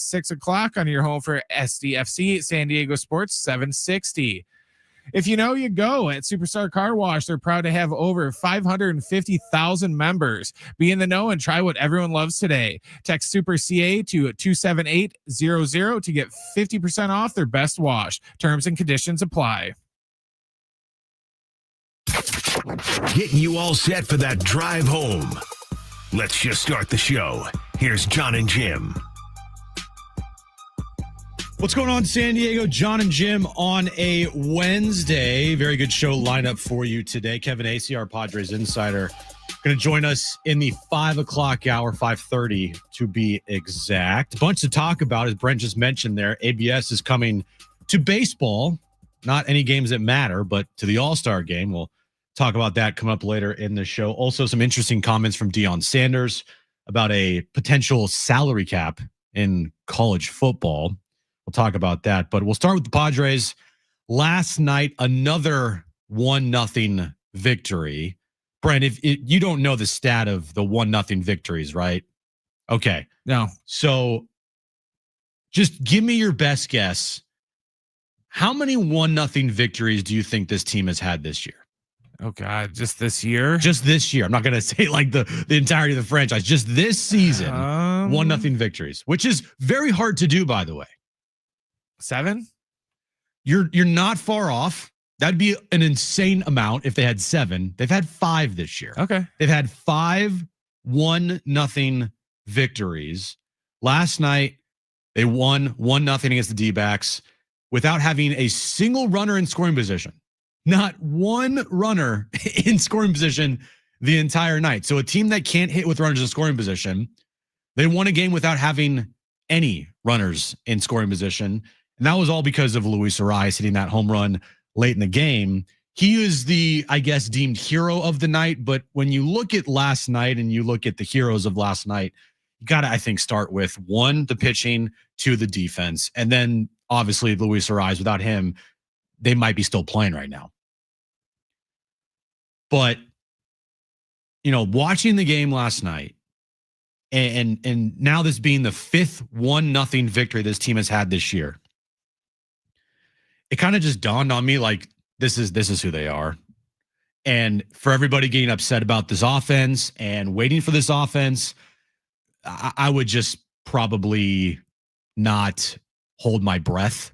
6 o'clock on your home for SDFC San Diego Sports 760. If you know, you go at Superstar Car Wash. They're proud to have over 550,000 members. Be in the know and try what everyone loves today. Text Super CA to 27800 to get 50% off their best wash. Terms and conditions apply. Getting you all set for that drive home. Let's just start the show. Here's John and Jim. What's going on, San Diego? John and Jim on a Wednesday. Very good show lineup for you today. Kevin Acee, our Padres insider, going to join us in the 5 o'clock hour, 5:30 to be exact. A bunch to talk about, as Brent just mentioned there. ABS is coming to baseball. Not any games that matter, but to the All-Star game. We'll talk about that coming up later in the show. Also, some interesting comments from Deion Sanders about a potential salary cap in college football. We'll talk about that, but we'll start with the Padres. Last night, another 1-0 victory. Brent, if you don't know the stat of the 1-0 victories, right? Okay. No. So just give me your best guess. How many 1-0 victories do you think this team has had this year? Oh, God. Just this year? Just this year. I'm not going to say like the entirety of the franchise. Just this season, 1-0 victories, which is very hard to do, by the way. 7? You're not far off. That'd be an insane amount if they had 7. They've had 5 this year. Okay. They've had 5 1-0 victories. Last night, they won 1-0 against the DBacks without having a single runner in scoring position. Not one runner in scoring position the entire night. So a team that can't hit with runners in scoring position, they won a game without having any runners in scoring position. And that was all because of Luis Arias hitting that home run late in the game. He is the, I guess, deemed hero of the night. But when you look at last night and you look at the heroes of last night, you got to, I think, start with 1, the pitching, 2, the defense. And then obviously Luis Arias, without him, they might be still playing right now. But, you know, watching the game last night and now this being the 5th 1-0 victory this team has had this year, it kind of just dawned on me like this is who they are. And for everybody getting upset about this offense and waiting for this offense, I would just probably not hold my breath.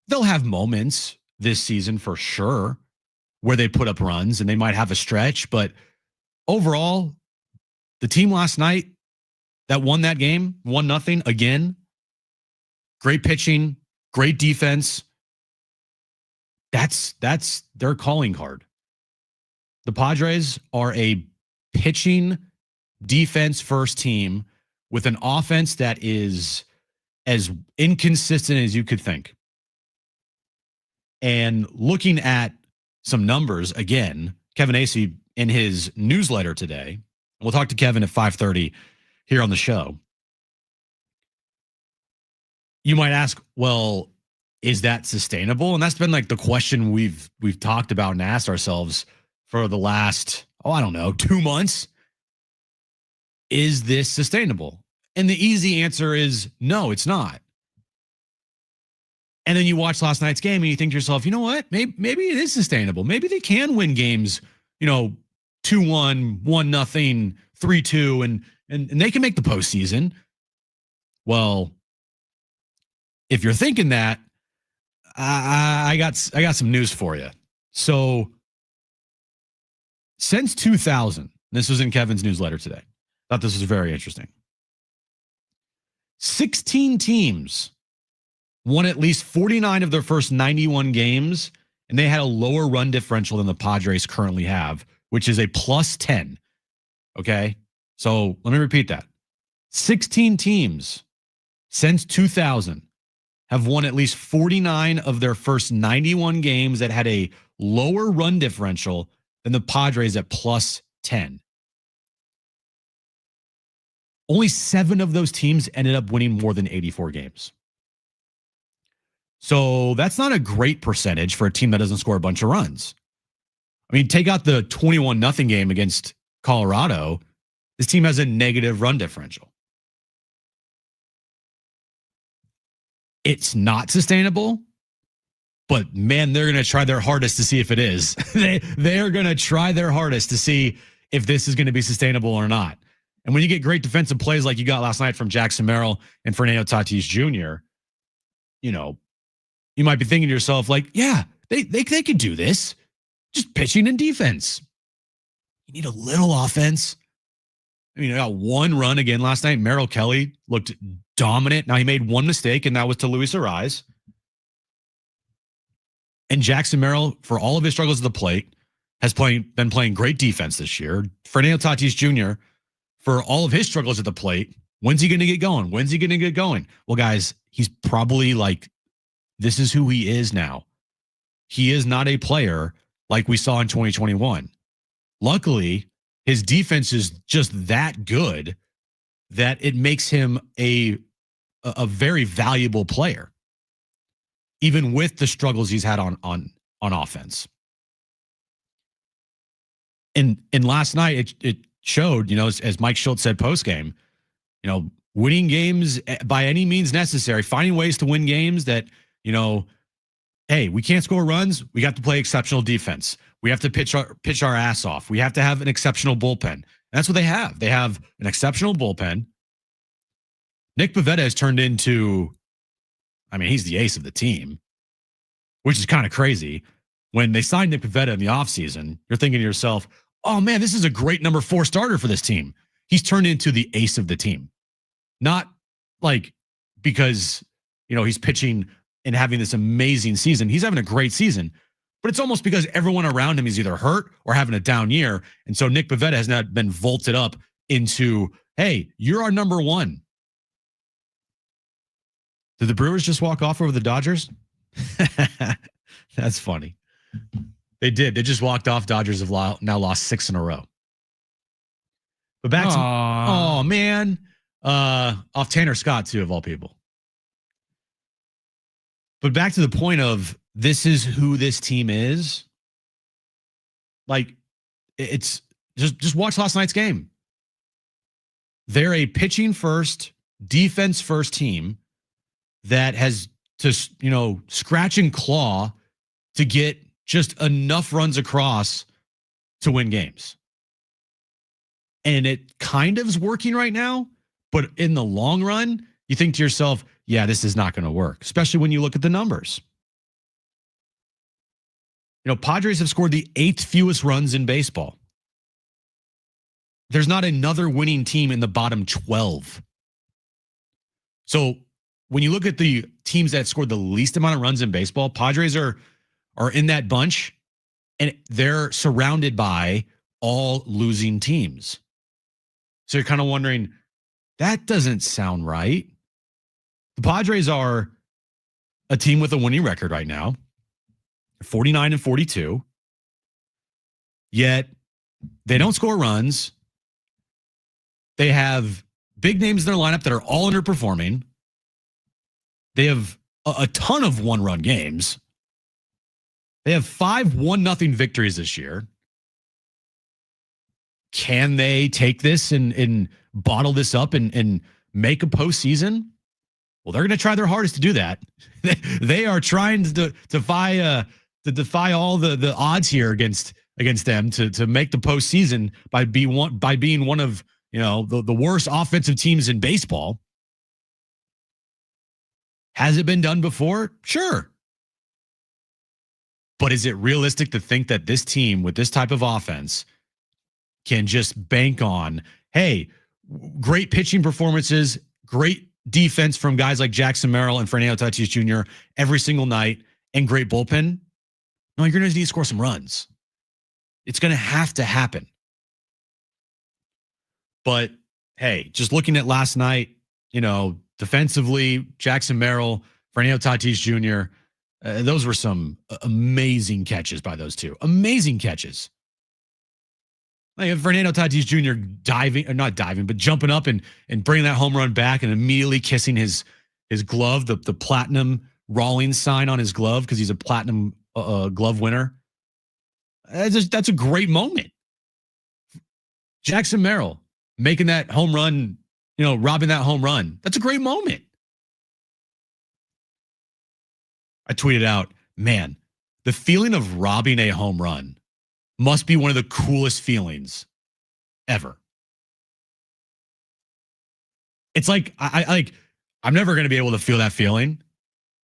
They'll have moments this season for sure where they put up runs and they might have a stretch, but overall, the team last night that won that game, 1-0 again, great pitching, great defense. That's their calling card. The Padres are a pitching defense first team with an offense that is as inconsistent as you could think. And looking at some numbers, again, Kevin Acee in his newsletter today, we'll talk to Kevin at 5:30 here on the show. You might ask, well, is that sustainable? And that's been like the question we've talked about and asked ourselves for the last, 2 months. Is this sustainable? And the easy answer is no, it's not. And then you watch last night's game and you think to yourself, you know what? Maybe it is sustainable. Maybe they can win games, 2-1, 1-0, 3-2, and they can make the postseason. Well, if you're thinking that, I got some news for you. So since 2000, this was in Kevin's newsletter today. Thought this was very interesting. 16 teams won at least 49 of their first 91 games, and they had a lower run differential than the Padres currently have, which is a +10. Okay? So let me repeat that. 16 teams since 2000 have won at least 49 of their first 91 games that had a lower run differential than the Padres at +10. Only 7 of those teams ended up winning more than 84 games. So that's not a great percentage for a team that doesn't score a bunch of runs. I mean, take out the 21-0 game against Colorado. This team has a negative run differential. it's not sustainable. But man, they're going to try their hardest to see if it is. They're going to try their hardest to see if this is going to be sustainable or not. And when you get great defensive plays like you got last night from Jackson Merrill and Fernando Tatis Jr., you might be thinking to yourself, like, yeah, they could do this. Just pitching and defense. You need a little offense. I mean, I got one run again last night. Merrill Kelly looked dominant. Now, he made one mistake, and that was to Luis Arise. And Jackson Merrill, for all of his struggles at the plate, has been playing great defense this year. Fernando Tatis Jr., for all of his struggles at the plate, when's he going to get going? When's he going to get going? Well, guys, he's probably like, this is who he is now. He is not a player like we saw in 2021. Luckily, his defense is just that good that it makes him a very valuable player, even with the struggles he's had on offense. And last night, it showed, as Mike Schultz said post-game, winning games by any means necessary, finding ways to win games that, hey, we can't score runs. We got to play exceptional defense. We have to pitch our ass off. We have to have an exceptional bullpen. And that's what they have. They have an exceptional bullpen. Nick Pivetta has turned into, he's the ace of the team, which is kind of crazy. When they signed Nick Pivetta in the offseason, you're thinking to yourself, oh man, this is a great number 4 starter for this team. He's turned into the ace of the team. Not like because, he's pitching and having this amazing season. He's having a great season, but it's almost because everyone around him is either hurt or having a down year. And so Nick Pivetta has not been vaulted up into, hey, you're our number 1. Did the Brewers just walk off over the Dodgers? That's funny. They did. They just walked off. Dodgers have now lost 6 in a row. But back to, oh man, off Tanner Scott too, of all people. But back to the point of this is who this team is. Like, it's just watch last night's game. They're a pitching first, defense first team that has to, scratch and claw to get just enough runs across to win games. And it kind of is working right now, but in the long run, you think to yourself, yeah, this is not going to work, especially when you look at the numbers. Padres have scored the 8th fewest runs in baseball. There's not another winning team in the bottom 12. So when you look at the teams that scored the least amount of runs in baseball, Padres are in that bunch, and they're surrounded by all losing teams. So you're kind of wondering, that doesn't sound right. The Padres are a team with a winning record right now, 49-42. Yet they don't score runs. They have big names in their lineup that are all underperforming. They have a ton of one-run games. They have 5 1-0 victories this year. Can they take this and bottle this up and make a postseason? Well, they're going to try their hardest to do that. They are trying to defy all the odds here against them to make the postseason by being one of the worst offensive teams in baseball. Has it been done before? Sure. But is it realistic to think that this team with this type of offense can just bank on, hey, great pitching performances, great defense from guys like Jackson Merrill and Fernando Tatis Jr. every single night, and great bullpen? No, you're going to need to score some runs. It's going to have to happen. But hey, just looking at last night, defensively, Jackson Merrill, Fernando Tatis Jr., those were some amazing catches by those two. Amazing catches. Like Fernando Tatis Jr. not diving, but jumping up and bringing that home run back and immediately kissing his glove, the platinum Rawlings sign on his glove because he's a platinum glove winner. That's a great moment. Jackson Merrill making that home run, robbing that home run. That's a great moment. I tweeted out, man, the feeling of robbing a home run must be one of the coolest feelings ever. It's like I'm never going to be able to feel that feeling.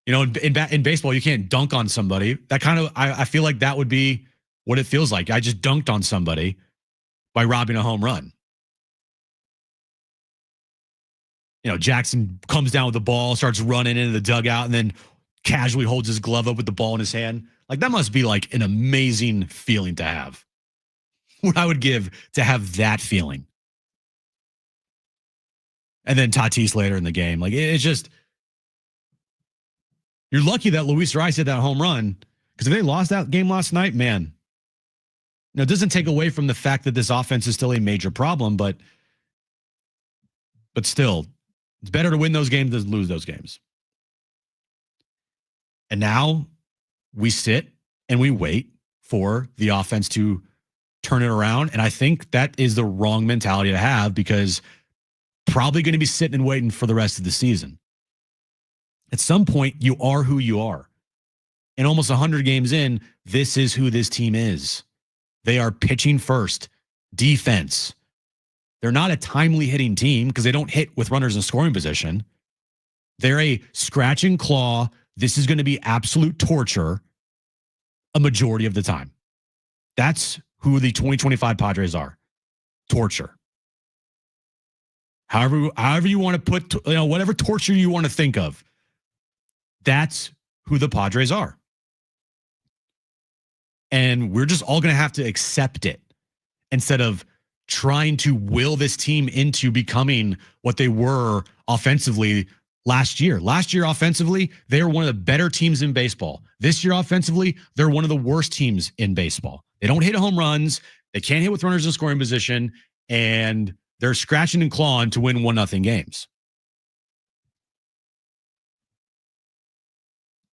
You know, in baseball, you can't dunk on somebody. That kind of I feel like that would be what it feels like. I just dunked on somebody by robbing a home run. You know, Jackson comes down with the ball, starts running into the dugout, and then casually holds his glove up with the ball in his hand. Like, that must be like an amazing feeling to have. What I would give to have that feeling. And then Tatis later in the game. Like, it's just, you're lucky that Luis Rice hit that home run, because if they lost that game last night, man, it doesn't take away from the fact that this offense is still a major problem, but still, it's better to win those games than lose those games. And now we sit and we wait for the offense to turn it around. And I think that is the wrong mentality to have, because probably going to be sitting and waiting for the rest of the season. At some point, you are who you are. And almost 100 games in, this is who this team is. They are pitching first, defense. They're not a timely hitting team because they don't hit with runners in scoring position. They're a scratch and claw. This is going to be absolute torture a majority of the time. That's who the 2025 Padres are. Torture. However you want to put, whatever torture you want to think of, that's who the Padres are. And we're just all going to have to accept it instead of trying to will this team into becoming what they were offensively last year. Last year, offensively, they were one of the better teams in baseball. This year, offensively, they're one of the worst teams in baseball. They don't hit home runs. They can't hit with runners in scoring position. And they're scratching and clawing to win 1-0 games.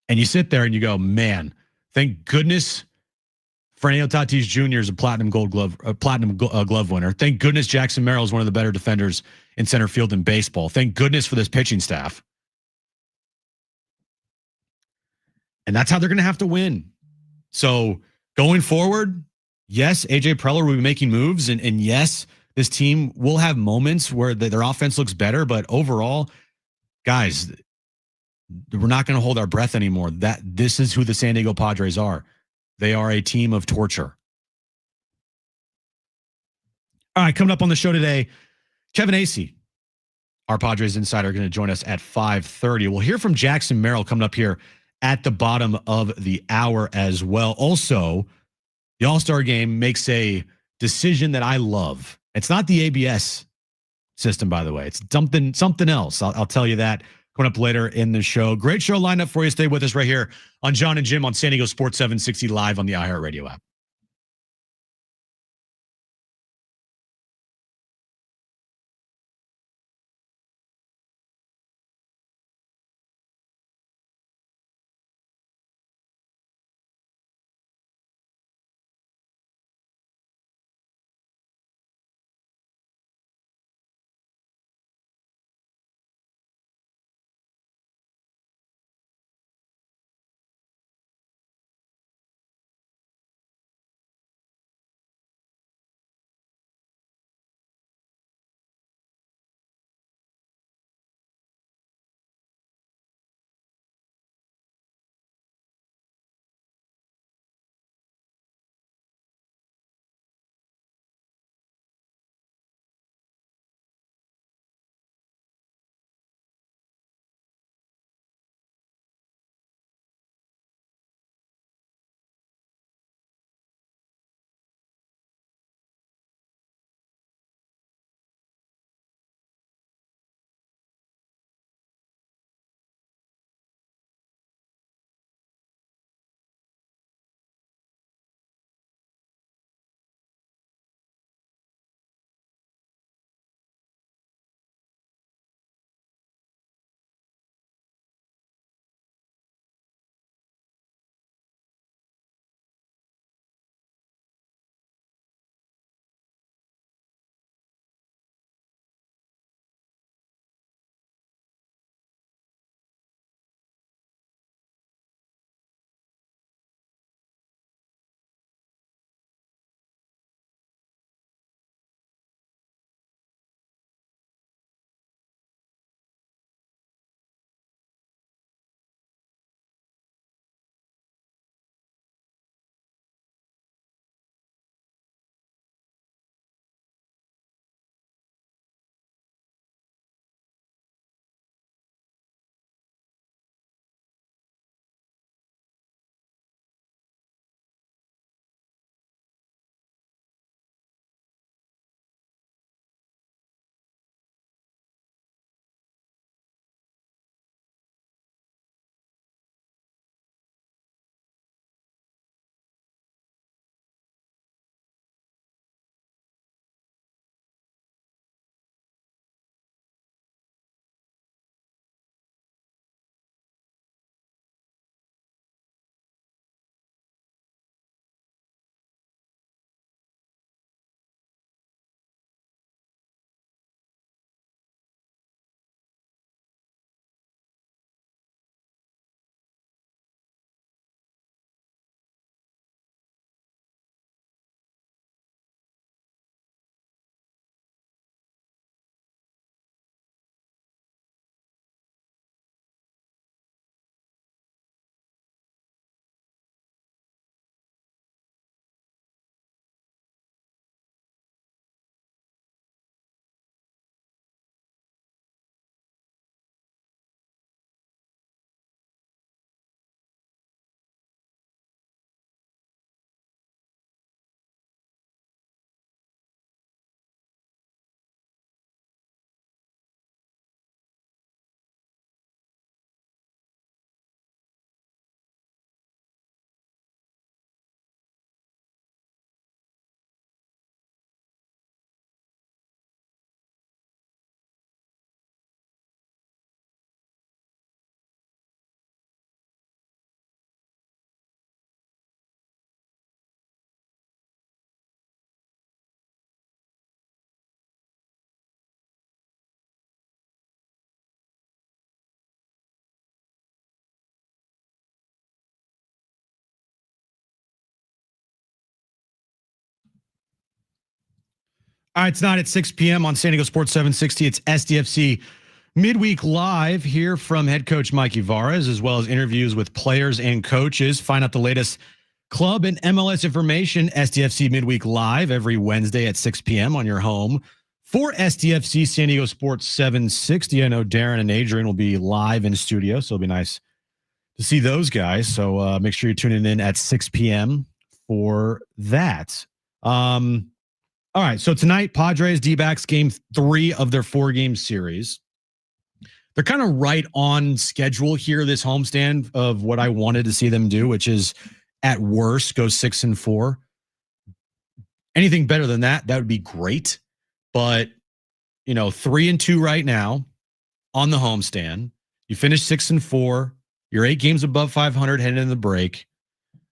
And you sit there and you go, man, thank goodness Fernando Tatis Jr. is a platinum glove winner. Thank goodness Jackson Merrill is one of the better defenders in center field in baseball. Thank goodness for this pitching staff. And that's how they're going to have to win. So going forward, yes, AJ Preller will be making moves. And yes, this team will have moments where their offense looks better. But overall, guys, we're not going to hold our breath anymore. This is who the San Diego Padres are. They are a team of torture. All right, coming up on the show today, Kevin Acee, our Padres insider, going to join us at 5:30. We'll hear from Jackson Merrill coming up here at the bottom of the hour as well. Also, the All-Star Game makes a decision that I love. It's not the ABS system, by the way. It's something else. I'll tell you that coming up later in the show. Great show lined up for you. Stay with us right here on John and Jim on San Diego Sports 760 live on the iHeartRadio app. All right, tonight at 6 p.m. on San Diego Sports 760, it's SDFC Midweek Live here from head coach Mike Ibarez, as well as interviews with players and coaches. Find out the latest club and MLS information, SDFC Midweek Live, every Wednesday at 6 p.m. on your home for SDFC San Diego Sports 760. I know Darren and Adrian will be live in studio, so it'll be nice to see those guys. So make sure you're tuning in at 6 p.m. for that. All right, so tonight, Padres, DBacks, game 3 of their 4-game series. They're kind of right on schedule here, this homestand, of what I wanted to see them do, which is at worst go 6-4. Anything better than that, that would be great. But, 3-2 right now on the homestand. You finish 6-4. You're 8 games above 500 heading into the break.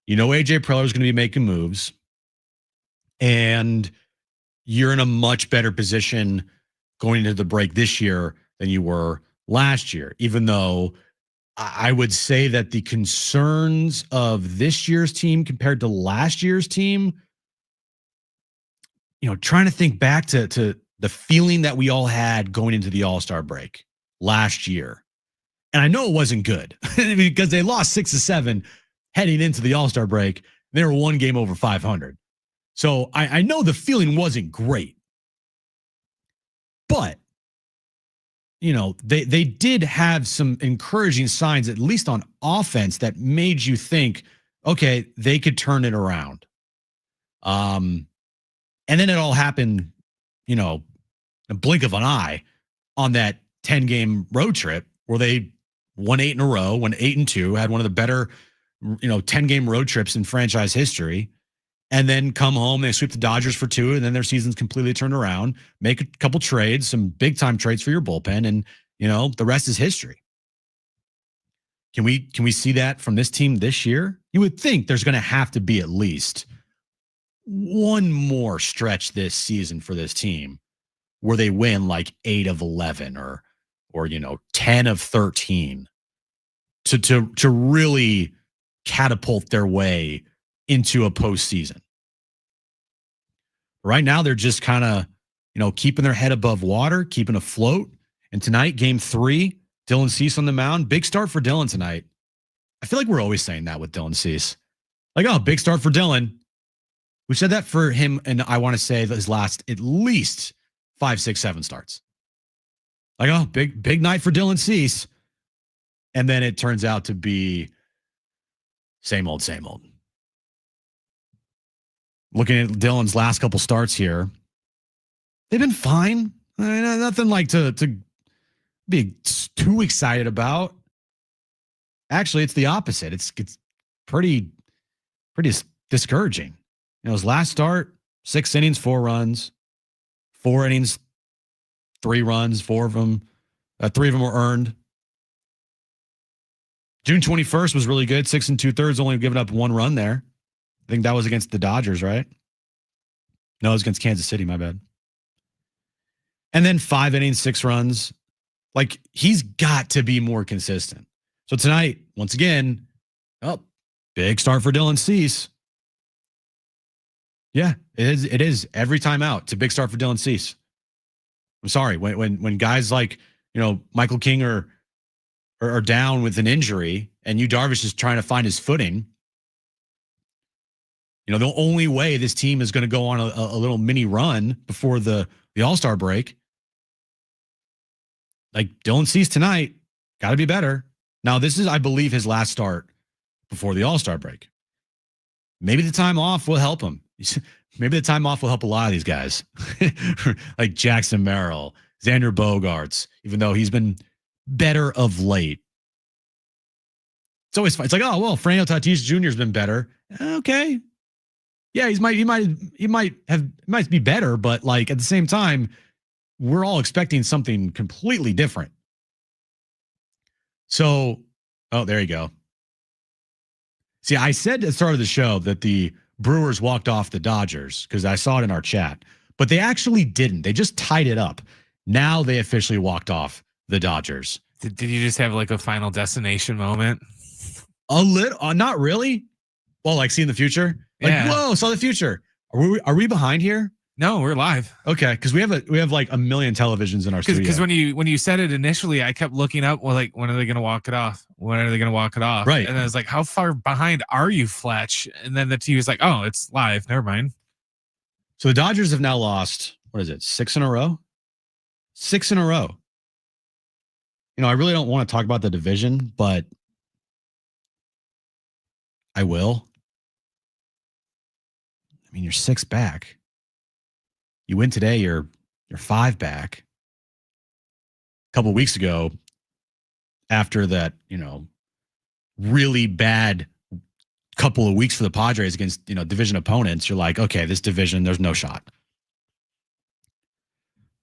AJ Preller is going to be making moves. And you're in a much better position going into the break this year than you were last year, even though I would say that the concerns of this year's team compared to last year's team, trying to think back to the feeling that we all had going into the All-Star break last year. And I know it wasn't good because they lost 6-7 heading into the All-Star break. They were 1 game over 500. So I know the feeling wasn't great, but they did have some encouraging signs, at least on offense, that made you think, okay, they could turn it around. And then it all happened, in a blink of an eye on that 10-game road trip where they won 8 in a row, went 8-2, had one of the better, 10-game road trips in franchise history. And then come home, they sweep the Dodgers for 2, and then their season's completely turned around. Make a couple trades, some big-time trades for your bullpen, and the rest is history. Can we see that from this team this year? You would think there's going to have to be at least one more stretch this season for this team where they win like 8 of 11 or 10 of 13 to really catapult their way into a postseason. Right now, they're just kind of, keeping their head above water, keeping afloat. And tonight, game 3, Dylan Cease on the mound. Big start for Dylan tonight. I feel like we're always saying that with Dylan Cease. Like, oh, big start for Dylan. We said that for him, and I want to say his last at least 5, 6, 7 starts. Like, oh, big night for Dylan Cease. And then it turns out to be same old, same old. Looking at Dylan's last couple starts here, they've been fine. Nothing like to be too excited about. Actually, it's the opposite. It's pretty discouraging. His last start, 6 innings, 4 runs, 4 innings, 3 runs, 3 of them were earned. June 21st was really good. 6 2/3, only giving up 1 run there. I think that was against the Dodgers, right? No, it was against Kansas City, my bad. And then 5 innings, 6 runs. Like, he's got to be more consistent. So tonight, once again, big start for Dylan Cease. Yeah, it is every time out. It's a big start for Dylan Cease. I'm sorry, when guys like, Michael King are down with an injury and Yu Darvish is trying to find his footing, the only way this team is going to go on a little mini run before the All-Star break, like Dylan Cease tonight, got to be better. Now, this is, I believe, his last start before the All-Star break. Maybe the time off will help him. Maybe the time off will help a lot of these guys, like Jackson Merrill, Xander Bogaerts, even though he's been better of late. It's always fun. It's like, oh, well, Fernando Tatis Jr. has been better. Okay. Yeah, he might be better, but like at the same time, we're all expecting something completely different. So, there you go. See, I said at the start of the show that the Brewers walked off the Dodgers because I saw it in our chat, but they actually didn't. They just tied it up. Now they officially walked off the Dodgers. Did you just have like a Final Destination moment? A little, not really. Well, like seeing the future. Like, yeah. Whoa, saw the future. Are we behind here? No, we're live. Okay, because we have like a million televisions in our studio. Because when you said it initially, I kept looking up. Well, like, when are they going to walk it off? When are they going to walk it off? Right. And I was like, how far behind are you, Fletch? And then the TV was like, oh, it's live. Never mind. So the Dodgers have now lost, what is it, 6 in a row? 6 in a row. You know, I really don't want to talk about the division, but I will. I mean, you're 6 back. You win today, you're 5 back. A couple of weeks ago, after that, you know, really bad couple of weeks for the Padres against, you know, division opponents, you're like, okay, this division, there's no shot.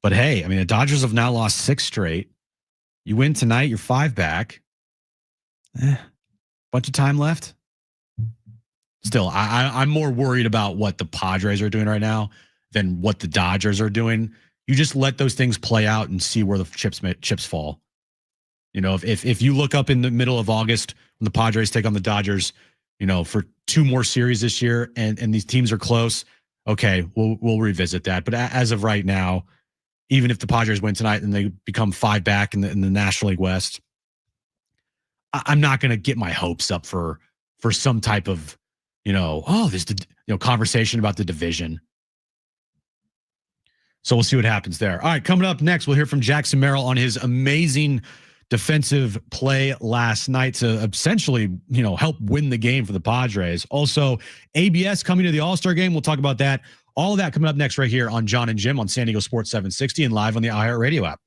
But hey, I mean, the Dodgers have now lost 6 straight. You win tonight, you're 5 back. Bunch of time left. Still, I'm more worried about what the Padres are doing right now than what the Dodgers are doing. You just let those things play out and see where the chips fall. You know, if you look up in the middle of August when the Padres take on the Dodgers, you know, for 2 more series this year, and these teams are close, okay, we'll revisit that. But as of right now, even if the Padres win tonight and they become 5 back in the National League West, I'm not going to get my hopes up for some type of, you know, there's the, you know, conversation about the division. So we'll see what happens there. All right, coming up next, we'll hear from Jackson Merrill on his amazing defensive play last night to essentially, you know, help win the game for the Padres. Also, ABS coming to the All-Star game. We'll talk about that. All of that coming up next right here on John and Jim on San Diego Sports 760 and live on the iHeartRadio app.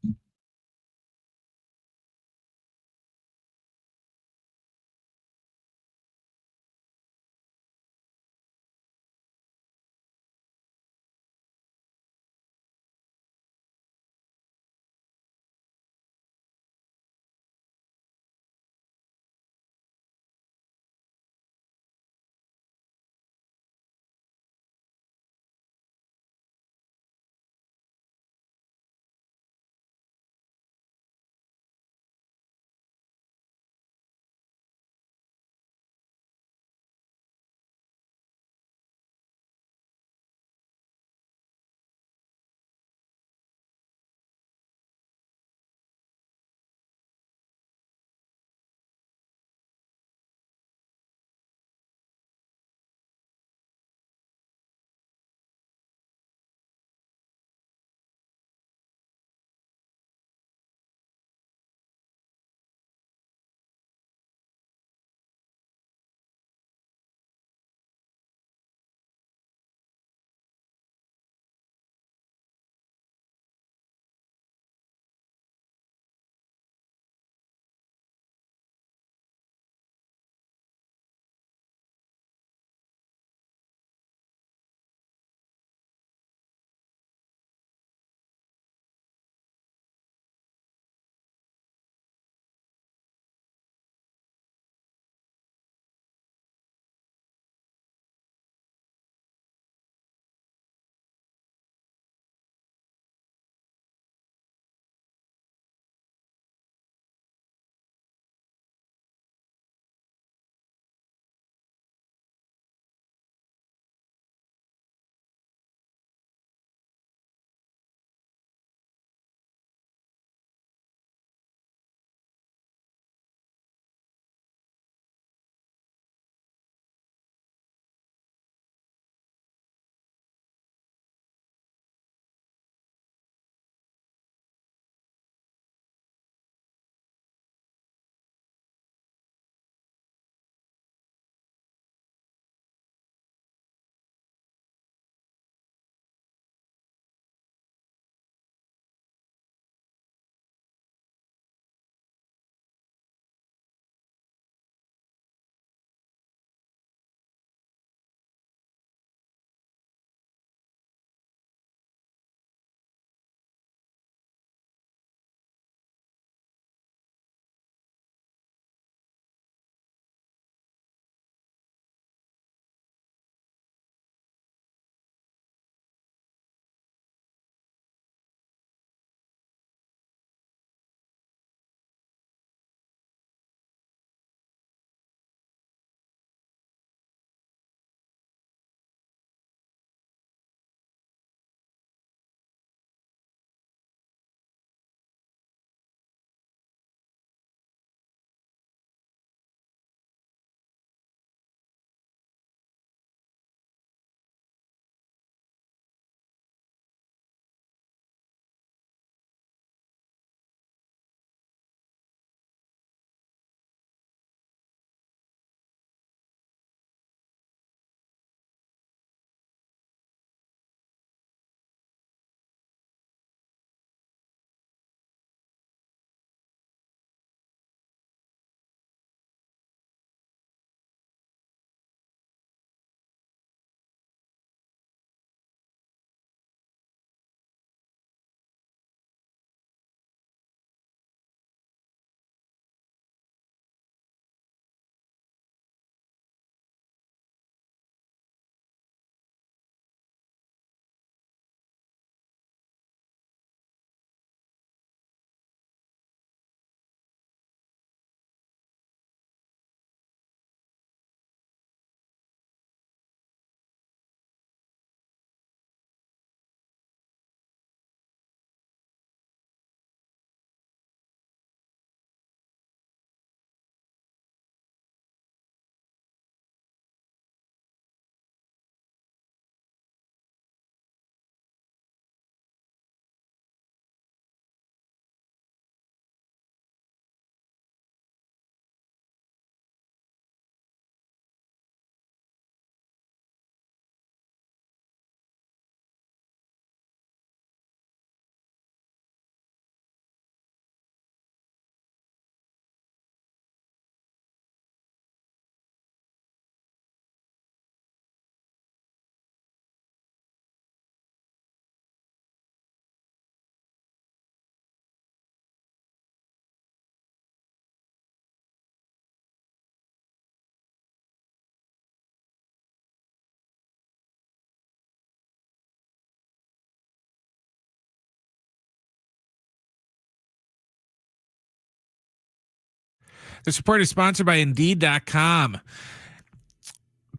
The support is sponsored by Indeed.com.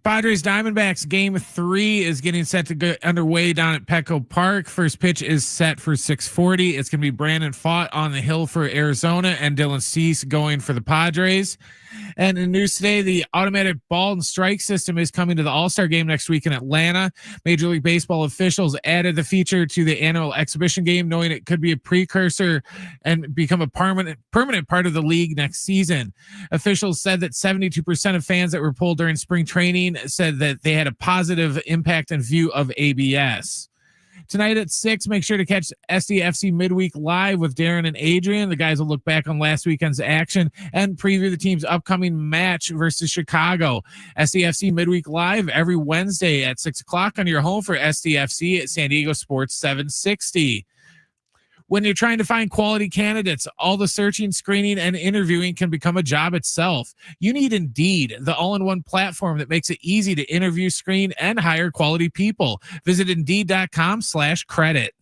Padres Diamondbacks game 3 is getting set to go underway down at Petco Park. First pitch is set for 6:40. It's going to be Brandon Pfaadt on the hill for Arizona and Dylan Cease going for the Padres. And in news today, the automatic ball and strike system is coming to the All-Star game next week in Atlanta. Major League Baseball officials added the feature to the annual exhibition game, knowing it could be a precursor and become a permanent part of the league next season. Officials said that 72% of fans that were polled during spring training said that they had a positive impact and view of ABS. Tonight at 6, make sure to catch SDFC Midweek Live with Darren and Adrian. The guys will look back on last weekend's action and preview the team's upcoming match versus Chicago. SDFC Midweek Live every Wednesday at 6 o'clock on your home for SDFC at San Diego Sports 760. When you're trying to find quality candidates, all the searching, screening, and interviewing can become a job itself. You need Indeed, the all-in-one platform that makes it easy to interview, screen, and hire quality people. Visit Indeed.com/credit.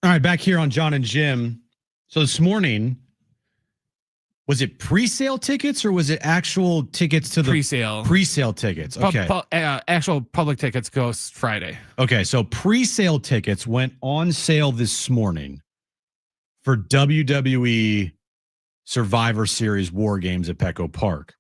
All right, back here on John and Jim. So this morning, was it pre-sale tickets or was it actual tickets to the pre-sale tickets? Okay. Actual public tickets go Friday. Okay. So pre-sale tickets went on sale this morning for WWE Survivor Series War Games at Petco Park.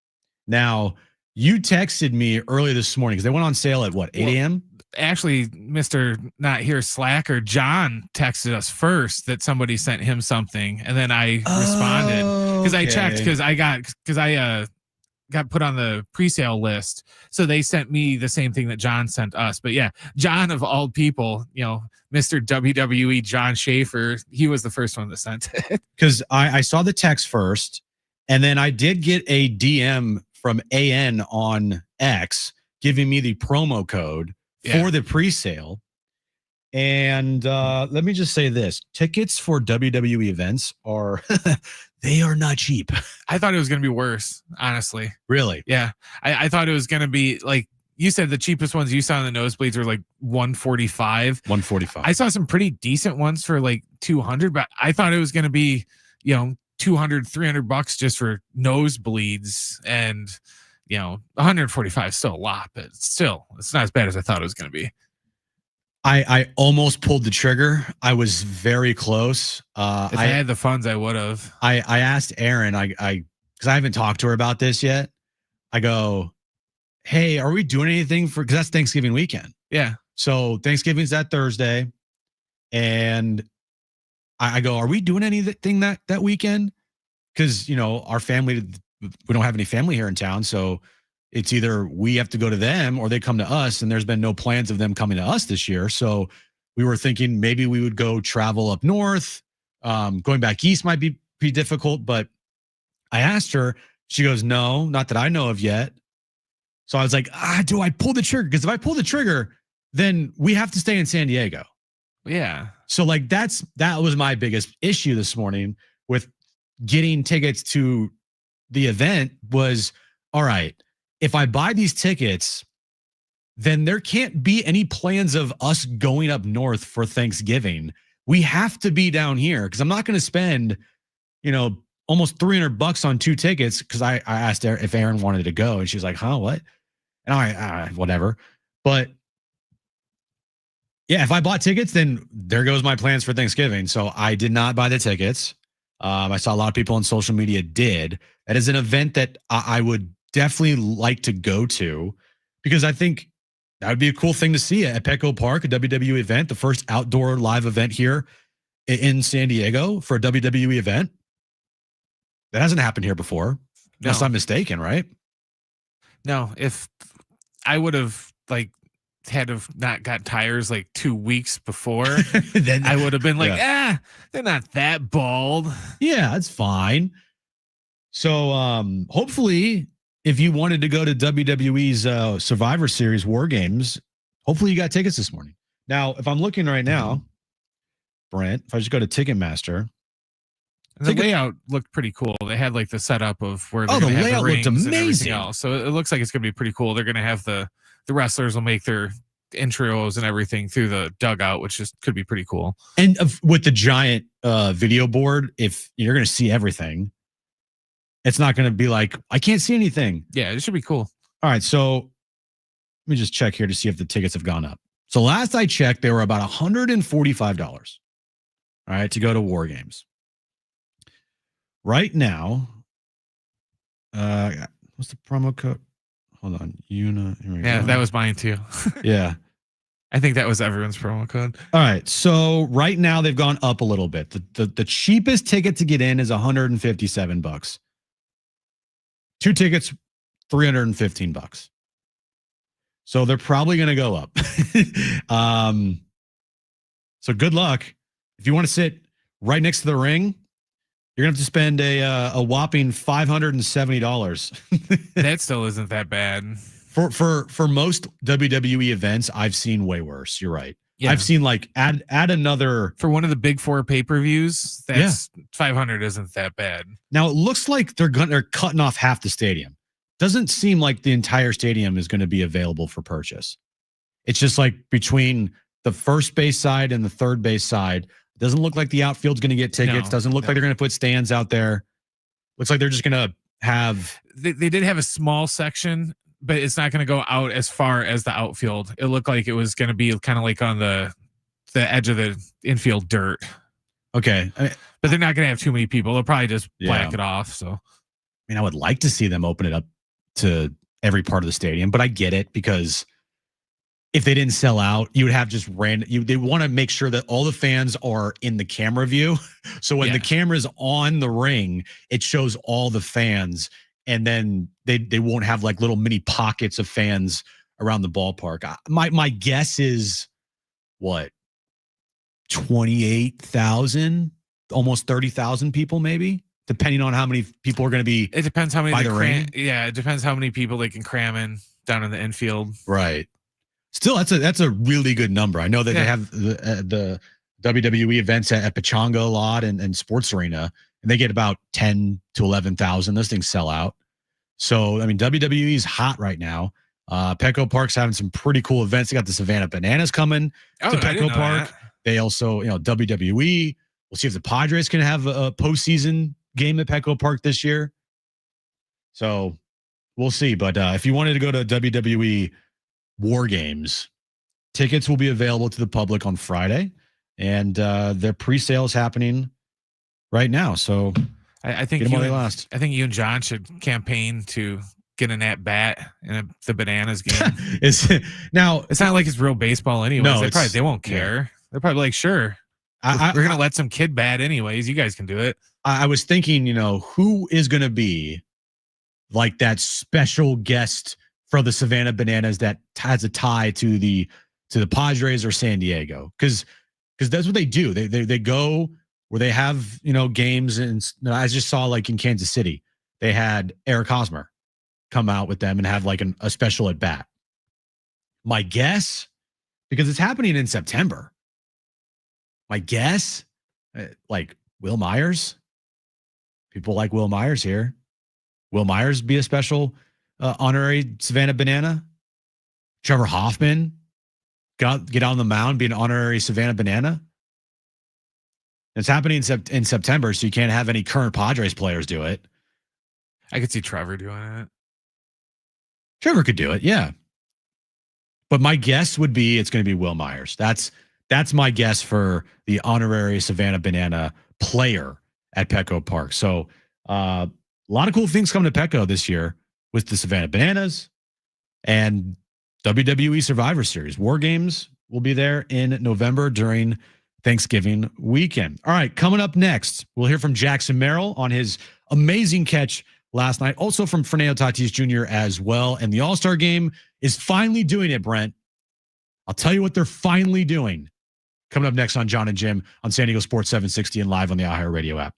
Now, you texted me early this morning because they went on sale at what, 8 a.m.? Actually, Mr. Not Here Slacker, John texted us first that somebody sent him something, and then I responded because I checked because I got put on the pre-sale list, so they sent me the same thing that John sent us. But yeah, John of all people, Mr. WWE John Schaefer, he was the first one that sent it because I saw the text first, and then I did get a DM from AN on X giving me the promo code for the pre-sale. And let me just say this. Tickets for WWE events are, they are not cheap. I thought it was going to be worse, honestly. Really? Yeah. I thought it was going to be like, you said the cheapest ones you saw in the nosebleeds were like $145. I saw some pretty decent ones for like $200, but I thought it was going to be, $200-$300 just for nosebleeds, and $145 is still a lot, but still, it's not as bad as I thought it was going to be. I almost pulled the trigger. I was very close. If I had the funds, I would have. I asked Erin, because I haven't talked to her about this yet. I go, hey, are we doing anything because that's Thanksgiving weekend? Yeah. So Thanksgiving's that Thursday. And I go, are we doing anything that weekend? Because, our family, we don't have any family here in town. So it's either we have to go to them or they come to us, and there's been no plans of them coming to us this year. So we were thinking maybe we would go travel up north. Going back east might be pretty difficult, but I asked her, she goes, no, not that I know of yet. So I was like, do I pull the trigger? Because if I pull the trigger, then we have to stay in San Diego. Yeah. So like that was my biggest issue this morning with getting tickets to the event was, all right, if I buy these tickets, then there can't be any plans of us going up north for Thanksgiving. We have to be down here because I'm not going to spend, almost $300 on 2 tickets. Because I asked her if Erin wanted to go, and she's like, huh, what? And I whatever. But yeah, if I bought tickets, then there goes my plans for Thanksgiving. So I did not buy the tickets. I saw a lot of people on social media did. That is an event that I would definitely like to go to, because I think that would be a cool thing to see at Petco Park, a WWE event, the first outdoor live event here in San Diego for a WWE event. That hasn't happened here before. No. Unless I'm mistaken, right? No, if I would have had to have not got tires 2 weeks before, then I would have been they're not that bald. Yeah, that's fine. So hopefully, if you wanted to go to WWE's Survivor Series War Games, hopefully you got tickets this morning. Now, if I'm looking right now, Brent, if I just go to Ticketmaster. The layout looked pretty cool. They had the setup of where the layout looked amazing. So it looks like it's going to be pretty cool. They're going to have the wrestlers will make their intros and everything through the dugout, which just could be pretty cool. And with the giant video board, if you're going to see everything, it's not going to be like, I can't see anything. Yeah, it should be cool. All right, so let me just check here to see if the tickets have gone up. So last I checked, they were about $145. All right, to go to War Games. Right now, what's the promo code? Hold on, Yeah, that was mine too. Yeah. I think that was everyone's promo code. All right. So right now they've gone up a little bit. The cheapest ticket to get in is $157. 2 tickets, $315. So they're probably going to go up. So good luck. If you want to sit right next to the ring, you're going to have to spend a whopping $570. That still isn't that bad. For most WWE events, I've seen way worse. You're right. Yeah. I've seen like add another for one of the big 4 pay-per-views. That's 500 isn't that bad. Now it looks like they're cutting off half the stadium. Doesn't seem like the entire stadium is going to be available for purchase. It's just like between the first base side and the third base side. Doesn't look like the outfield's going to get tickets. Doesn't look like they're going to put stands out there. Looks like they're just going to have. They did have a small section, but it's not going to go out as far as the outfield. It looked like it was going to be kind of like on the edge of the infield dirt. Okay. But they're not going to have too many people. They'll probably just black it off. So, I mean, I would like to see them open it up to every part of the stadium, but I get it because if they didn't sell out, you would have just they want to make sure that all the fans are in the camera view. So when the camera's on the ring, it shows all the fans. And then they won't have like little mini pockets of fans around the ballpark. My guess is what, 28,000, almost 30,000 people, maybe, depending on how many people are going to be. It depends how many by the ring. Yeah, it depends how many people they can cram in down in the infield. Right. Still, that's a really good number. I know that they have the WWE events at Pechanga a lot and Sports Arena, and they get about 10 to 11,000. Those things sell out. So, I mean, WWE is hot right now. Petco Park's having some pretty cool events. They got the Savannah Bananas coming to Petco Park. They also, WWE. We'll see if the Padres can have a postseason game at Petco Park this year. So we'll see. But if you wanted to go to WWE War Games, tickets will be available to the public on Friday, and their pre-sale is happening right now. So I think I think you and John should campaign to get an at bat in the Bananas game. It's not like it's real baseball anyways. No, they won't care. Yeah. They're probably like, sure, we're going to let some kid bat anyways. You guys can do it. I was thinking, who is going to be like that special guest for the Savannah Bananas that has a tie to the Padres or San Diego, because that's what they do. They go where they have games, and I just saw like in Kansas City they had Eric Hosmer come out with them and have like a special at bat. My guess, because it's happening in September, my guess, like Will Myers. People like Will Myers here. Will Myers be a special honorary Savannah Banana? Trevor Hoffman get on the mound, be an honorary Savannah Banana? It's happening in September, so you can't have any current Padres players do it. I could see Trevor doing it. Trevor could do it, yeah. But my guess would be it's going to be Will Myers. That's my guess for the honorary Savannah Banana player at Petco Park. So a lot of cool things coming to Petco this year with the Savannah Bananas and WWE Survivor Series. War Games will be there in November during Thanksgiving weekend. All right, coming up next, we'll hear from Jackson Merrill on his amazing catch last night. Also from Fernando Tatis Jr. as well. And the All-Star game is finally doing it, Brent. I'll tell you what they're finally doing. Coming up next on John and Jim on San Diego Sports 760 and live on the iHeartRadio app.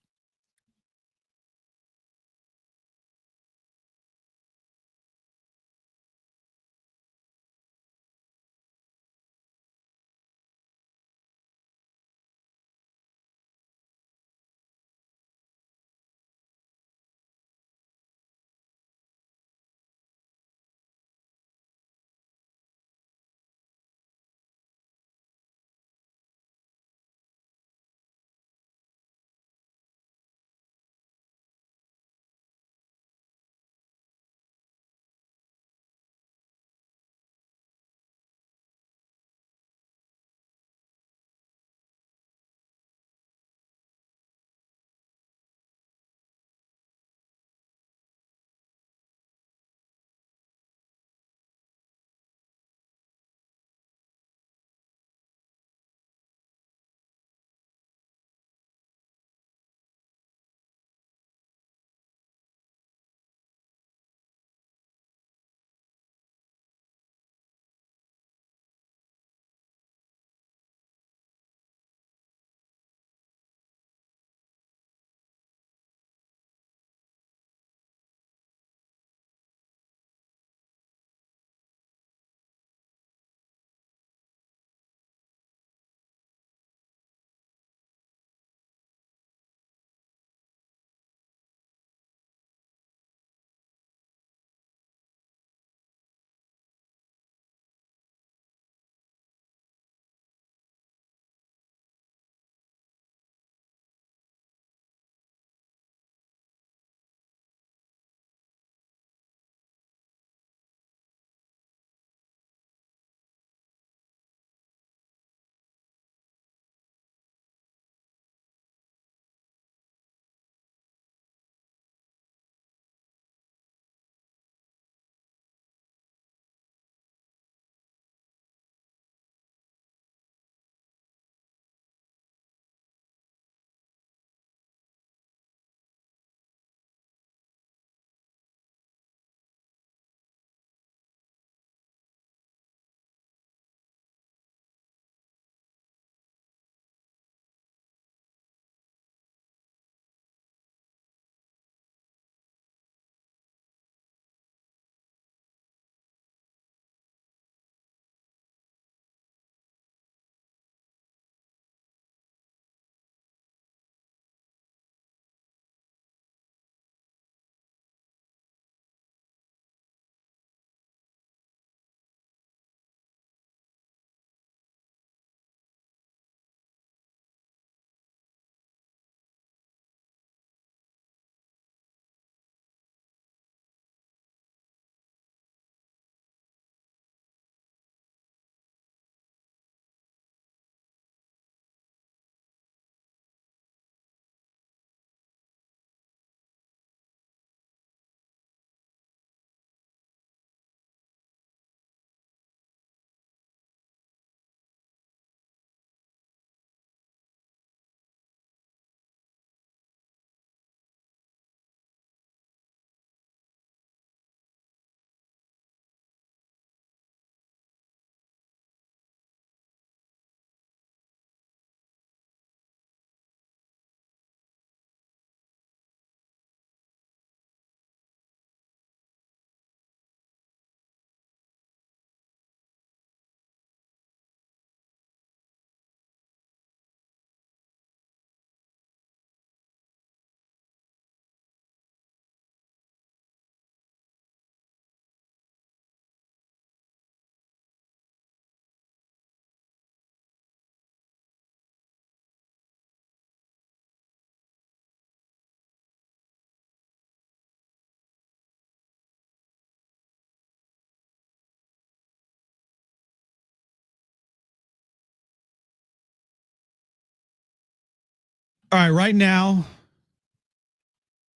All right, right now,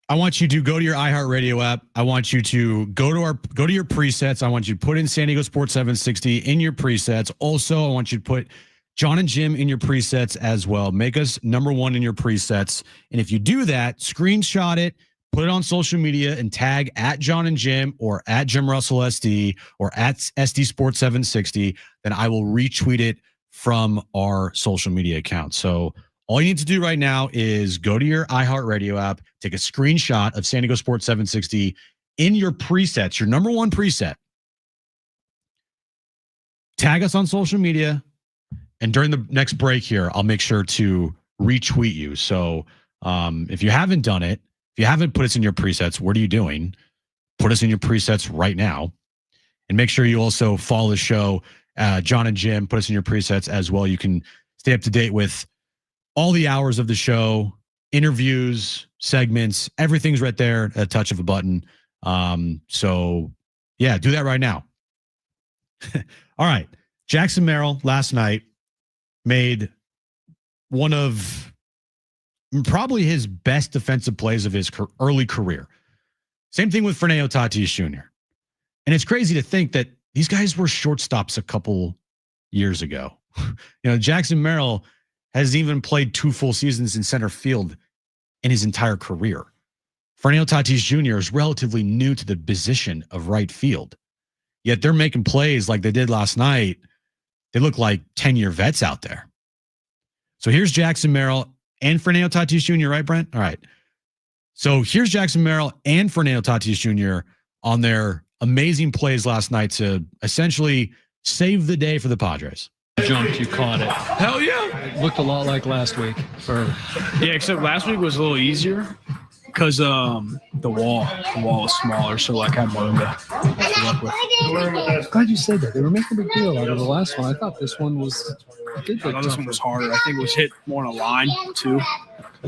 I want you to go to your iHeartRadio app. I want you to go to your presets. I want you to put in San Diego Sports 760 in your presets. Also, I want you to put John and Jim in your presets as well. Make us number one in your presets. And if you do that, screenshot it, put it on social media, and tag at John and Jim or at Jim Russell SD or at SD Sports 760. Then I will retweet it from our social media account. So all you need to do right now is go to your iHeartRadio app, take a screenshot of San Diego Sports 760 in your presets, your number one preset. Tag us on social media. And during the next break here, I'll make sure to retweet you. So if you haven't done it, if you haven't put us in your presets, what are you doing? Put us in your presets right now. And make sure you also follow the show, John and Jim, put us in your presets as well. You can stay up to date with all the hours of the show, interviews, segments, everything's right there at a touch of a button. So yeah, do that right now. All right. Jackson Merrill last night made one of probably his best defensive plays of his early career. Same thing with Fernando Tatis Jr. And it's crazy to think that these guys were shortstops a couple years ago. Jackson Merrill has even played 2 full seasons in center field in his entire career. Fernando Tatis Jr. is relatively new to the position of right field. Yet they're making plays like they did last night. They look like 10-year vets out there. So here's Jackson Merrill and Fernando Tatis Jr., right, Brent? All right. So here's Jackson Merrill and Fernando Tatis Jr. on their amazing plays last night to essentially save the day for the Padres. Jumped, you caught it. Hell yeah. It looked a lot like last week. Yeah, except last week was a little easier because the wall was smaller, so like I had more to work with. Glad you said that. They were making a big deal out of the last one. I thought this one was I thought this one was harder. I think it was hit more on a line too.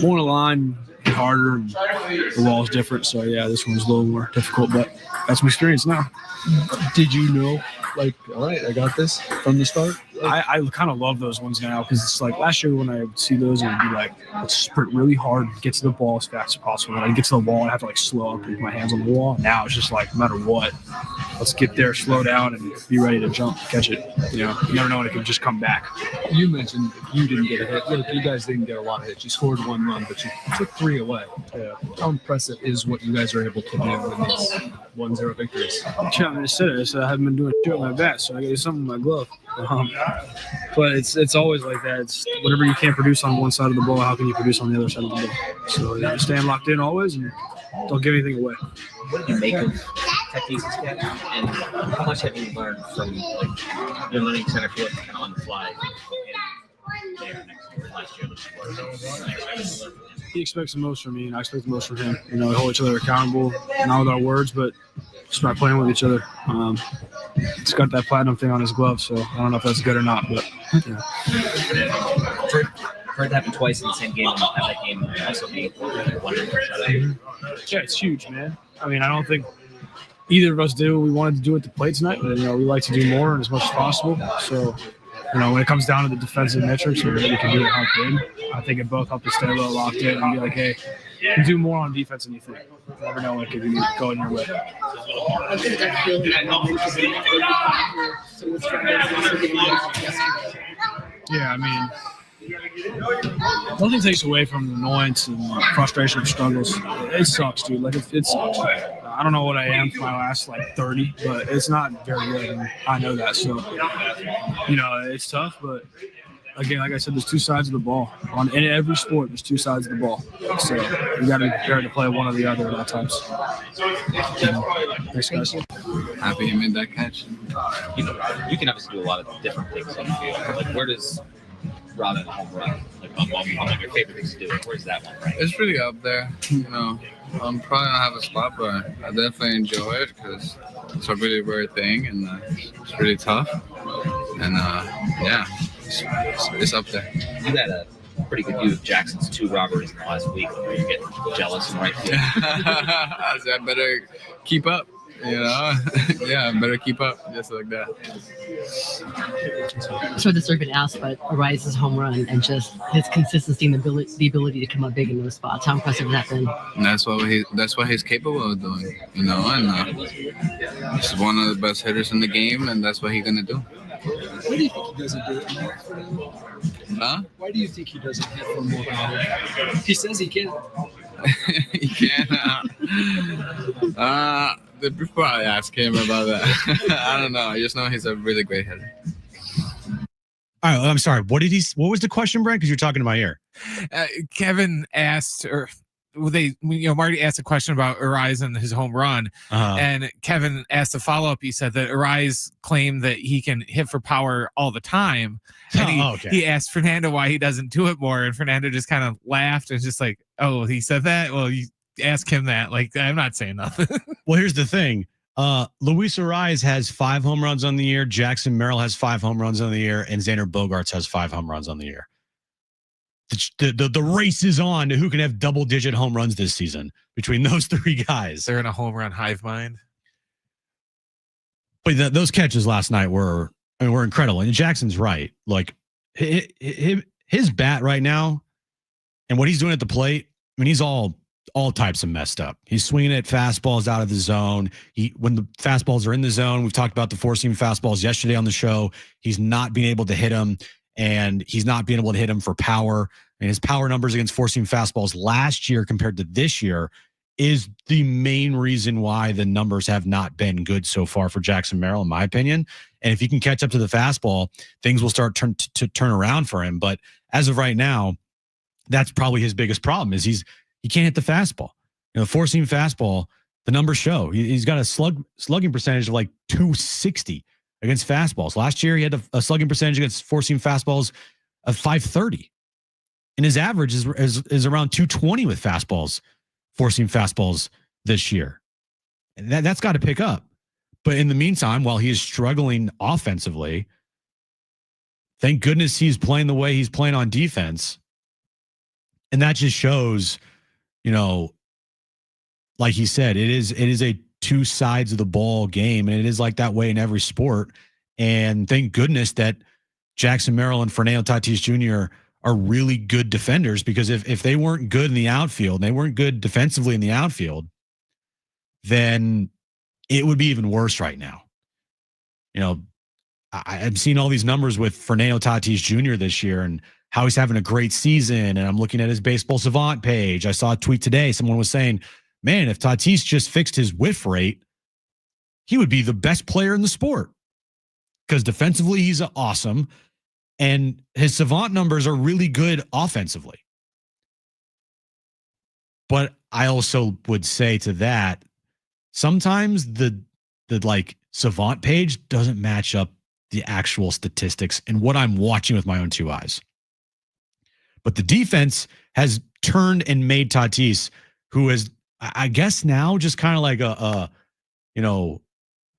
More on a line, hit harder, and the wall's different. So yeah, this one was a little more difficult, but that's my experience now. Did you know, like, all right, I got this from the start? I kind of love those ones now because it's like last year when I would see those, it would be like, let's sprint really hard, get to the ball as fast as possible. When I get to the wall, I have to like slow up and put my hands on the wall. Now it's just like, no matter what, let's get there, slow down, and be ready to jump, catch it. You never know when it can just come back. You mentioned you didn't get a hit. Look, you guys didn't get a lot of hits. You scored 1 run, but you took 3 away. Yeah. How impressive is what you guys are able to do in these 1-0 victories? Yeah, I said I haven't been doing shit with my bat, so I got to do something with my glove. But it's always like that. It's whatever you can't produce on one side of the ball, how can you produce on the other side of the ball? So just staying locked in always and don't give anything away. What do you make of Tatis' catch, and how much have you learned from your learning center field kind of on the fly there last year? He expects the most from me, and I expect the most from him. We hold each other accountable, not with our words, but start playing with each other. It's got that platinum thing on his glove, so I don't know if that's good or not, but yeah. For it to happen twice in the same game, and have that game also be 1-0 shutout. Yeah, it's huge, man. I mean, I don't think either of us did what we wanted to do at the plate tonight, but we like to do more and as much as possible. So, when it comes down to the defensive metrics, we can do it how good. I think it both helped us stay a little locked in and be like, hey, you can do more on defense than you think. You never know when it could be going your way. Yeah, I mean, nothing takes away from the annoyance and frustration of struggles. It sucks, dude. Like, it sucks. I don't know what I am for my last, 30, but it's not very good, and I know that. So, it's tough, but again, like I said, there's 2 sides of the ball. In every sport, there's 2 sides of the ball. So you got to be prepared to play one or the other at all times. Thanks, guys. Happy you made that catch. You can obviously do a lot of different things on the field. Like, where does robbing a home run, on your favorite things to do, where's that one right? It's pretty up there. I'm probably don't have a spot, but I definitely enjoy it because it's a really rare thing and it's really tough. And it's up there. You had a pretty good view of Jackson's 2 robberies in the last week. Where you get jealous and right field. So I better keep up. You know, yeah, better keep up, just like that. So this has been asked, but Arise's home run and just his consistency and the ability to come up big in those spots. How impressive has that been? And that's what he's capable of doing. You know, and he's one of the best hitters in the game, and that's what he's gonna do. Why do you think he doesn't do it more? Huh? Why do you think he doesn't hit for more power? He says he can. He can't. They probably ask him about that. I don't know. I just know he's a really great hitter. All right, I'm sorry. What was the question, Brent? Because you're talking to my ear. Kevin asked, or Marty asked a question about Arise and his home run, and Kevin asked a follow up. He said that Arise claimed that he can hit for power all the time, and he asked Fernando why he doesn't do it more, and Fernando just kind of laughed and just like, "Oh, he said that? Well, you ask him that." Like, I'm not saying nothing. Well, here's the thing. Luis Arise has 5 home runs on the year. Jackson Merrill has 5 home runs on the year, and Xander Bogaerts has 5 home runs on the year. The race is on to who can have double-digit home runs this season between those 3 guys. They're in a home run hive mind. But those catches last night were incredible. And Jackson's right. Like his bat right now and what he's doing at the plate, I mean, he's all types of messed up. He's swinging at fastballs out of the zone. When the fastballs are in the zone, we've talked about the 4-seam fastballs yesterday on the show. He's not being able to hit them. And he's not being able to hit him for power. And his power numbers against 4-seam fastballs last year compared to this year is the main reason why the numbers have not been good so far for Jackson Merrill, in my opinion. And if he can catch up to the fastball, things will start to turn around for him. But as of right now, that's probably his biggest problem is he can't hit the fastball. You know, 4-seam fastball, the numbers show. He's got a slugging percentage of like 260. Against fastballs. Last year, he had a slugging percentage against 4-seam fastballs of 530. And his average is around 220 with fastballs, 4-seam fastballs this year. And that's got to pick up. But in the meantime, while he is struggling offensively, thank goodness he's playing the way he's playing on defense. And that just shows, like he said, it is a 2 sides of the ball game, and it is like that way in every sport. And thank goodness that Jackson Merrill and Fernando Tatis Jr. are really good defenders, because if they weren't good in the outfield, and they weren't good defensively in the outfield, then it would be even worse right now. I've seen all these numbers with Fernando Tatis Jr. this year and how he's having a great season. And I'm looking at his Baseball Savant page. I saw a tweet today. Someone was saying, man, if Tatis just fixed his whiff rate, he would be the best player in the sport, because defensively he's awesome and his Savant numbers are really good offensively. But I also would say to that, sometimes the Savant page doesn't match up the actual statistics and what I'm watching with my own 2 eyes. But the defense has turned and made Tatis, who is, I guess now just kind of like I'm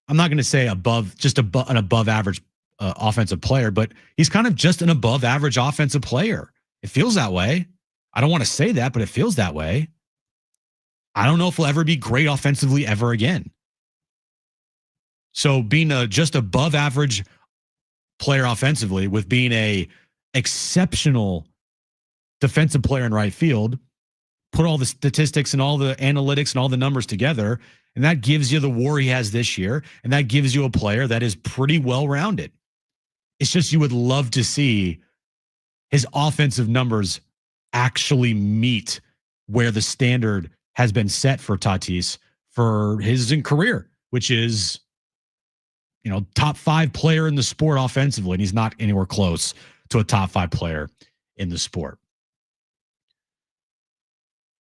not going to say an above average offensive player, but he's kind of just an above average offensive player. It feels that way. I don't want to say that, but it feels that way. I don't know if he'll ever be great offensively ever again. So being a just above average player offensively with being a exceptional defensive player in right field, put all the statistics and all the analytics and all the numbers together, and that gives you the WAR he has this year, and that gives you a player that is pretty well-rounded. It's just you would love to see his offensive numbers actually meet where the standard has been set for Tatis for his career, which is, top 5 player in the sport offensively, and he's not anywhere close to a top 5 player in the sport.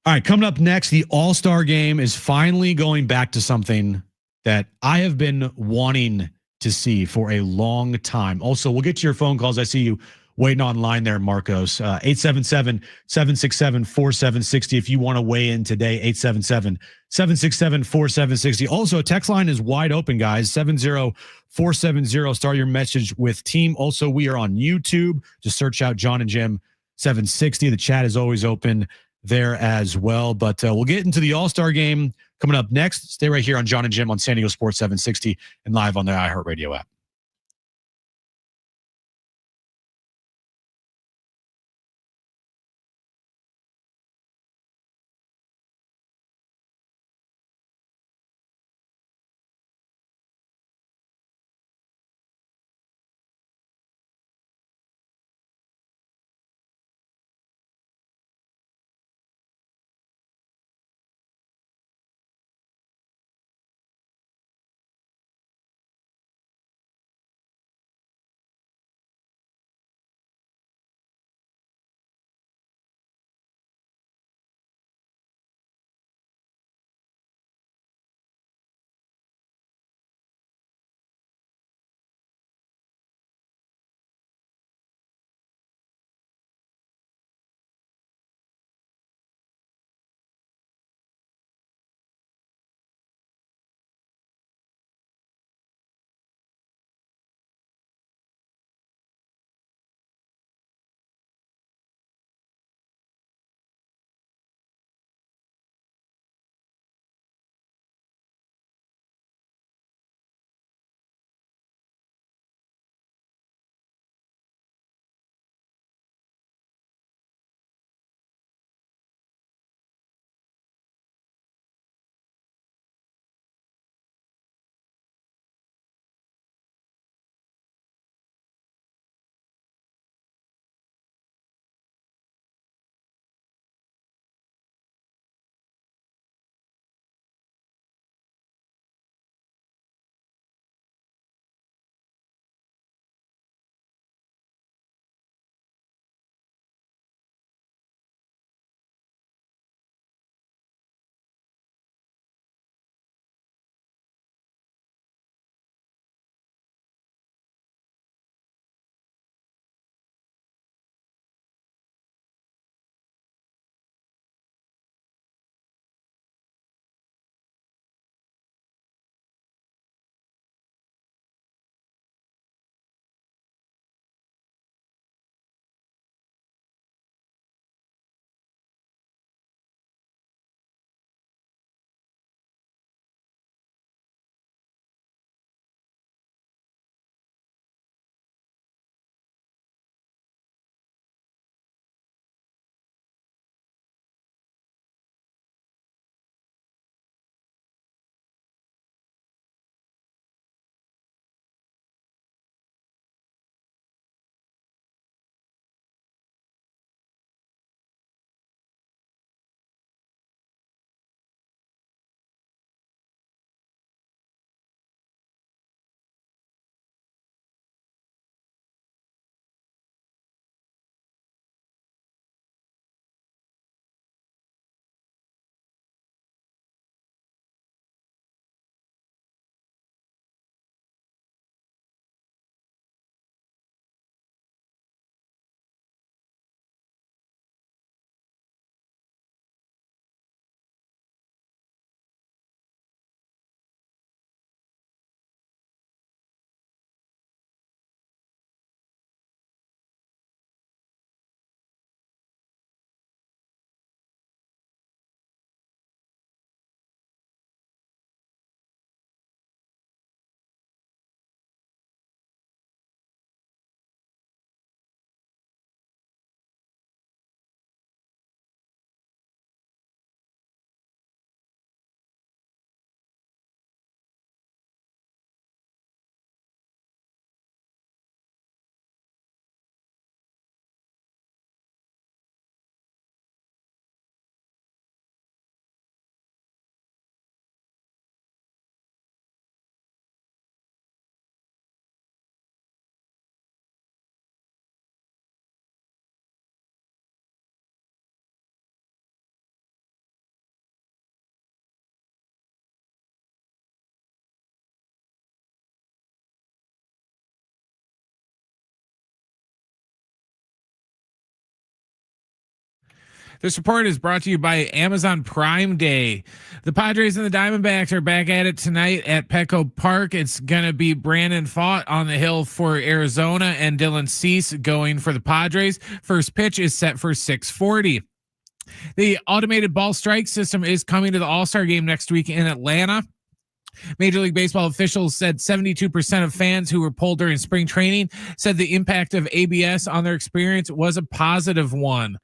All right, coming up next, the All-Star Game is finally going back to something that I have been wanting to see for a long time. Also, we'll get to your phone calls. I see you waiting online there, Marcos. 877-767-4760 if you want to weigh in today, 877-767-4760. Also, text line is wide open, guys, 70470. Start your message with team. Also, we are on YouTube. Just search out John and Jim 760. The chat is always open. there as well. But we'll get into the All-Star game coming up next. Stay right here on John and Jim on San Diego Sports 760 and live on the iHeartRadio app. This report is brought to you by Amazon Prime Day. The Padres and the Diamondbacks are back at it tonight at Petco Park. It's going to be Brandon Pfaadt on the hill for Arizona and Dylan Cease going for the Padres. First pitch is set for 6:40. The automated ball strike system is coming to the All-Star game next week in Atlanta. Major League Baseball officials said 72% of fans who were polled during spring training said the impact of ABS on their experience was a positive one.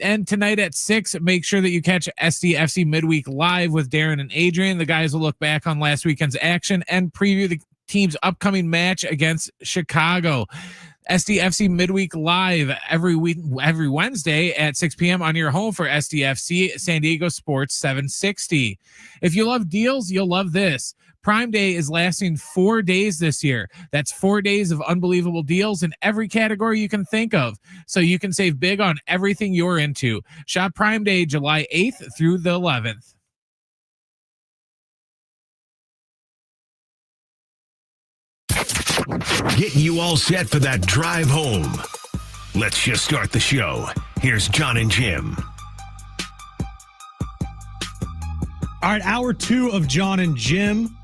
And tonight at 6, make sure that you catch SDFC Midweek Live with Darren and Adrian. The guys will look back on last weekend's action and preview the team's upcoming match against Chicago. SDFC Midweek Live every Wednesday at 6 p.m. on your home for SDFC San Diego Sports 760. If you love deals, you'll love this. Prime Day is lasting 4 days this year. That's 4 days of unbelievable deals in every category you can think of. So you can save big on everything you're into. Shop Prime Day July 8th through the 11th. Getting you all set for that drive home. Let's just start the show. Here's John and Jim. All right, hour 2 of John and Jim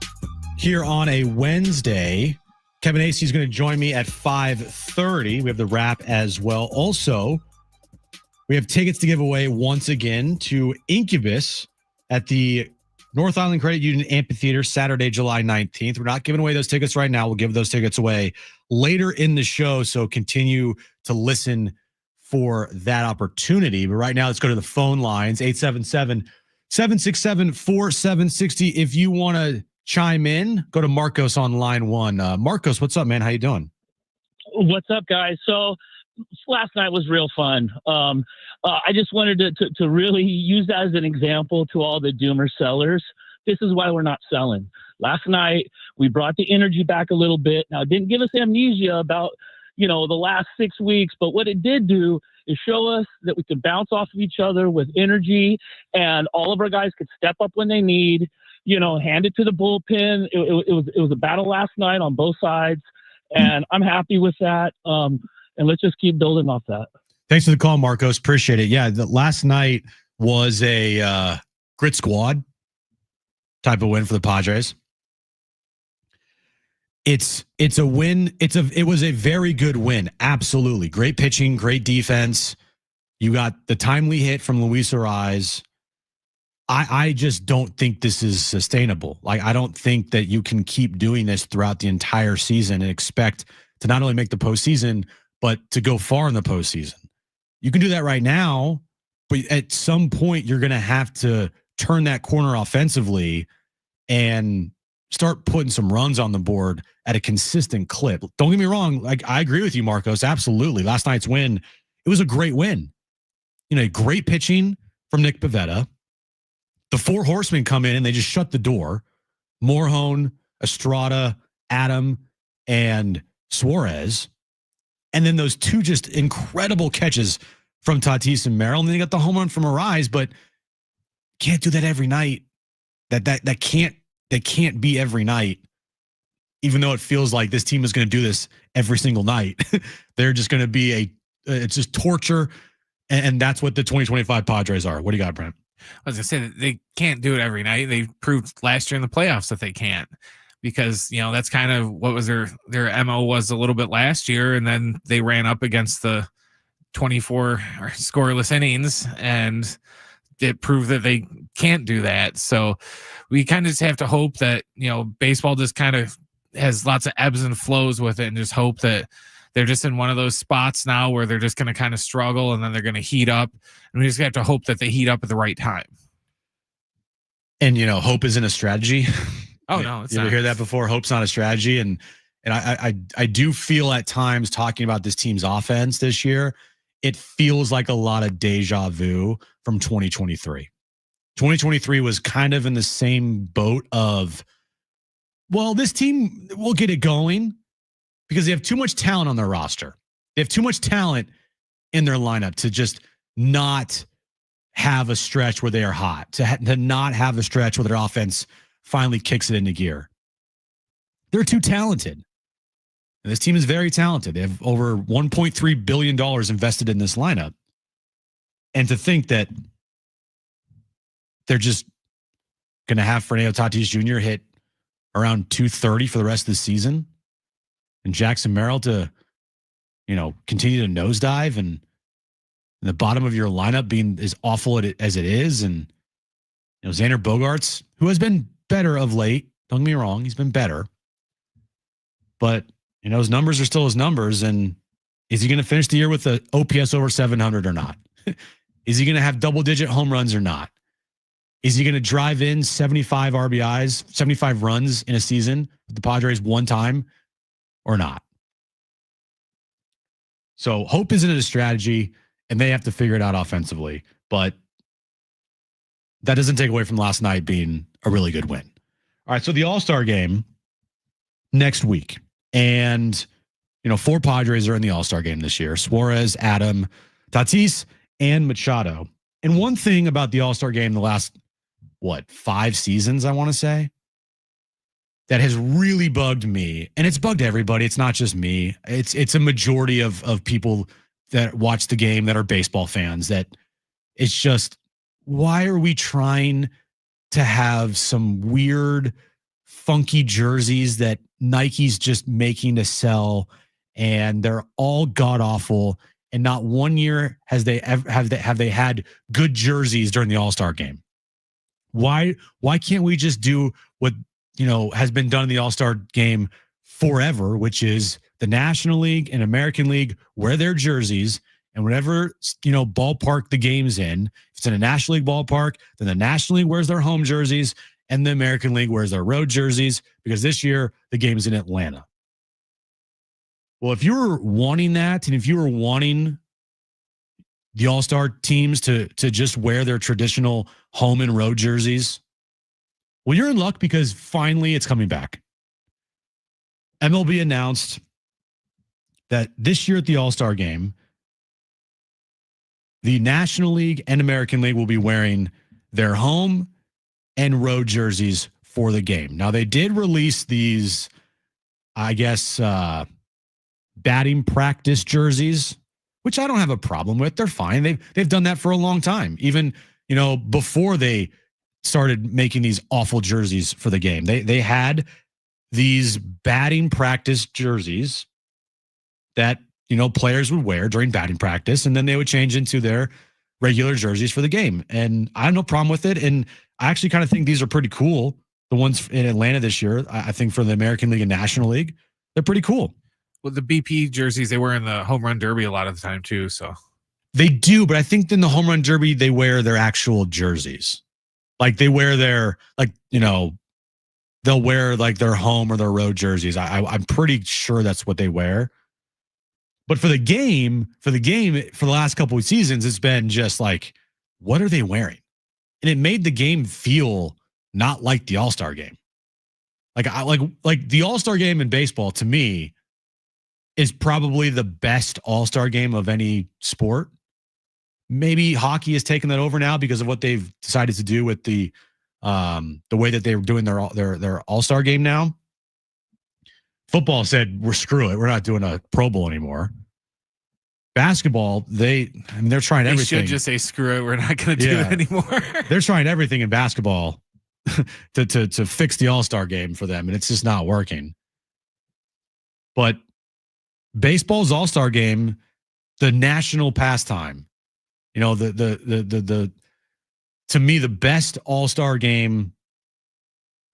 here on a Wednesday. Kevin Acey is going to join me at 5:30. We have the wrap as well. Also, we have tickets to give away once again to Incubus at the North Island Credit Union Amphitheater, Saturday, July 19th. We're not giving away those tickets right now. We'll give those tickets away later in the show, so continue to listen for that opportunity. But right now, let's go to the phone lines, 877-767-4760. If you want to chime in, go to Marcos on line 1. Marcos, what's up, man? How you doing? What's up, guys? So last night was real fun. I just wanted to really use that as an example to all the doomer sellers. This is why we're not selling. Last night, we brought the energy back a little bit. Now, it didn't give us amnesia about, the last 6 weeks, but what it did do is show us that we could bounce off of each other with energy, and all of our guys could step up when they need, hand it to the bullpen. It was a battle last night on both sides, and I'm happy with that. And let's just keep building off that. Thanks for the call, Marcos. Appreciate it. Yeah, last night was a grit squad type of win for the Padres. It's a win. It was a very good win. Absolutely. Great pitching, great defense. You got the timely hit from Luis Arraez. I just don't think this is sustainable. I don't think that you can keep doing this throughout the entire season and expect to not only make the postseason, but to go far in the postseason. You can do that right now, but at some point you're going to have to turn that corner offensively and start putting some runs on the board at a consistent clip. Don't get me wrong. I agree with you, Marcos. Absolutely. Last night's win, it was a great win. Great pitching from Nick Pivetta. The 4 horsemen come in and they just shut the door. Morhone, Estrada, Adam, and Suarez. And then those 2 just incredible catches from Tatis and Merrill. And then you got the home run from Arraez, but can't do that every night. That can't be every night. Even though it feels like this team is going to do this every single night. They're just going to be it's just torture. And that's what the 2025 Padres are. What do you got, Brent? I was going to say that they can't do it every night. They proved last year in the playoffs that they can't. Because, that's kind of what was their MO was a little bit last year. And then they ran up against the 24 scoreless innings and it proved that they can't do that. So we kind of just have to hope that, baseball just kind of has lots of ebbs and flows with it and just hope that they're just in one of those spots now where they're just going to kind of struggle and then they're going to heat up. And we just have to hope that they heat up at the right time. And, hope isn't a strategy. Oh no! You ever hear that before? Hope's not a strategy, and I do feel at times talking about this team's offense this year, it feels like a lot of deja vu from 2023. 2023 was kind of in the same boat of, well, this team will get it going because they have too much talent on their roster. They have too much talent in their lineup to just not have a stretch where they are hot, to not have a stretch where their offense finally kicks it into gear. They're too talented. And this team is very talented. They have over $1.3 billion invested in this lineup. And to think that they're just going to have Fernando Tatis Jr. hit around 230 for the rest of the season and Jackson Merrill to, continue to nosedive and and the bottom of your lineup being as awful as it is, and Xander Bogaerts, who has been better of late. Don't get me wrong, he's been better, but his numbers are still his numbers. And is he going to finish the year with an OPS over 700 or not? Is he going to have double-digit home runs or not? Is he going to drive in 75 RBIs, 75 runs in a season with the Padres one time or not? So hope isn't a strategy, and they have to figure it out offensively. But that doesn't take away from last night being a really good win. All right, so the All-Star game next week. And, 4 Padres are in the All-Star game this year. Suarez, Adam, Tatis, and Machado. And one thing about the All-Star game the last, 5 seasons, I want to say, that has really bugged me, and it's bugged everybody. It's not just me. It's a majority of people that watch the game that are baseball fans, that it's just, why are we trying to have some weird, funky jerseys that Nike's just making to sell, and they're all god awful, and not one year have they had good jerseys during the All-Star game? Why can't we just do what has been done in the All-Star game forever, which is the National League and American League wear their jerseys, and whatever ballpark the game's in, if it's in a National League ballpark, then the National League wears their home jerseys and the American League wears their road jerseys, because this year the game's in Atlanta. Well, if you were wanting that, and if you were wanting the All-Star teams to just wear their traditional home and road jerseys, well, you're in luck, because finally it's coming back. MLB announced that this year at the All-Star game, the National League and American League will be wearing their home and road jerseys for the game. Now, they did release these, I guess, batting practice jerseys, which I don't have a problem with. They're fine. They've done that for a long time. Even, before they started making these awful jerseys for the game. They had these batting practice jerseys that, players would wear during batting practice, and then they would change into their regular jerseys for the game. And I have no problem with it. And I actually kind of think these are pretty cool. The ones in Atlanta this year, I think for the American League and National League, they're pretty cool. Well, the BP jerseys, they wear in the home run derby a lot of the time too. So they do, but I think in the home run derby, they wear their actual jerseys. Like they wear their, they'll wear like their home or their road jerseys. I'm pretty sure that's what they wear. But for the game, for the last couple of seasons, it's been just like, what are they wearing? And it made the game feel not like the All-Star game. Like the All-Star game in baseball, to me, is probably the best All-Star game of any sport. Maybe hockey has taken that over now because of what they've decided to do with the way that they're doing their All-Star game now. Football said, screw it. We're not doing a Pro Bowl anymore. Basketball, they're trying everything. They should just say, screw it. We're not going to do it anymore. They're trying everything in basketball to fix the All-Star game for them, and it's just not working. But baseball's All-Star game, the national pastime, the to me, the best All-Star game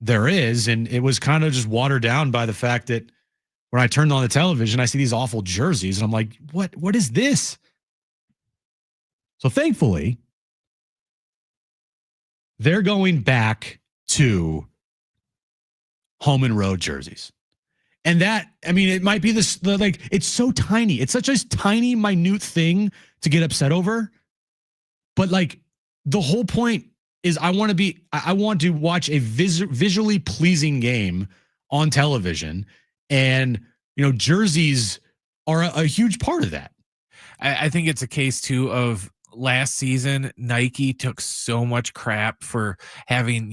there is. And it was kind of just watered down by the fact that when I turned on the television, I see these awful jerseys and I'm like, what is this? So thankfully, they're going back to home and road jerseys. And that, it might be it's so tiny. It's such a tiny, minute thing to get upset over. But the whole point is I want to watch a visually pleasing game on television. And, jerseys are a huge part of that. I think it's a case too of last season, Nike took so much crap for having,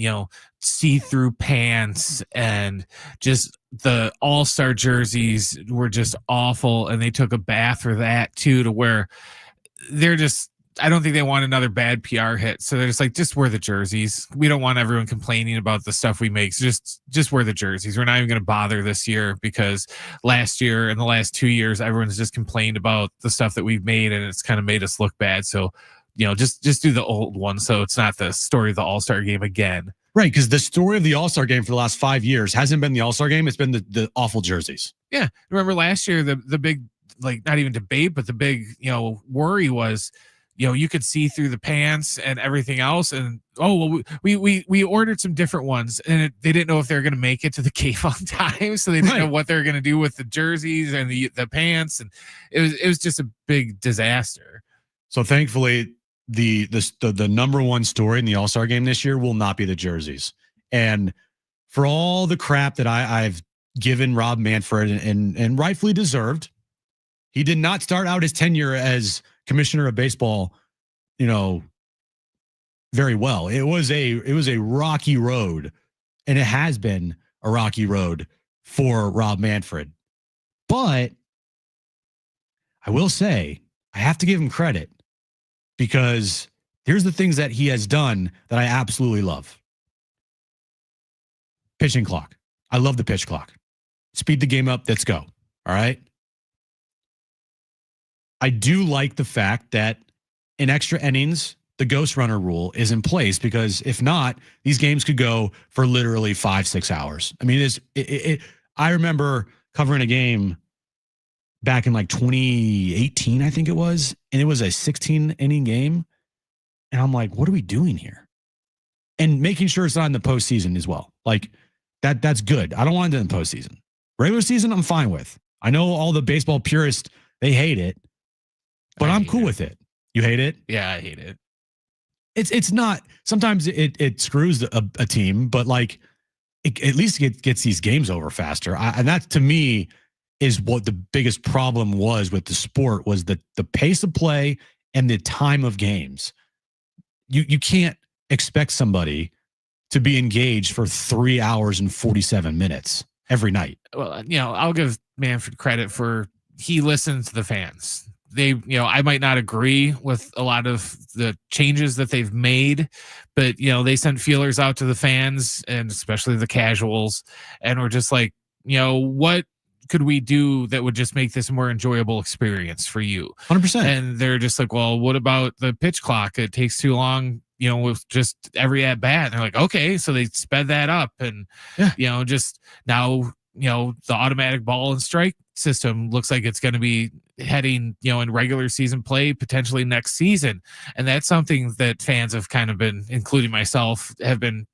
see-through pants, and just the All-Star jerseys were just awful. And they took a bath for that too, to where they're just I don't think they want another bad PR hit. So they're just like, just wear the jerseys. We don't want everyone complaining about the stuff we make. So just wear the jerseys. We're not even going to bother this year because last year and the last 2 years, everyone's just complained about the stuff that we've made and it's kind of made us look bad. So, just do the old one. So it's not the story of the All-Star game again. Right. Because the story of the All-Star game for the last 5 years hasn't been the All-Star game. It's been the awful jerseys. Yeah. Remember last year, the big, like not even debate, but the big, worry was, you could see through the pants and everything else. And, we ordered some different ones and they didn't know if they were going to make it to the cave on time. So they didn't know what they were going to do with the jerseys and the pants. And it was just a big disaster. So thankfully the number one story in the All-Star game this year will not be the jerseys. And for all the crap that I've given Rob Manfred and rightfully deserved, he did not start out his tenure as commissioner of baseball, very well. It was a rocky road, and it has been a rocky road for Rob Manfred. But I will say, I have to give him credit because here's the things that he has done that I absolutely love. Pitching clock. I love the pitch clock. Speed the game up. Let's go. All right. I do like the fact that in extra innings, the ghost runner rule is in place because if not, these games could go for literally 5-6 hours. I mean, I remember covering a game back in like 2018, I think it was, and it was a 16-inning game. And I'm like, what are we doing here? And making sure it's not in the postseason as well. Like that's good. I don't want it in the postseason. Regular season, I'm fine with. I know all the baseball purists, they hate it. But I'm cool with it. You hate it? Yeah, I hate it. It's not. Sometimes it screws a team, but like at least it gets these games over faster. And that to me is what the biggest problem was with the sport was the pace of play and the time of games. You can't expect somebody to be engaged for 3 hours and 47 minutes every night. Well, I'll give Manfred credit for he listens to the fans. I might not agree with a lot of the changes that they've made, but they sent feelers out to the fans and especially the casuals. And we're just like, what could we do that would just make this a more enjoyable experience for you? 100%. And they're just like, well, what about the pitch clock? It takes too long, with just every at bat. And they're like, okay. So they sped that up and, just now, the automatic ball and strike system looks like it's going to be heading, in regular season play potentially next season. And that's something that fans have kind of been, including myself, have been,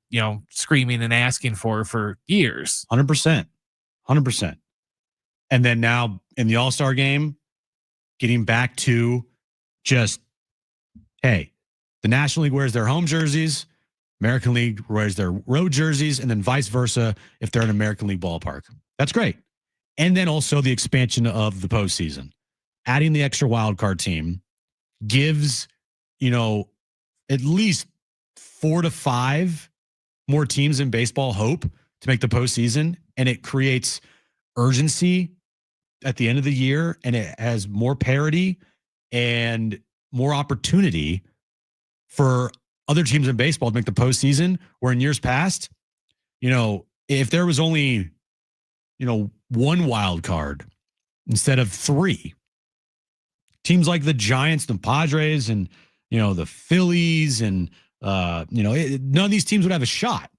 screaming and asking for years. 100%. 100%. And then now in the All-Star game, getting back to just, hey, the National League wears their home jerseys, American League wears their road jerseys, and then vice versa if they're in an American League ballpark. That's great. And then also the expansion of the postseason. Adding the extra wild card team gives, at least 4 to 5 more teams in baseball hope to make the postseason. And it creates urgency at the end of the year. And it has more parity and more opportunity for other teams in baseball to make the postseason, where in years past, if there was only, one wild card instead of 3, teams like the Giants, the Padres, and, the Phillies, and, none of these teams would have a shot,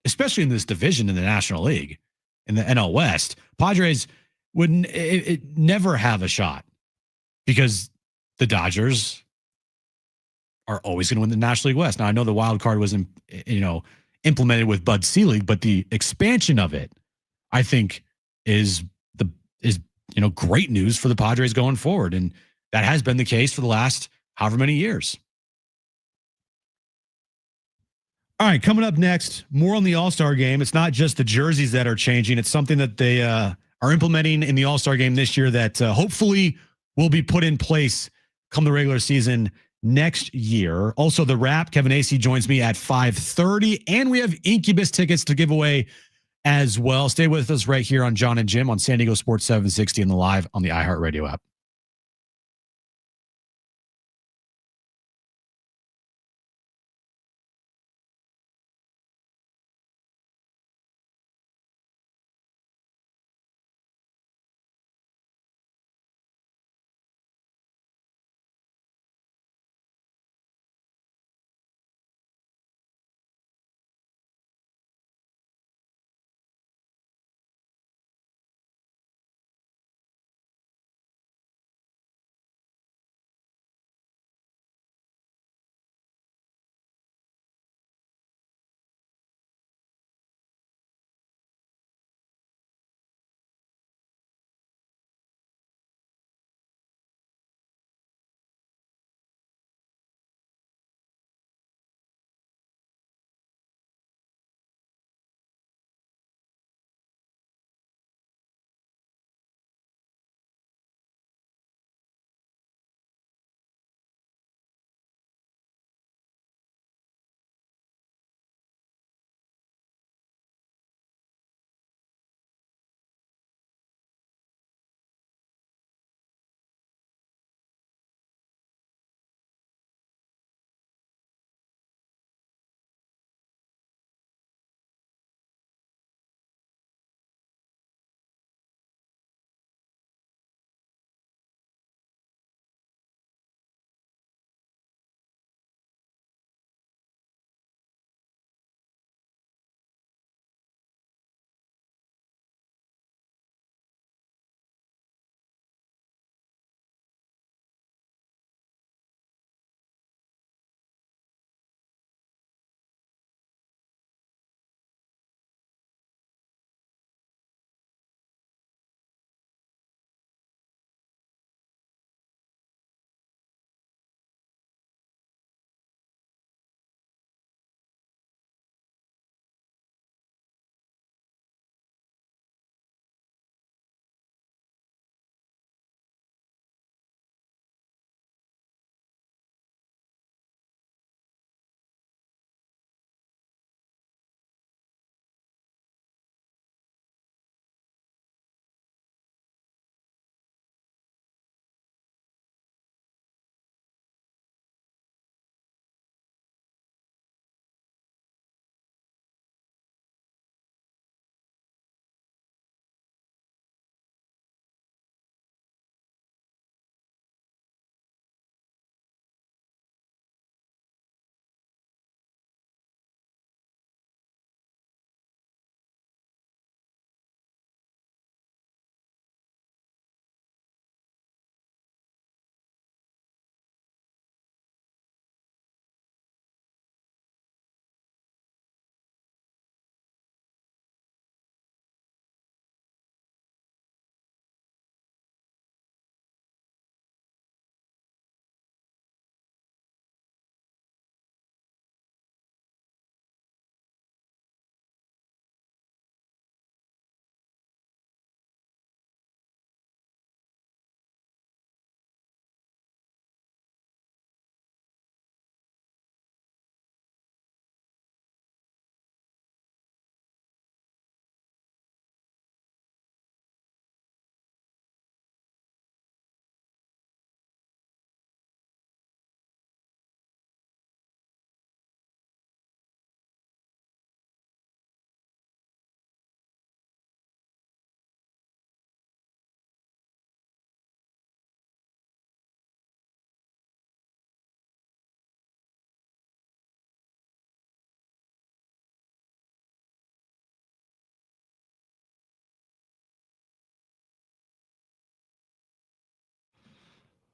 especially in this division in the National League, in the NL West. Padres would never have a shot because the Dodgers are always going to win the National League West. Now, I know the wild card was, implemented with Bud Selig, but the expansion of it, I think, is great news for the Padres going forward. And that has been the case for the last however many years. All right, coming up next, more on the All-Star game. It's not just the jerseys that are changing. It's something that they are implementing in the All-Star game this year that hopefully will be put in place come the regular season next year. Also, the Wrap, Kevin Acee joins me at 5:30, and we have Incubus tickets to give away as well. Stay with us right here on John and Jim on San Diego Sports 760 and the live on the iHeartRadio app.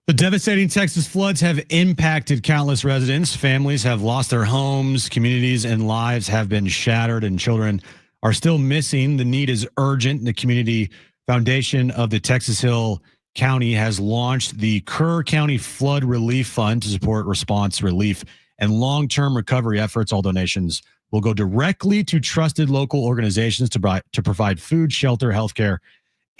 The devastating Texas floods have impacted countless residents. Families have lost their homes, communities and lives have been shattered, and children are still missing. The need is urgent. The Community Foundation of the Texas Hill County has launched the Kerr County Flood Relief Fund to support response, relief, and long-term recovery efforts. All donations will go directly to trusted local organizations to provide food, shelter, healthcare,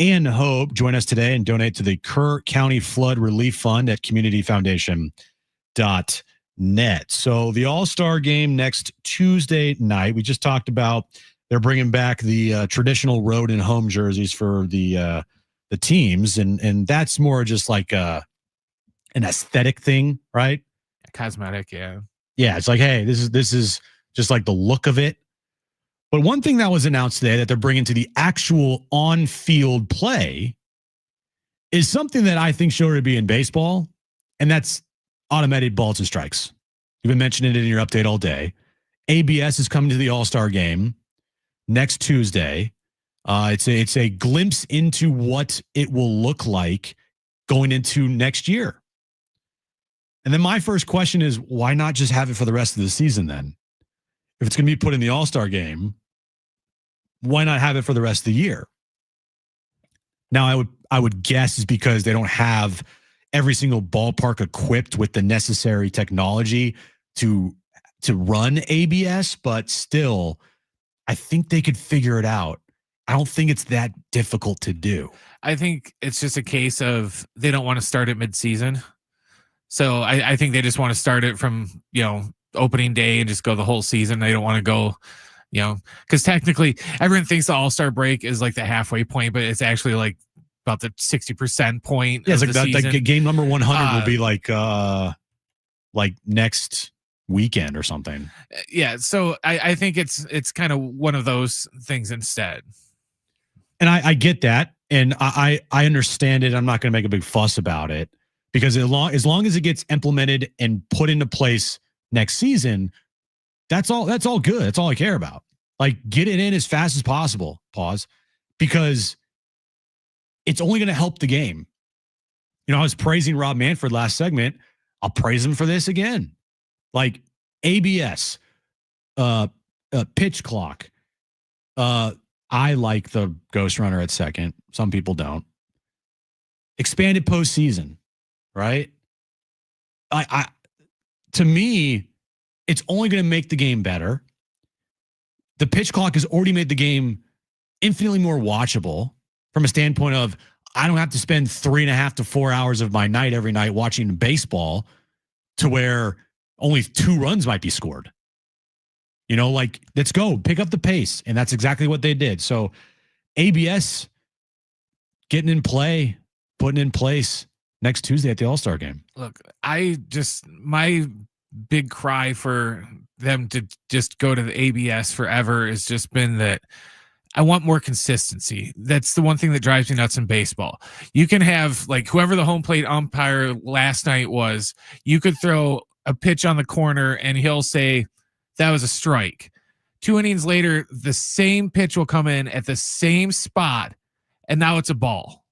and hope. Join us today and donate to the Kerr County Flood Relief Fund at communityfoundation.net. So the All-Star game next Tuesday night, we just talked about they're bringing back the traditional road and home jerseys for the teams, and that's more just like an aesthetic thing, right? Cosmetic, yeah. Yeah, it's like, hey, this is just like the look of it. But one thing that was announced today that they're bringing to the actual on-field play is something that I think should already be in baseball, and that's automated balls and strikes. You've been mentioning it in your update all day. ABS is coming to the All-Star game next Tuesday. It's a glimpse into what it will look like going into next year. And then my first question is, why not just have it for the rest of the season then? If it's going to be put in the All-Star game, why not have it for the rest of the year? Now, I would guess is because they don't have every single ballpark equipped with the necessary technology to run ABS, but still, I think they could figure it out. I don't think it's that difficult to do. I think it's just a case of they don't want to start it mid-season. So I think they just want to start it from, opening day and just go the whole season. They don't want to go, because technically everyone thinks the All-Star break is like the halfway point, but it's actually like about the 60% point. Yeah, it's of like the that season. game number 100 will be like next weekend or something. Yeah. So I think it's kind of one of those things instead. And I get that. And I understand it. I'm not going to make a big fuss about it because as long as it gets implemented and put into place next season, that's all good. That's all I care about. Like, get it in as fast as possible. Because it's only going to help the game. I was praising Rob Manfred last segment. I'll praise him for this again. Like ABS, pitch clock. I like the ghost runner at second. Some people don't. Expanded postseason, right? To me, it's only going to make the game better. The pitch clock has already made the game infinitely more watchable from a standpoint of I don't have to spend 3.5 to 4 hours of my night every night watching baseball to where only 2 runs might be scored. Let's go, pick up the pace. And that's exactly what they did. So ABS getting in play, putting in place next Tuesday at the All-Star game. Look, my big cry for them to just go to the ABS forever has just been that I want more consistency. That's the one thing that drives me nuts in baseball. You can have whoever the home plate umpire last night was, you could throw a pitch on the corner and he'll say that was a strike. 2 innings later, the same pitch will come in at the same spot and now it's a ball.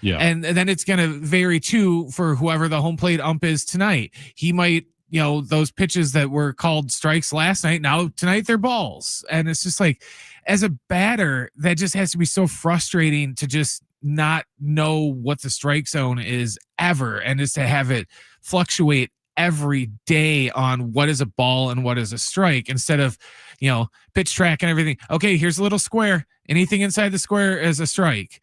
Yeah. And then it's going to vary too for whoever the home plate ump is tonight. He might, those pitches that were called strikes last night, now tonight they're balls. And it's just like, as a batter, that just has to be so frustrating to just not know what the strike zone is ever. And just to have it fluctuate every day on what is a ball and what is a strike instead of, pitch track and everything. Okay, here's a little square. Anything inside the square is a strike.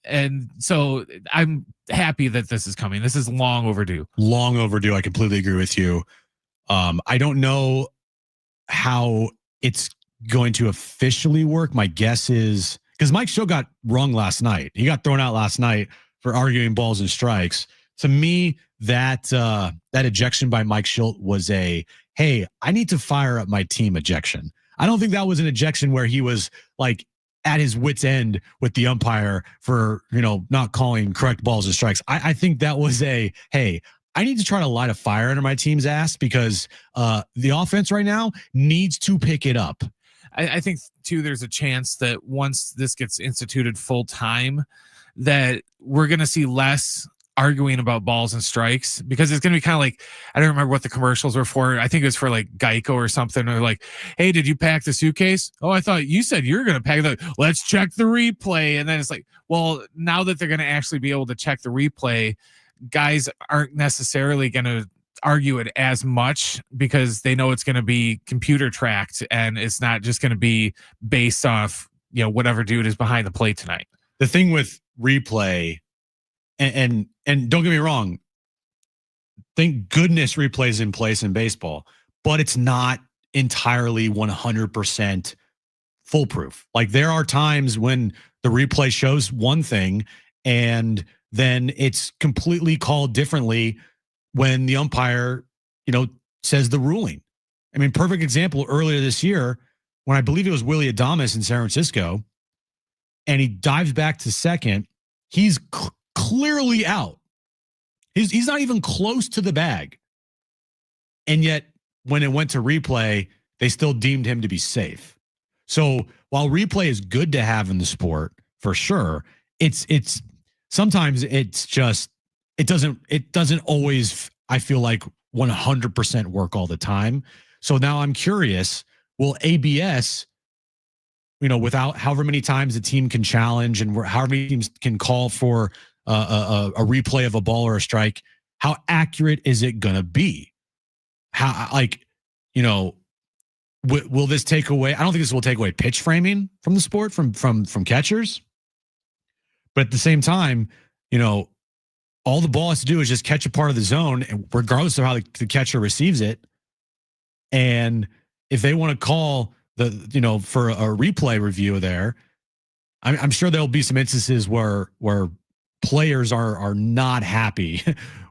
And so I'm happy that this is coming. This is long overdue. Long overdue. I completely agree with you. I don't know how it's going to officially work. My guess is because Mike Show got rung last night. He got thrown out last night for arguing balls and strikes. To me, that ejection by Mike Schilt was hey, I need to fire up my team ejection. I don't think that was an ejection where he was like at his wit's end with the umpire for, not calling correct balls and strikes. I think that was hey, I need to try to light a fire under my team's ass because the offense right now needs to pick it up. I think too, there's a chance that once this gets instituted full time, that we're going to see less arguing about balls and strikes, because it's going to be kind of like, I don't remember what the commercials were for. I think it was for like Geico or something. Or like, hey, did you pack the suitcase? Oh, I thought you said you're going to pack the, let's check the replay. And then it's like, well, now that they're going to actually be able to check the replay, guys aren't necessarily going to argue it as much because they know it's going to be computer tracked and it's not just going to be based off, whatever dude is behind the plate tonight. The thing with replay, and don't get me wrong, thank goodness replays in place in baseball, but it's not entirely 100% foolproof. Like there are times when the replay shows one thing and then it's completely called differently when the umpire, says the ruling. I mean, perfect example earlier this year when I believe it was Willie Adames in San Francisco, and he dives back to second. He's clearly out. He's not even close to the bag. And yet when it went to replay, they still deemed him to be safe. So while replay is good to have in the sport, for sure, it's sometimes it's just, it doesn't always, I feel like, 100% work all the time. So now I'm curious, will ABS, without however many times a team can challenge and however many teams can call for a replay of a ball or a strike, how accurate is it going to be? Will this take away? I don't think this will take away pitch framing from the sport, from catchers. But at the same time, all the ball has to do is just catch a part of the zone, and regardless of how the catcher receives it. And if they want to call for a replay review there, I'm sure there'll be some instances where players are not happy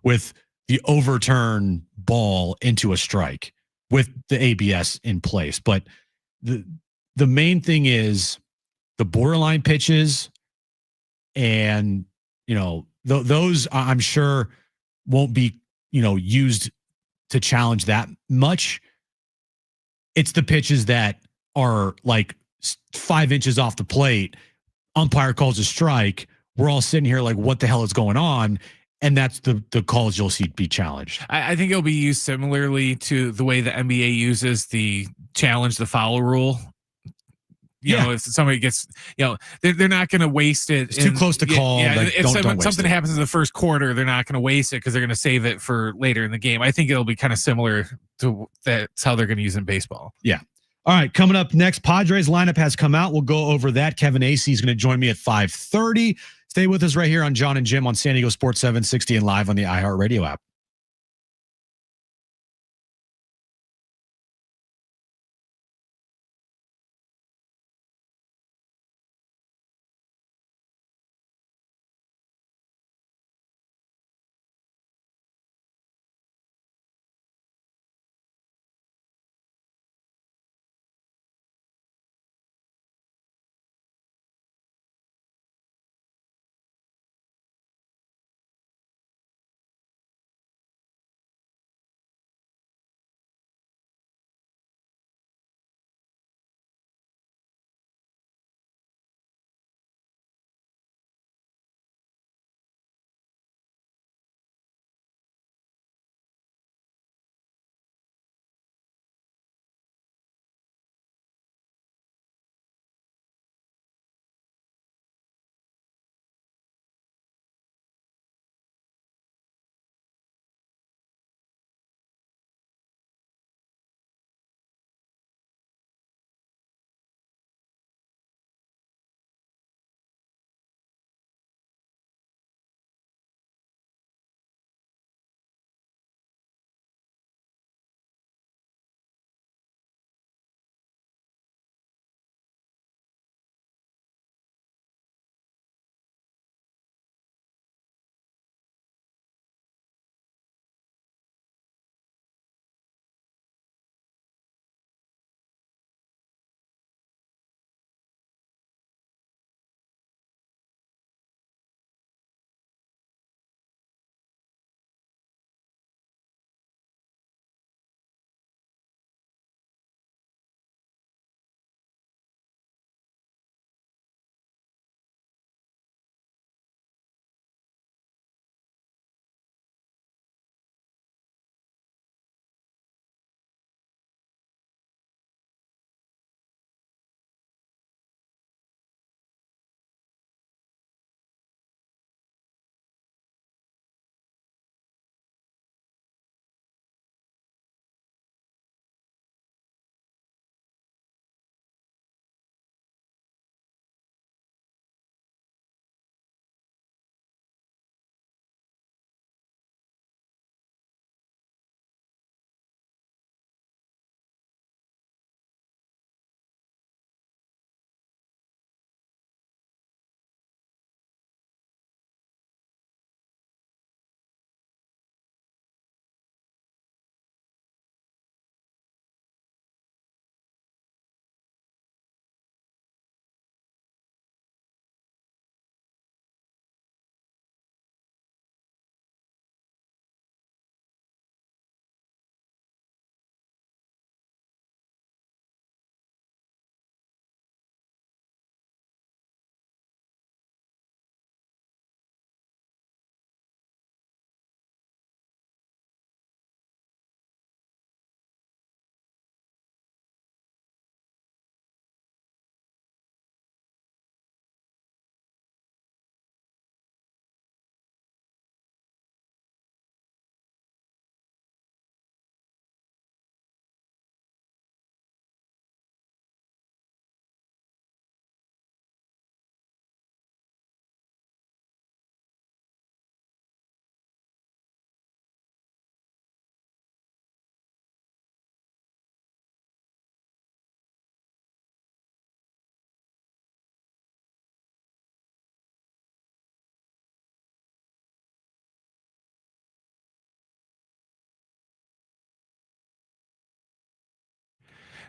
with the overturn ball into a strike with the ABS in place. But the main thing is the borderline pitches, and those I'm sure won't be used to challenge that much. It's the pitches that are like 5 inches off the plate. Umpire calls a strike. We're all sitting here like, what the hell is going on? And that's the calls you'll see be challenged. I think it'll be used similarly to the way the NBA uses the challenge the foul rule. If somebody gets, they're not going to waste it. It's too close to call. If something happens in the first quarter, they're not going to waste it because they're going to save it for later in the game. I think it'll be kind of similar to that's how they're going to use it in baseball. Yeah. All right. Coming up next, Padres lineup has come out. We'll go over that. Kevin Acee is going to join me at 5:30. Stay with us right here on John and Jim on San Diego Sports 760 and live on the iHeartRadio app.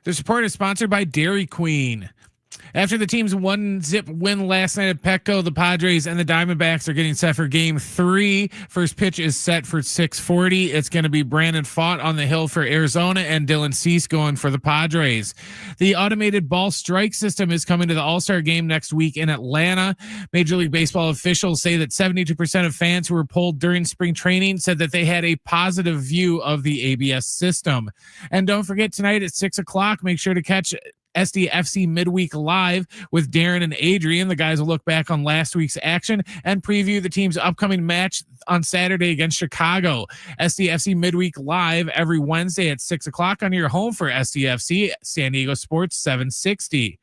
This report is sponsored by Dairy Queen. After the team's 1-0 win last night at Petco, the Padres and the Diamondbacks are getting set for Game 3. First pitch is set for 6:40. It's going to be Brandon Pfaadt on the hill for Arizona and Dylan Cease going for the Padres. The automated ball strike system is coming to the All-Star Game next week in Atlanta. Major League Baseball officials say that 72% of fans who were polled during spring training said that they had a positive view of the ABS system. And don't forget, tonight at 6 o'clock, make sure to catch SDFC Midweek Live with Darren and Adrian. The guys will look back on last week's action and preview the team's upcoming match on Saturday against Chicago. SDFC Midweek Live every Wednesday at 6 o'clock on your home for SDFC, San Diego Sports 760.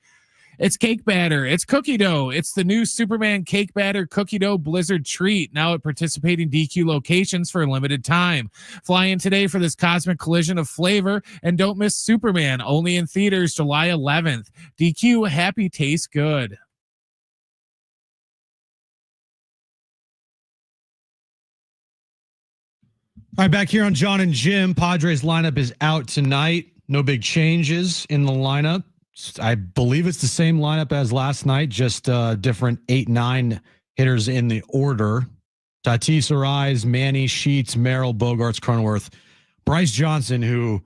It's cake batter. It's cookie dough. It's the new Superman cake batter cookie dough blizzard treat, now at participating DQ locations for a limited time. Fly in today for this cosmic collision of flavor, and don't miss Superman, only in theaters July 11th. DQ, happy tastes good. All right, back here on John and Jim. Padres lineup is out tonight. No big changes in the lineup. I believe it's the same lineup as last night, just different 8-9 hitters in the order. Tatis, Arise, Manny, Sheets, Merrill, Bogarts, Cronenworth, Bryce Johnson, who,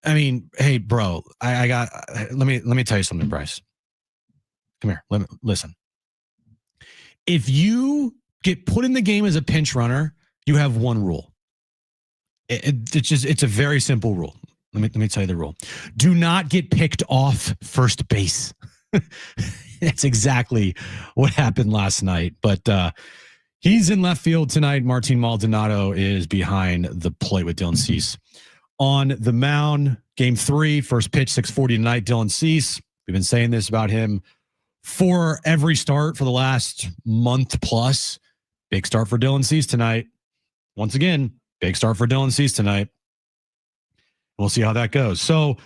I mean, hey, bro, let me tell you something, Bryce. Come here, listen. If you get put in the game as a pinch runner, you have one rule. It's a very simple rule. Let me tell you the rule. Do not get picked off first base. That's exactly what happened last night. But he's in left field tonight. Martin Maldonado is behind the plate with Dylan Cease. On the mound, Game 3, first pitch, 6:40 tonight, Dylan Cease. We've been saying this about him for every start for the last month plus. Big start for Dylan Cease tonight. Once again, big start for Dylan Cease tonight. We'll see how that goes. So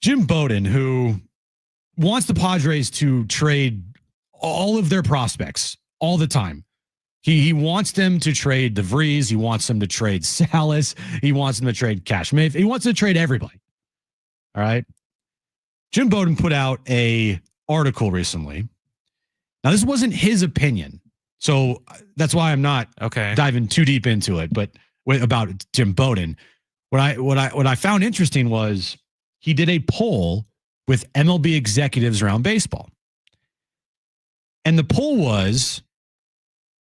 Jim Bowden, who wants the Padres to trade all of their prospects all the time. He wants them to trade DeVries. He wants them to trade Salas. He wants them to trade Cash Mayfield. He wants to trade everybody. All right. Jim Bowden put out a article recently. Now, this wasn't his opinion, so that's why I'm not diving too deep into it. But about Jim Bowden, what I found interesting was he did a poll with MLB executives around baseball. And the poll was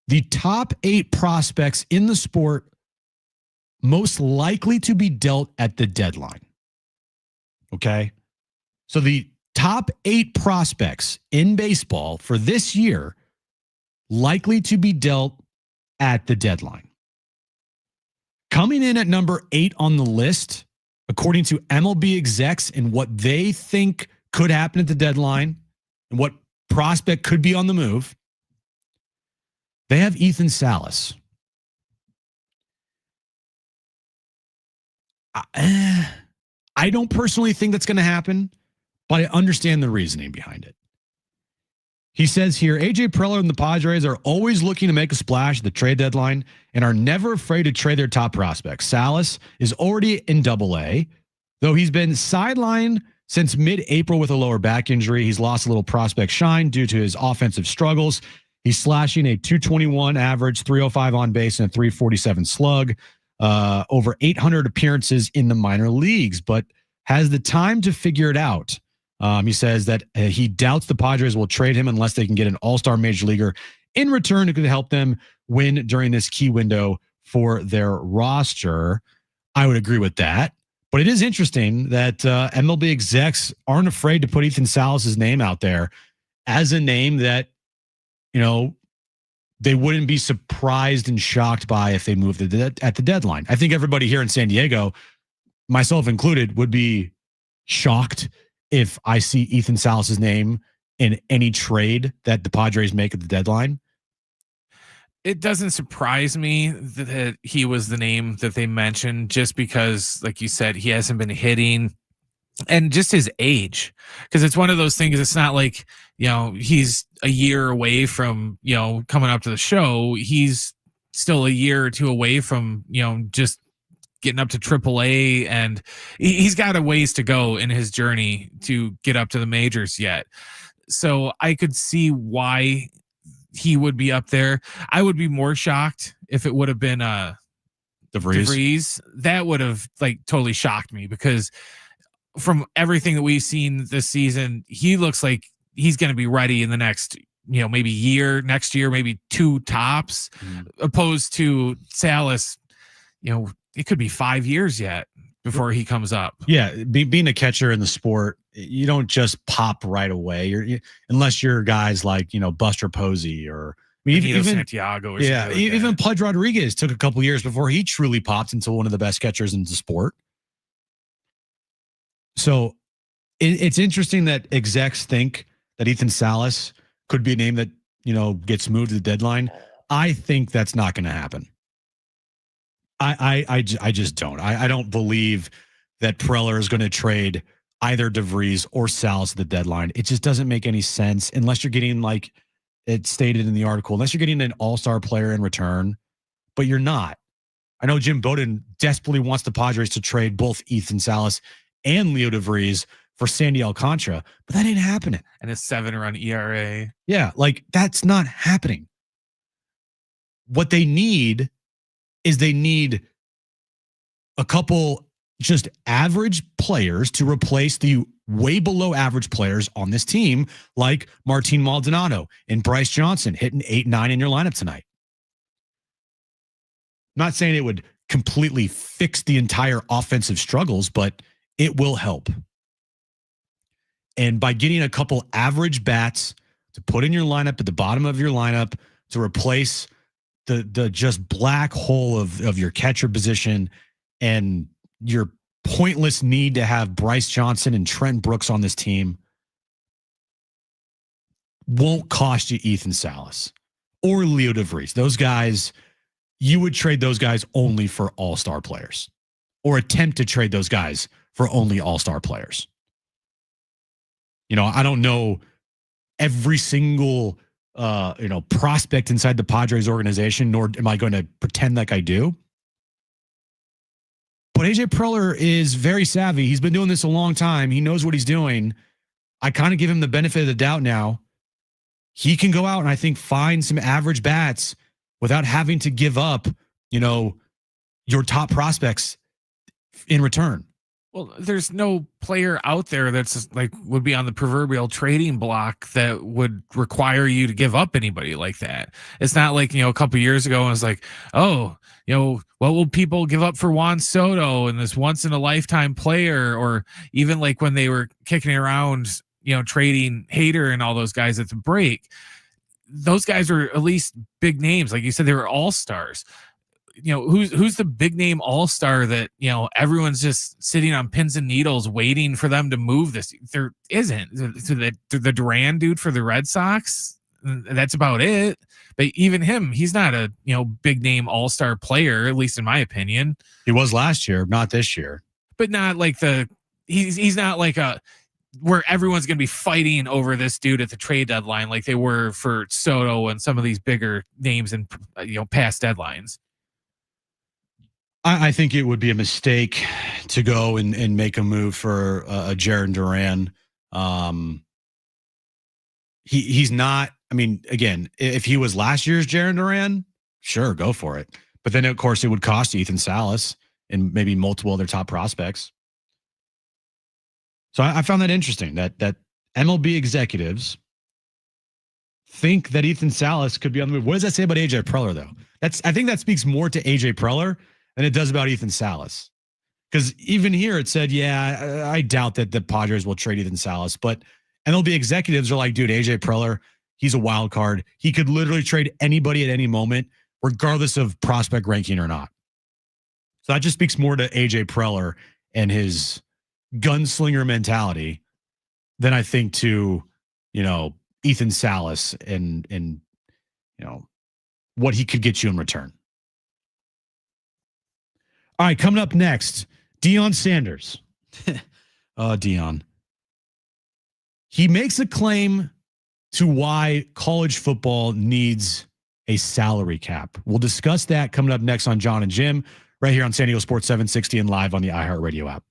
the top 8 prospects in the sport most likely to be dealt at the deadline. Okay? So the top 8 prospects in baseball for this year likely to be dealt at the deadline. Coming in at number 8 on the list, according to MLB execs and what they think could happen at the deadline and what prospect could be on the move, they have Ethan Salas. I don't personally think that's going to happen, but I understand the reasoning behind it. He says here, AJ Preller and the Padres are always looking to make a splash at the trade deadline and are never afraid to trade their top prospects. Salas is already in Double-A, though he's been sidelined since mid-April with a lower back injury. He's lost a little prospect shine due to his offensive struggles. He's slashing a 221 average, 305 on base, and a 347 slug, over 800 appearances in the minor leagues, but has the time to figure it out. He says that he doubts the Padres will trade him unless they can get an all-star major leaguer in return who could help them win during this key window for their roster. I would agree with that. But it is interesting that MLB execs aren't afraid to put Ethan Salas' name out there as a name that, you know, they wouldn't be surprised and shocked by if they moved at the deadline. I think everybody here in San Diego, myself included, would be shocked if I see Ethan Salas' name in any trade that the Padres make at the deadline. It doesn't surprise me that he was the name that they mentioned, just because, like you said, he hasn't been hitting, and just his age, because it's one of those things. It's not like, you know, he's a year away from, you know, coming up to the show. He's still a year or two away from, you know, just getting up to AAA, and he's got a ways to go in his journey to get up to the majors yet. So I could see why he would be up there. I would be more shocked if it would have been DeVries. That would have like totally shocked me, because from everything that we've seen this season, he looks like he's going to be ready in the next, maybe next year, maybe 2 tops, opposed to Salas. It could be 5 years yet before he comes up. Yeah. Being a catcher in the sport, you don't just pop right away. Unless you're guys like, Buster Posey or even Santiago. Or even Pudge Rodriguez took a couple years before he truly popped into one of the best catchers in the sport. So it's interesting that execs think that Ethan Salas could be a name that, gets moved to the deadline. I think that's not going to happen. I just don't. I don't believe that Preller is going to trade either DeVries or Salas at the deadline. It just doesn't make any sense unless you're getting, like it stated in the article, unless you're getting an all-star player in return, but you're not. I know Jim Bowden desperately wants the Padres to trade both Ethan Salas and Leo DeVries for Sandy Alcantara, but that ain't happening. And a 7-run ERA. Yeah, like that's not happening. What they need is a couple just average players to replace the way below average players on this team, like Martin Maldonado and Bryce Johnson hitting 8-9 in your lineup tonight. I'm not saying it would completely fix the entire offensive struggles, but it will help. And by getting a couple average bats to put in your lineup at the bottom of your lineup to replace the just black hole of your catcher position and your pointless need to have Bryce Johnson and Trent Brooks on this team won't cost you Ethan Salas or Leo DeVries. Those guys, you would trade those guys only for all-star players, or attempt to trade those guys for only all-star players. I don't know every single prospect inside the Padres organization, nor am I going to pretend like I do. But AJ Preller is very savvy. He's been doing this a long time. He knows what he's doing. I kind of give him the benefit of the doubt now. He can go out and I think find some average bats without having to give up, your top prospects in return. Well, there's no player out there that's would be on the proverbial trading block that would require you to give up anybody like that. It's not like, a couple of years ago, it was like, oh, what will people give up for Juan Soto and this once in a lifetime player? Or even like when they were kicking around, trading Hader and all those guys at the break. Those guys were at least big names. Like you said, they were all-stars. Who's the big name all-star that, everyone's just sitting on pins and needles waiting for them to move this? There isn't. The Duran dude for the Red Sox, that's about it. But even him, he's not a, big name all-star player, at least in my opinion. He was last year, not this year. But not like he's not like where everyone's going to be fighting over this dude at the trade deadline like they were for Soto and some of these bigger names in, past deadlines. I think it would be a mistake to go and make a move for a Jarren Duran. He's not. I mean, again, if he was last year's Jarren Duran, sure, go for it. But then, of course, it would cost Ethan Salas and maybe multiple other top prospects. So I found that interesting that MLB executives think that Ethan Salas could be on the move. What does that say about AJ Preller, though? I think that speaks more to AJ Preller than it does about Ethan Salas. Because even here it said, yeah, I doubt that the Padres will trade Ethan Salas. But MLB executives are like, dude, AJ Preller, he's a wild card. He could literally trade anybody at any moment, regardless of prospect ranking or not. So that just speaks more to AJ Preller and his gunslinger mentality than I think to, Ethan Salas and what he could get you in return. All right, coming up next, Deion Sanders. Deion. He makes a claim to why college football needs a salary cap. We'll discuss that coming up next on John and Jim. right here on San Diego Sports 760 and live on the iHeartRadio app.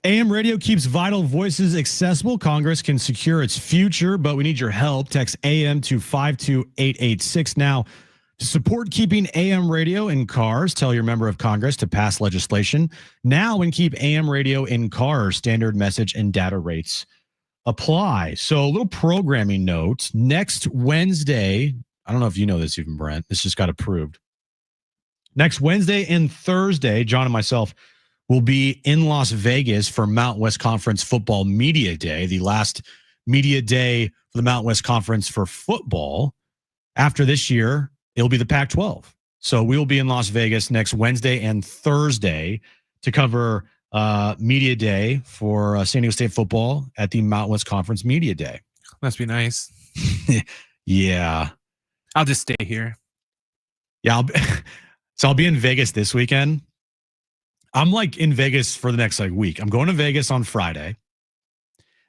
AM radio keeps vital voices accessible. Congress can secure its future, but we need your help. Text AM to 52886 now to support keeping AM radio in cars. Tell your member of Congress to pass legislation now and keep AM radio in cars. Standard message and data rates apply. So a little programming note. Next Wednesday, I don't know if you know this even, Brent. This just got approved. Next Wednesday and Thursday, John and myself will be in Las Vegas for Mountain West Conference Football Media Day, the last media day for the Mountain West Conference for football. After this year, it'll be the Pac-12. So we will be in Las Vegas next Wednesday and Thursday to cover media day for San Diego State football at the Mountain West Conference Media Day. Must be nice. Yeah. I'll just stay here. Yeah. I'll be in Vegas this weekend. I'm like in Vegas for the next week. I'm going to Vegas on Friday.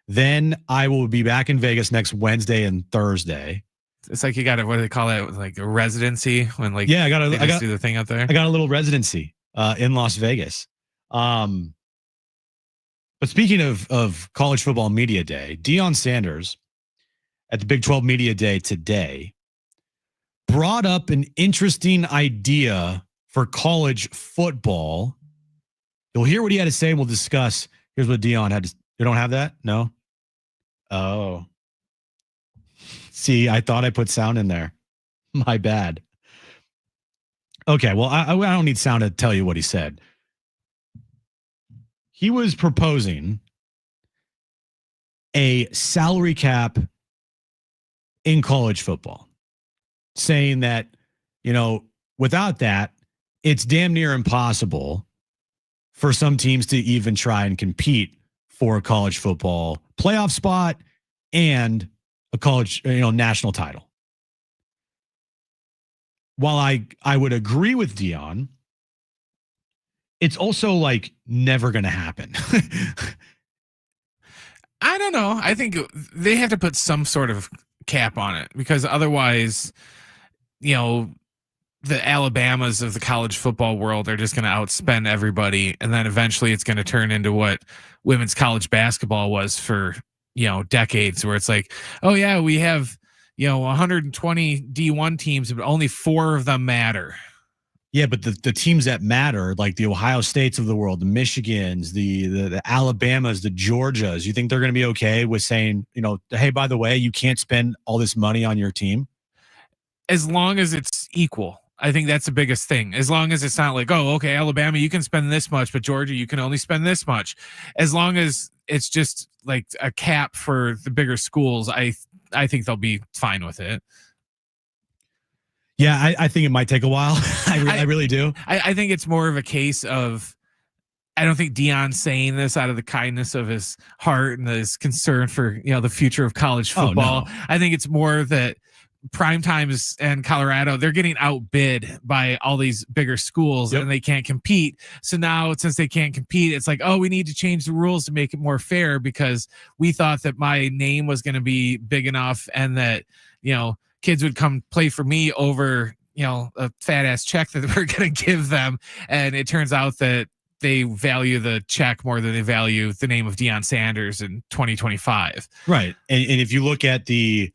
Then I will be back in Vegas next Wednesday and Thursday. It's like you got what do they call it? Like a residency when I got to do the thing out there. I got a little residency in Las Vegas. But speaking of college football media day, Deion Sanders at the Big 12 media day today brought up an interesting idea for college football. You'll hear what he had to say. We'll discuss. Here's what Deion had to. You don't have that? No? Oh. See, I thought I put sound in there. My bad. Okay, well, I don't need sound to tell you what he said. He was proposing a salary cap in college football, saying that, without that, it's damn near impossible for some teams to even try and compete for a college football playoff spot and a college, national title. While I would agree with Deion, it's also never going to happen. I don't know. I think they have to put some sort of cap on it because otherwise, the Alabamas of the college football world are just going to outspend everybody. And then eventually it's going to turn into what women's college basketball was for, decades, where it's like, oh yeah, we have, 120 D1 teams, but only 4 of them matter. Yeah, but the teams that matter, like the Ohio States of the world, the Michigans, the Alabamas, the Georgias, you think they're going to be okay with saying, hey, by the way, you can't spend all this money on your team? As long as it's equal. I think that's the biggest thing. As long as it's not like, oh, okay, Alabama, you can spend this much, but Georgia, you can only spend this much. As long as it's just like a cap for the bigger schools, I think they'll be fine with it. Yeah, I think it might take a while. I really do. I think it's more of a case of, I don't think Deion's saying this out of the kindness of his heart and his concern for, the future of college football. Oh, no. I think it's more that Prime Times and Colorado, they're getting outbid by all these bigger schools. Yep. And they can't compete. So now since they can't compete, it's like, oh, we need to change the rules to make it more fair because we thought that my name was going to be big enough and that, kids would come play for me over, a fat ass check that we're going to give them. And it turns out that they value the check more than they value the name of Deion Sanders in 2025. Right. And if you look at the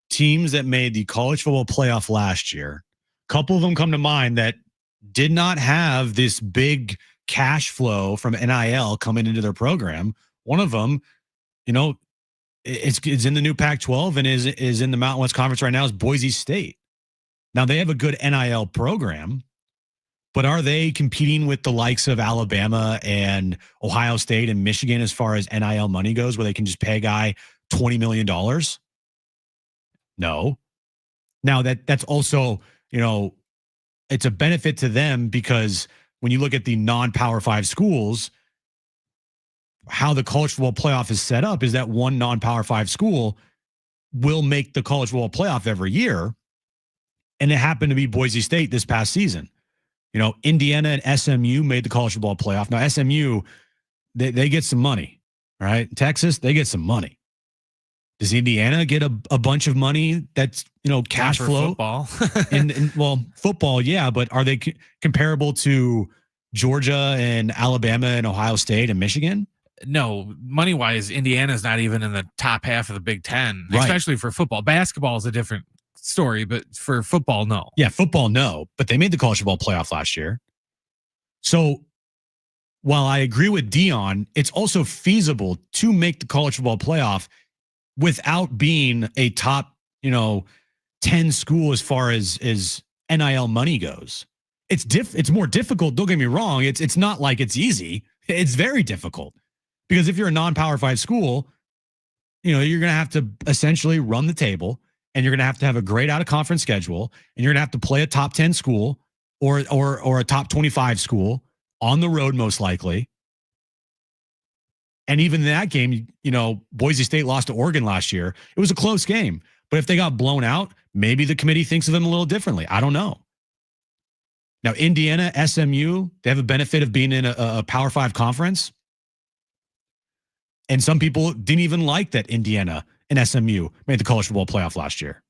teams that made the college football playoff last year, a couple of them come to mind that did not have this big cash flow from NIL coming into their program. One of them, it's in the new Pac-12 and is in the Mountain West Conference right now is Boise State. Now they have a good NIL program, but are they competing with the likes of Alabama and Ohio State and Michigan as far as NIL money goes, where they can just pay a guy $20 million? No. Now that's also, it's a benefit to them because when you look at the non-Power 5 schools, how the college football playoff is set up is that one non-Power 5 school will make the college football playoff every year. And it happened to be Boise State this past season. Indiana and SMU made the college football playoff. Now SMU, they get some money, right? Texas, they get some money. Does Indiana get a bunch of money that's, cash flow? Football. Well, football, yeah, but are they comparable to Georgia and Alabama and Ohio State and Michigan? No, money wise, Indiana's not even in the top half of the Big Ten, right. Especially for football. Basketball is a different story, but for football, no. Yeah, football, no. But they made the college football playoff last year. So while I agree with Deion, it's also feasible to make the college football playoff without being a top, 10 school as far as NIL money goes. It's more difficult. Don't get me wrong. It's not like it's easy. It's very difficult because if you're a non-Power 5 school, you're going to have to essentially run the table, and you're going to have a great out of conference schedule, and you're going to have to play a top 10 school or a top 25 school on the road, most likely. And even in that game, Boise State lost to Oregon last year. It was a close game, but if they got blown out, maybe the committee thinks of them a little differently. I don't know. Now, Indiana, SMU, they have a benefit of being in a Power 5 conference. And some people didn't even like that Indiana and SMU made the college football playoff last year.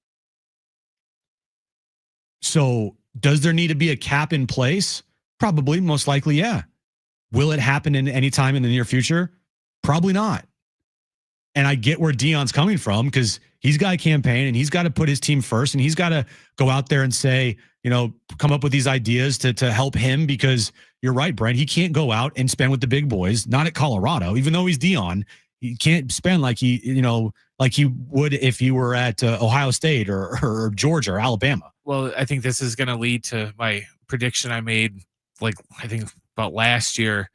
So does there need to be a cap in place? Probably, most likely, yeah. Will it happen in any time in the near future? Probably not. And I get where Deion's coming from, because he's got a campaign and he's got to put his team first, and he's got to go out there and say, come up with these ideas to help him, because you're right, Brent. He can't go out and spend with the big boys, not at Colorado, even though he's Deion. He can't spend like he would if he were at Ohio State or Georgia or Alabama. Well, I think this is going to lead to my prediction I made, I think about last year.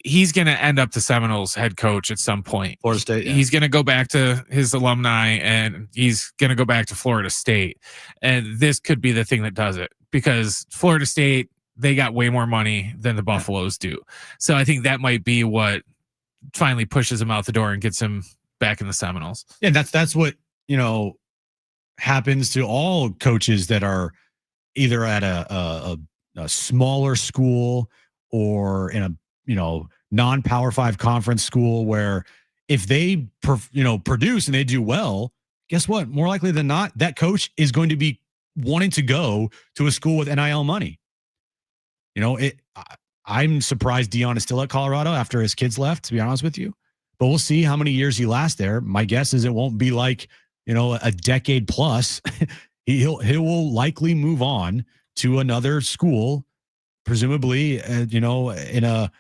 He's going to end up the Seminoles head coach at some point. Florida State. Yeah. He's going to go back to his alumni, and he's going to go back to Florida State. And this could be the thing that does it, because Florida State, they got way more money than the Buffaloes do. So I think that might be what finally pushes him out the door and gets him back in the Seminoles. Yeah, that's what, happens to all coaches that are either at a smaller school or in a non-Power 5 conference school, where if they produce and they do well, guess what? More likely than not, that coach is going to be wanting to go to a school with NIL money. I'm surprised Deion is still at Colorado after his kids left, to be honest with you. But we'll see how many years he lasts there. My guess is it won't be like, a decade plus. he will likely move on to another school, presumably, in a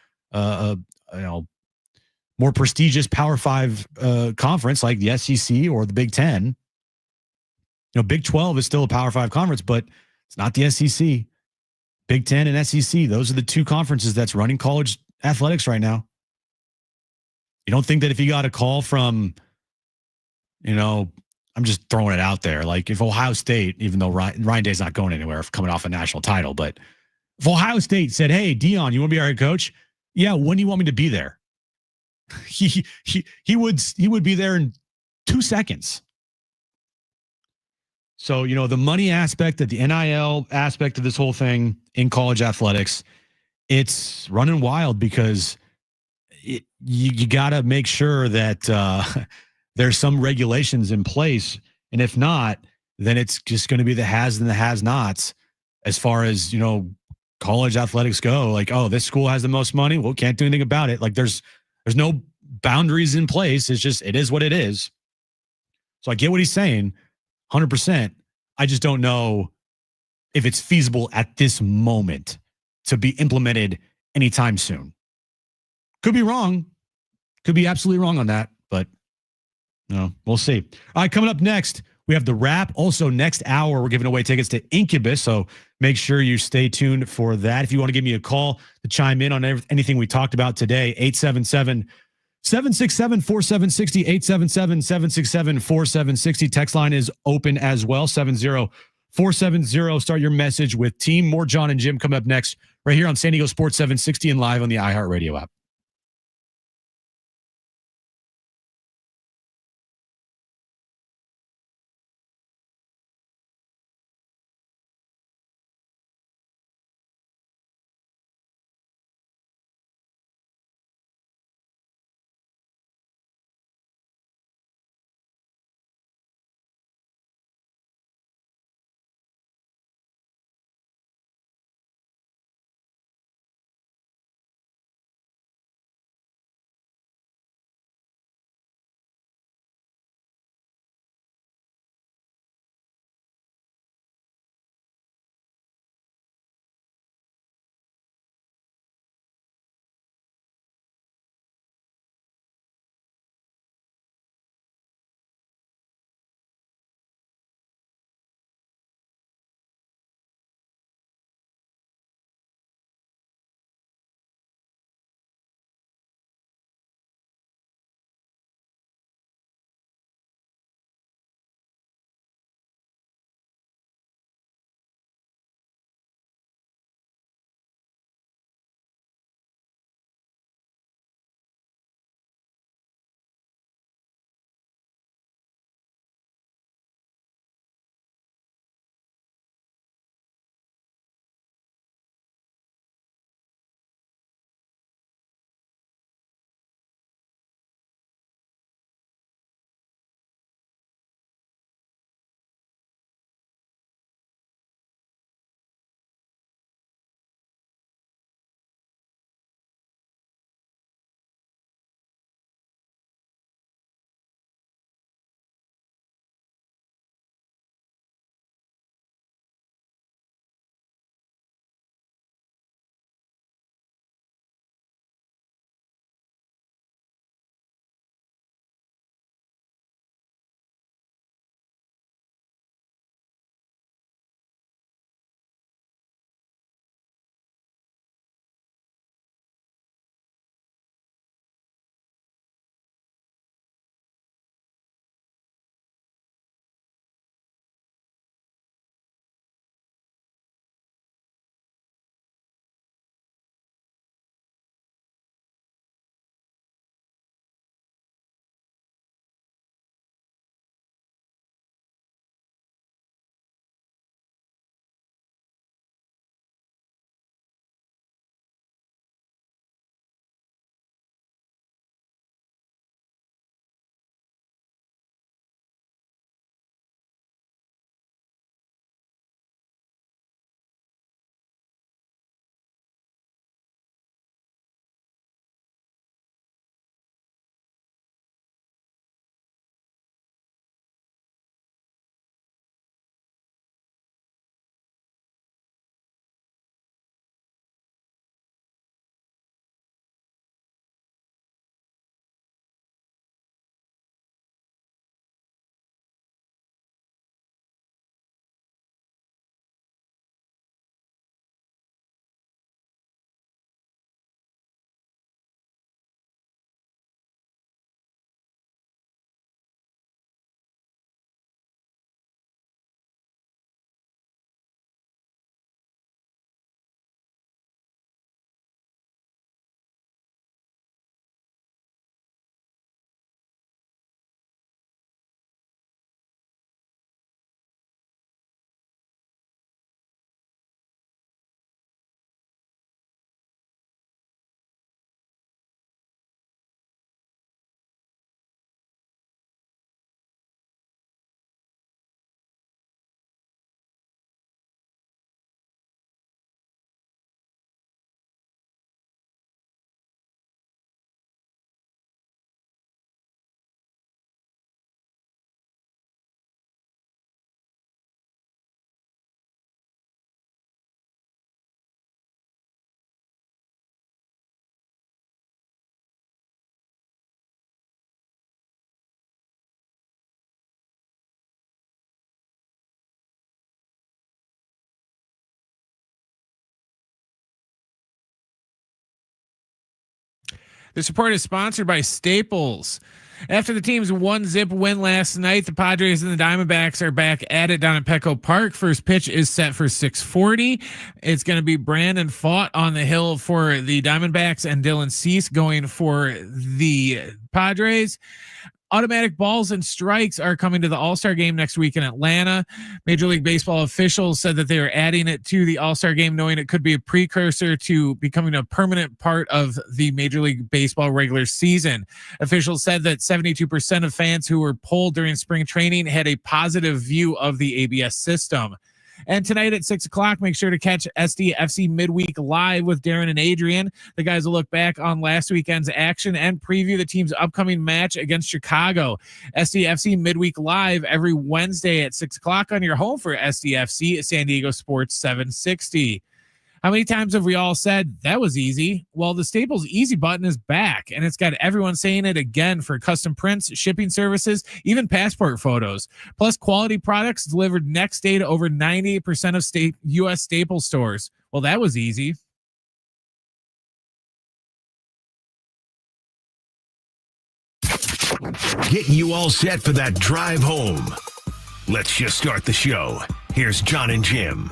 more prestigious Power 5 conference like the SEC or the Big Ten. Big 12 is still a Power 5 conference, but it's not the SEC. Big Ten and SEC, those are the two conferences that's running college athletics right now. You don't think that if you got a call from, I'm just throwing it out there, like if Ohio State, even though Ryan Day's not going anywhere coming off a national title, but if Ohio State said, "Hey, Deion, you want to be our head coach?" Yeah, when do you want me to be there? He would be there in 2 seconds. So, the money aspect of the NIL aspect of this whole thing in college athletics, it's running wild, because you got to make sure that there's some regulations in place. And if not, then it's just going to be the has and the has-nots as far as, college athletics go. Like, oh, this school has the most money. Well, can't do anything about it. Like there's no boundaries in place. It's just, it is what it is. So I get what he's saying 100%. I just don't know if it's feasible at this moment to be implemented anytime soon. Could be wrong. Could be absolutely wrong on that, but we'll see. All right, coming up next, we have the wrap. Also, next hour, we're giving away tickets to Incubus, so make sure you stay tuned for that. If you want to give me a call to chime in on anything we talked about today, 877-767-4760, 877-767-4760. Text line is open as well, 70470. Start your message with team. More John and Jim coming up next right here on San Diego Sports 760 and live on the iHeartRadio app. The support is sponsored by Staples. After the team's 1-0 win last night, the Padres and the Diamondbacks are back at it down at Petco Park. First pitch is set for 6:40. It's going to be Brandon Fought on the hill for the Diamondbacks and Dylan Cease going for the Padres. Automatic balls and strikes are coming to the All-Star game next week in Atlanta. Major League Baseball officials said that they are adding it to the All-Star game, knowing it could be a precursor to becoming a permanent part of the Major League Baseball regular season. Officials said that 72% of fans who were polled during spring training had a positive view of the ABS system. And tonight at 6:00, make sure to catch SDFC Midweek Live with Darren and Adrian. The guys will look back on last weekend's action and preview the team's upcoming match against Chicago. SDFC Midweek Live every Wednesday at 6:00 on your home for SDFC, San Diego Sports 760. How many times have we all said that was easy? Well, the Staples Easy button is back, and it's got everyone saying it again for custom prints, shipping services, even passport photos, plus quality products delivered next day to over 98% of U.S. Staples stores. Well, that was easy. Getting you all set for that drive home. Let's just start the show. Here's John and Jim.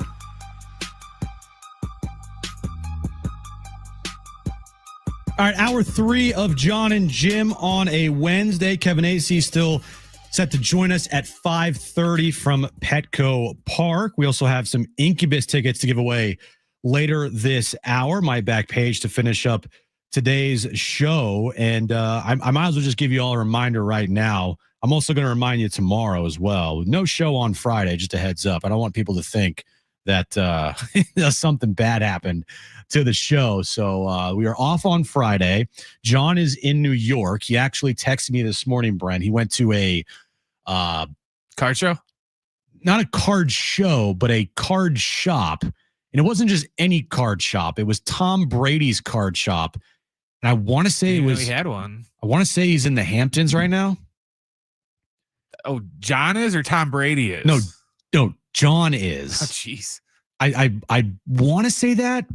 All right, hour 3 of John and Jim on a Wednesday. Kevin AC still set to join us at 5:30 from Petco Park. We also have some Incubus tickets to give away later this hour. My back page to finish up today's show. And I might as well just give you all a reminder right now. I'm also going to remind you tomorrow as well. No show on Friday, just a heads up. I don't want people to think that something bad happened to the show. So we are off on Friday. John is in New York. He actually texted me this morning, Brent. He went to a card show? Not a card show, but a card shop. And it wasn't just any card shop. It was Tom Brady's card shop. And I want to say he had one. I want to say he's in the Hamptons right now. Oh, John is or Tom Brady is? No, John is. Oh, jeez. I want to say that.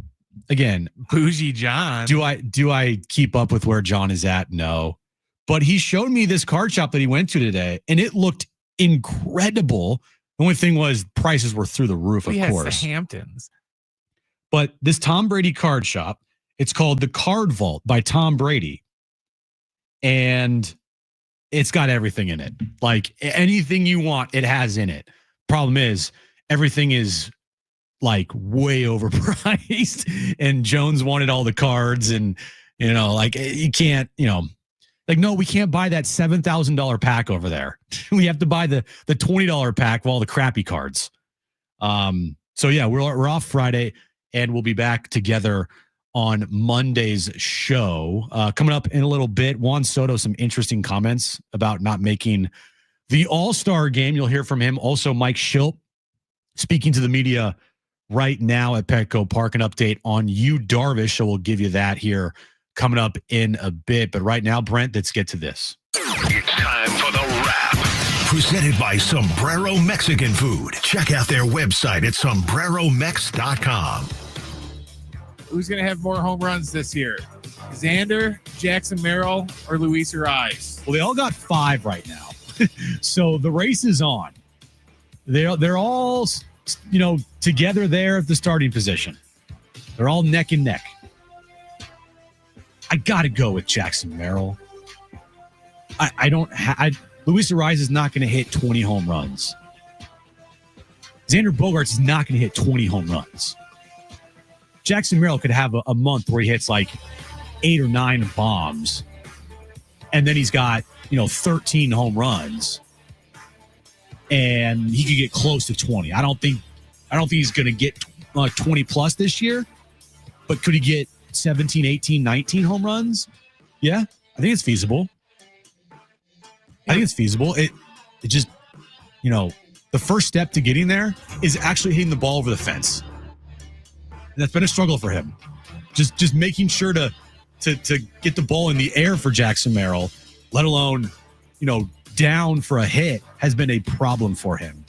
Again, bougie John. Do I keep up with where John is at? No. But he showed me this card shop that he went to today, and it looked incredible. The only thing was prices were through the roof, of course. The Hamptons. But this Tom Brady card shop, it's called the Card Vault by Tom Brady. And it's got everything in it. Like anything you want, it has in it. Problem is, everything is like way overpriced, and Jones wanted all the cards, and like you can't, like, no, we can't buy that $7,000 pack over there. We have to buy the $20 pack of all the crappy cards. So yeah, we're off Friday, and we'll be back together on Monday's show. Coming up in a little bit, Juan Soto, some interesting comments about not making the All-Star game. You'll hear from him. Also, Mike Schilt speaking to the media right now at Petco Park. An update on Yu Darvish. So we'll give you that here coming up in a bit. But right now, Brent, let's get to this. It's time for the wrap. Presented by Sombrero Mexican Food. Check out their website at sombreromex.com. Who's going to have more home runs this year? Xander, Jackson Merrill, or Luis Ariz? Well, they all got 5 right now. So the race is on. They're all, together there at the starting position. They're all neck and neck. I got to go with Jackson Merrill. Luis Ariz is not going to hit 20 home runs. Xander Bogaerts is not going to hit 20 home runs. Jackson Merrill could have a month where he hits like 8 or 9 bombs, and then he's got 13 home runs, and he could get close to 20. I don't think he's going to get 20 plus this year, but could he get 17, 18, 19 home runs? Yeah, I think it's feasible. It just, the first step to getting there is actually hitting the ball over the fence. And that's been a struggle for him. Just making sure to get the ball in the air for Jackson Merrill, let alone, down for a hit, has been a problem for him.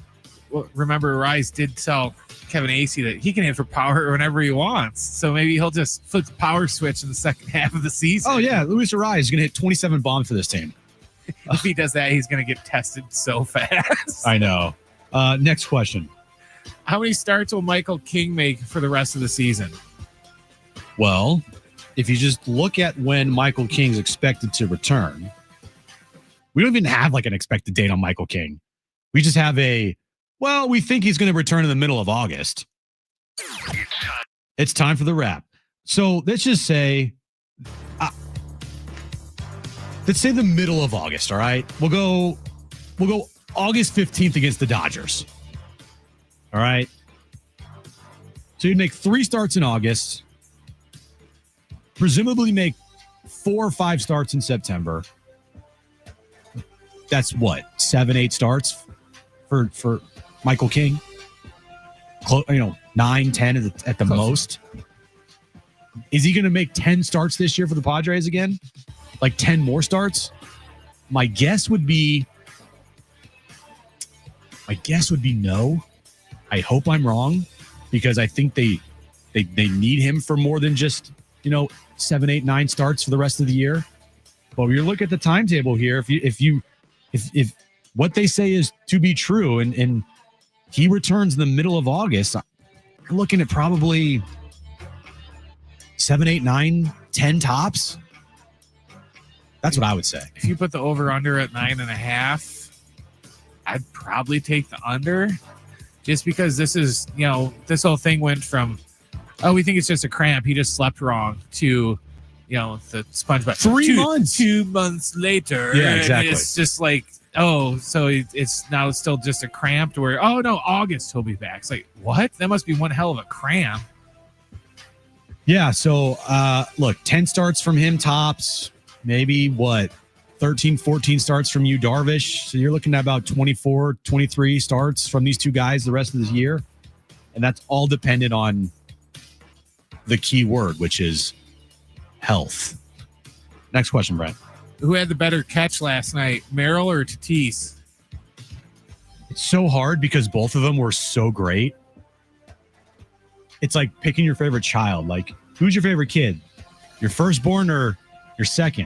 remember Rise did tell Kevin Acey that he can hit for power whenever he wants. So maybe he'll just flip the power switch in the second half of the season. Oh, yeah. Luis Urias is going to hit 27 bombs for this team. If he does that, he's going to get tested so fast. I know. Next question. How many starts will Michael King make for the rest of the season? Well, if you just look at when Michael King's expected to return, we don't even have like an expected date on Michael King. We just have we think he's going to return in the middle of August. It's time for the wrap. So let's just say, let's say the middle of August. All right, we'll go August 15th against the Dodgers. All right. So you'd make 3 starts in August, presumably make 4 or 5 starts in September. That's what, 7-8 starts for Michael King. 9-10 at the most. Is he going to make 10 starts this year for the Padres again? Like 10 more starts? My guess would be no. I hope I'm wrong, because I think they need him for more than just 7, 8, 9 starts for the rest of the year. But when you look at the timetable here, if what they say is to be true, and he returns in the middle of August, you're looking at probably 7, 8, 9, 10 tops. That's what I would say. If you put the over-under at 9.5, I'd probably take the under, just because this is, this whole thing went from, we think it's just a cramp, he just slept wrong, to, the SpongeBob. 3 months. 2 months later. Yeah, exactly. It's just like, so it's now still just a cramp, to where, no, August he'll be back. It's like, what? That must be one hell of a cramp. Yeah, so look, 10 starts from him tops, maybe 13, 14 starts from you, Darvish. So you're looking at about 24, 23 starts from these two guys the rest of this year. And that's all dependent on the key word, which is health. Next question, Brent. Who had the better catch last night, Merrill or Tatis? It's so hard because both of them were so great. It's like picking your favorite child. Like, who's your favorite kid? Your firstborn or your second?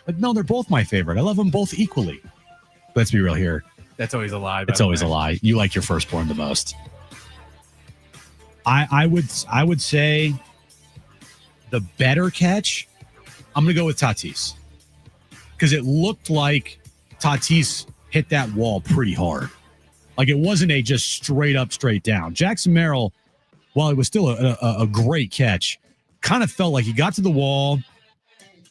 But no, they're both my favorite. I love them both equally. Let's be real here. That's always a lie. It's always a lie. You like your firstborn the most. I would say the better catch, I'm going to go with Tatis. Because it looked like Tatis hit that wall pretty hard. Like, it wasn't a just straight up, straight down. Jackson Merrill, while it was still a great catch, kind of felt like he got to the wall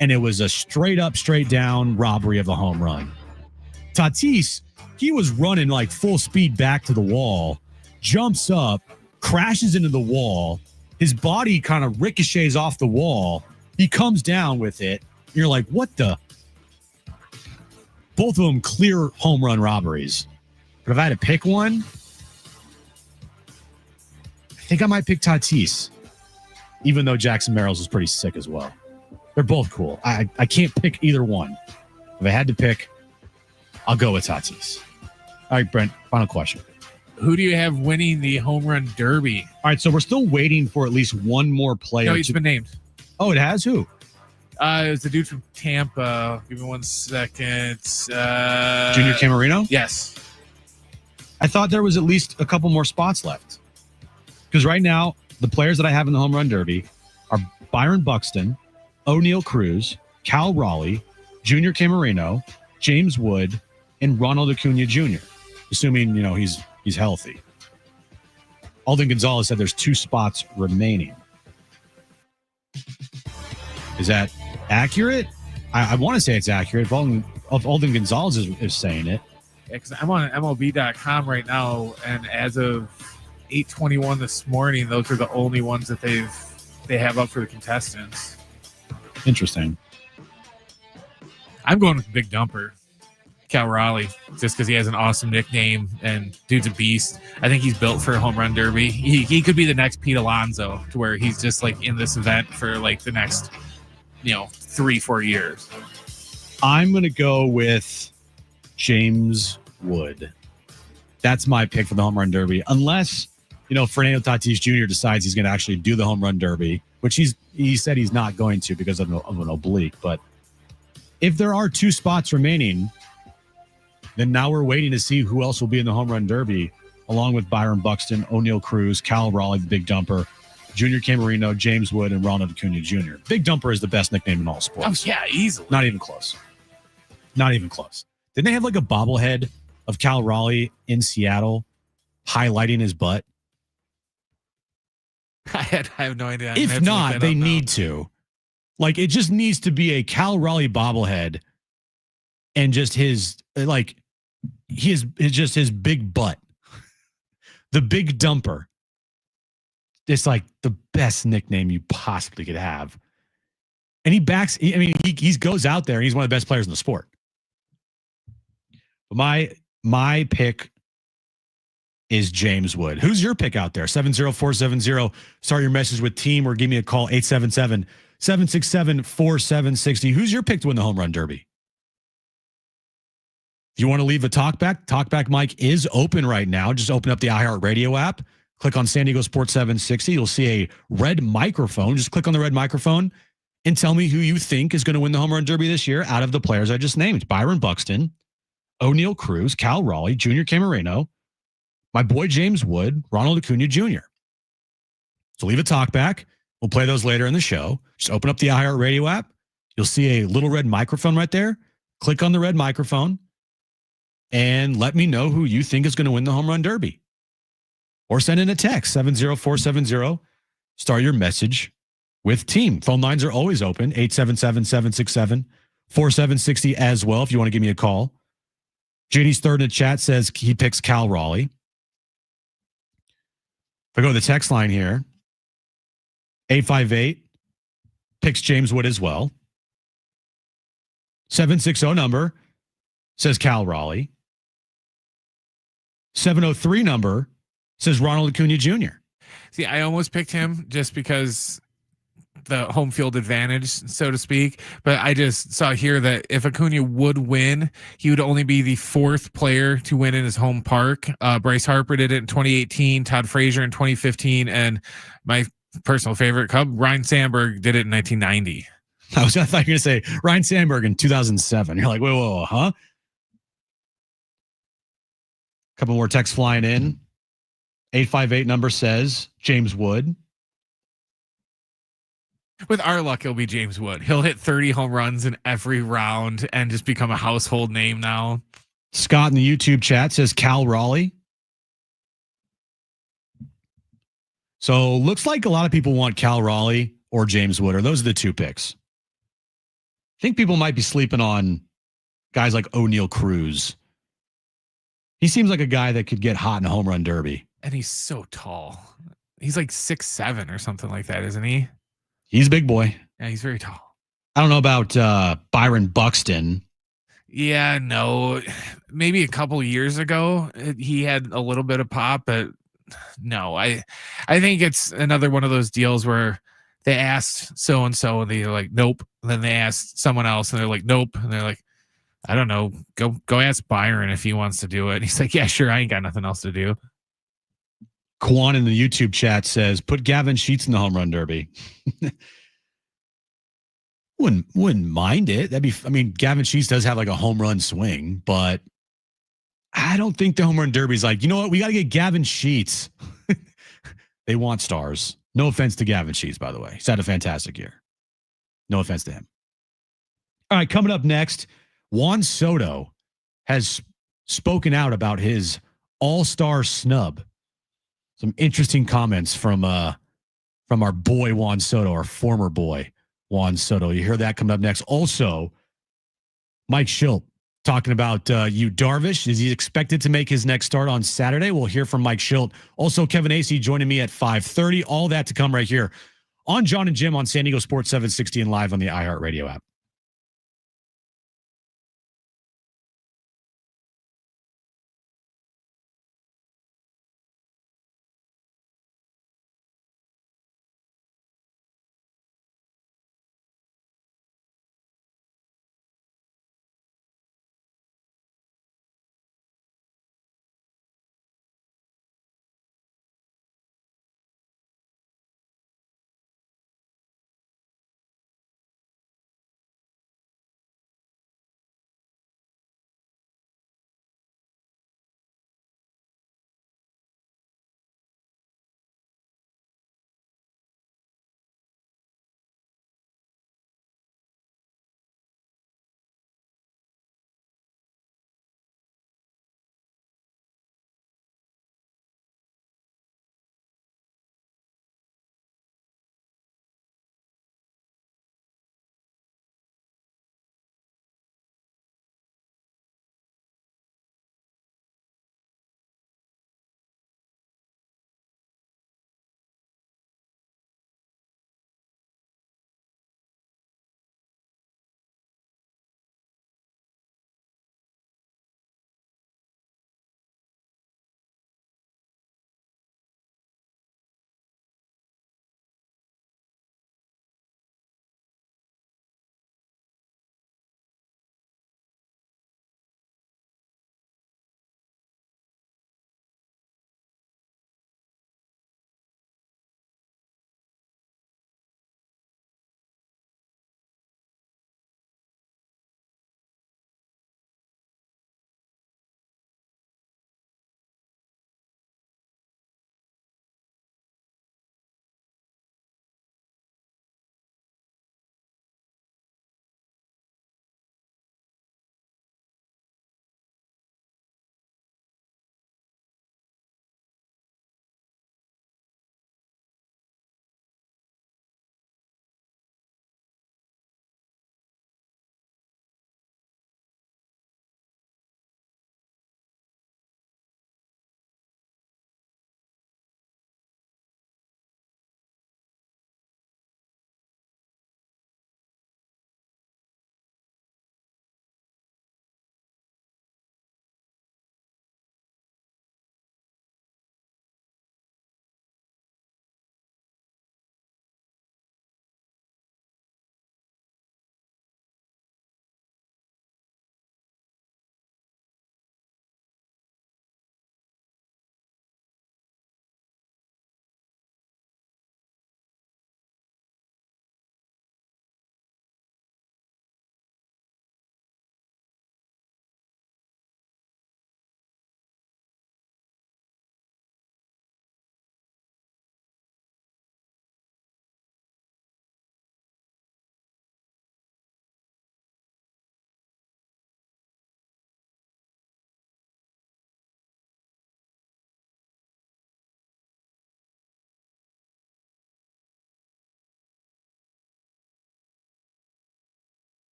and it was a straight up, straight down robbery of a home run. Tatis, he was running like full speed back to the wall, jumps up, crashes into the wall. His body kind of ricochets off the wall. He comes down with it. You're like, what the? Both of them clear home run robberies. But if I had to pick one, I think I might pick Tatis, even though Jackson Merrill's was pretty sick as well. They're both cool. I can't pick either one. If I had to pick, I'll go with Tatis. All right, Brent, final question. Who do you have winning the home run derby? All right, so we're still waiting for at least one more player. No, he's been named. Oh, it has? Who? It's the dude from Tampa. Give me 1 second. Junior Camarino? Yes. I thought there was at least a couple more spots left. Because right now, the players that I have in the home run derby are Byron Buxton, O'Neal Cruz, Cal Raleigh, Junior Camarino, James Wood, and Ronald Acuna Jr., assuming, he's healthy. Alden Gonzalez said there's 2 spots remaining. Is that accurate? I want to say it's accurate. Alden Gonzalez is saying it. Yeah, because I'm on MLB.com right now, and as of 8:21 this morning, those are the only ones that they have up for the contestants. Interesting. I'm going with the Big Dumper, Cal Raleigh, just because he has an awesome nickname and dude's a beast. I think he's built for a home run derby. He could be the next Pete Alonso, to where he's just like in this event for like the next 3-4 years. I'm going to go with James Wood. That's my pick for the home run derby. Unless, Fernando Tatis Jr. decides he's going to actually do the home run derby, which he said he's not going to because of an oblique. But if there are 2 spots remaining, then now we're waiting to see who else will be in the home run derby, along with Byron Buxton, O'Neal Cruz, Cal Raleigh, the Big Dumper, Junior Camarino, James Wood, and Ronald Acuna Jr. Big Dumper is the best nickname in all sports. Oh, yeah, easily. Not even close. Not even close. Didn't they have like a bobblehead of Cal Raleigh in Seattle highlighting his butt? I have no idea. If not, they need to. Like, it just needs to be a Cal Raleigh bobblehead and just his big butt. The Big Dumper. It's like the best nickname you possibly could have. And he goes out there and he's one of the best players in the sport. But my pick is James Wood. Who's your pick out there? 70470. Start your message with team or give me a call, 877-767-4760. Who's your pick to win the home run derby? If you want to leave a talkback mic is open right now. Just open up the iHeartRadio app. Click on San Diego Sports 760. You'll see a red microphone. Just click on the red microphone and tell me who you think is going to win the home run derby this year out of the players I just named. Byron Buxton, O'Neal Cruz, Cal Raleigh, Junior Camarino, my boy James Wood, Ronald Acuna Jr. So leave a talkback. We'll play those later in the show. Just open up the iHeartRadio app. You'll see a little red microphone right there. Click on the red microphone and let me know who you think is going to win the home run derby. Or send in a text, 70470. Start your message with team. Phone lines are always open, 877-767-4760 as well if you want to give me a call. JD's third in the chat says he picks Cal Raleigh. If I go to the text line here, 858 picks James Wood as well. 760 number says Cal Raleigh. 703 number says Ronald Acuna Jr. See, I almost picked him just because the home field advantage, so to speak. But I just saw here that if Acuna would win, he would only be the 4th player to win in his home park. Bryce Harper did it in 2018, Todd Frazier in 2015, and my personal favorite Cub, Ryan Sandberg, did it in 1990. I thought you were going to say Ryan Sandberg in 2007. You're like, whoa, huh? Couple more texts flying in. 858 number says James Wood. With our luck, it'll be James Wood. He'll hit 30 home runs in every round and just become a household name now. Scott in the YouTube chat says Cal Raleigh. So looks like a lot of people want Cal Raleigh or James Wood, or those are the 2 picks. I think people might be sleeping on guys like O'Neal Cruz. He seems like a guy that could get hot in a home run derby. And he's so tall. He's like 6'7" or something like that, isn't he? He's a big boy. Yeah, he's very tall. I don't know about Byron Buxton. Yeah, no. Maybe a couple years ago, he had a little bit of pop, but no. I think it's another one of those deals where they asked so-and-so, and they're like, nope. And then they asked someone else, and they're like, nope. And they're like, I don't know. Go ask Byron if he wants to do it. And he's like, yeah, sure. I ain't got nothing else to do. Kwan in the YouTube chat says, put Gavin Sheets in the home run derby. Wouldn't mind it. Gavin Sheets does have like a home run swing, but I don't think the home run derby is like, you know what? We got to get Gavin Sheets. They want stars. No offense to Gavin Sheets, by the way. He's had a fantastic year. No offense to him. All right, coming up next, Juan Soto has spoken out about his all-star snub. Some interesting comments from our boy Juan Soto, our former boy Juan Soto. You hear that coming up next. Also, Mike Schilt talking about Yu Darvish. Is he expected to make his next start on Saturday? We'll hear from Mike Schilt. Also, Kevin Acee joining me at 5:30. All that to come right here on John and Jim on San Diego Sports 760 and live on the iHeartRadio app.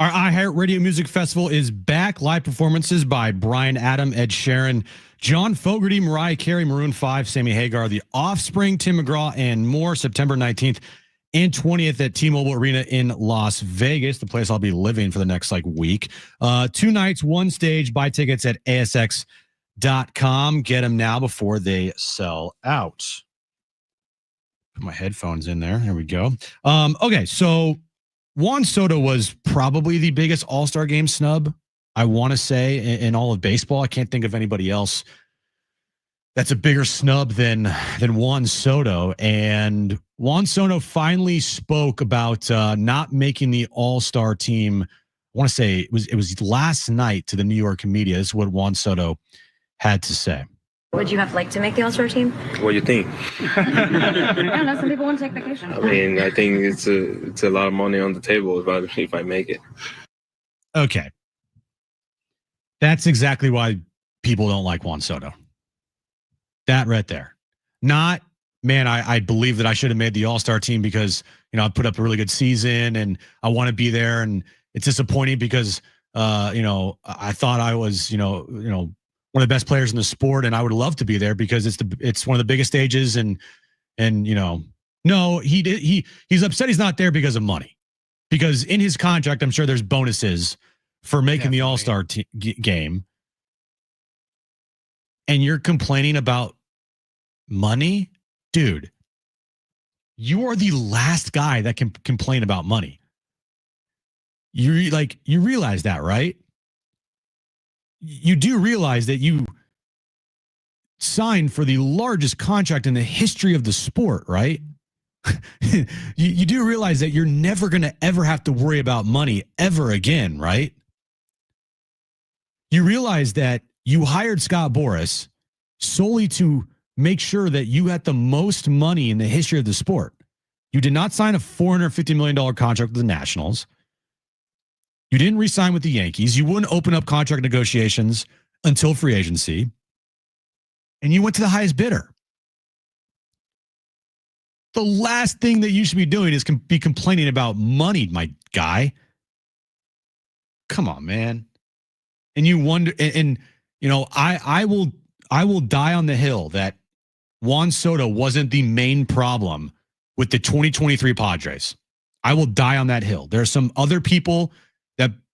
Our iHeartRadio Music Festival is back. Live performances by Bryan Adam, Ed Sheeran, John Fogerty, Mariah Carey, Maroon 5, Sammy Hagar, The Offspring, Tim McGraw, and more. September 19th and 20th at T-Mobile Arena in Las Vegas, the place I'll be living for the next week. 2 nights, 1 stage. Buy tickets at ASX.com. Get them now before they sell out. Put my headphones in there. There we go. Okay, so Juan Soto was probably the biggest All-Star game snub, I want to say, in all of baseball. I can't think of anybody else that's a bigger snub than Juan Soto. And Juan Soto finally spoke about not making the All-Star team. I want to say it was last night to the New York media. This is what Juan Soto had to say. Would you have liked to make the All-Star team? What do you think? I don't know. Some people want to take vacation. I mean, I think it's a lot of money on the table if I make it. Okay. That's exactly why people don't like Juan Soto. That right there. Not, man, I believe that I should have made the All-Star team because, I put up a really good season and I want to be there. And it's disappointing because, I thought I was, one of the best players in the sport, and I would love to be there because it's one of the biggest stages. And no, he's upset he's not there because of money, because in his contract, I'm sure there's bonuses for making the All-Star game. And you're complaining about money, dude. You are the last guy that can complain about money. You realize that, right? You do realize that you signed for the largest contract in the history of the sport, right? you do realize that you're never going to ever have to worry about money ever again, right? You realize that you hired Scott Boras solely to make sure that you had the most money in the history of the sport. You did not sign a $450 million contract with the Nationals. You didn't re-sign with the Yankees. You wouldn't open up contract negotiations until free agency. And you went to the highest bidder. The last thing that you should be doing is be complaining about money, my guy. Come on, man. And you wonder, I will die on the hill that Juan Soto wasn't the main problem with the 2023 Padres. I will die on that hill. There are some other people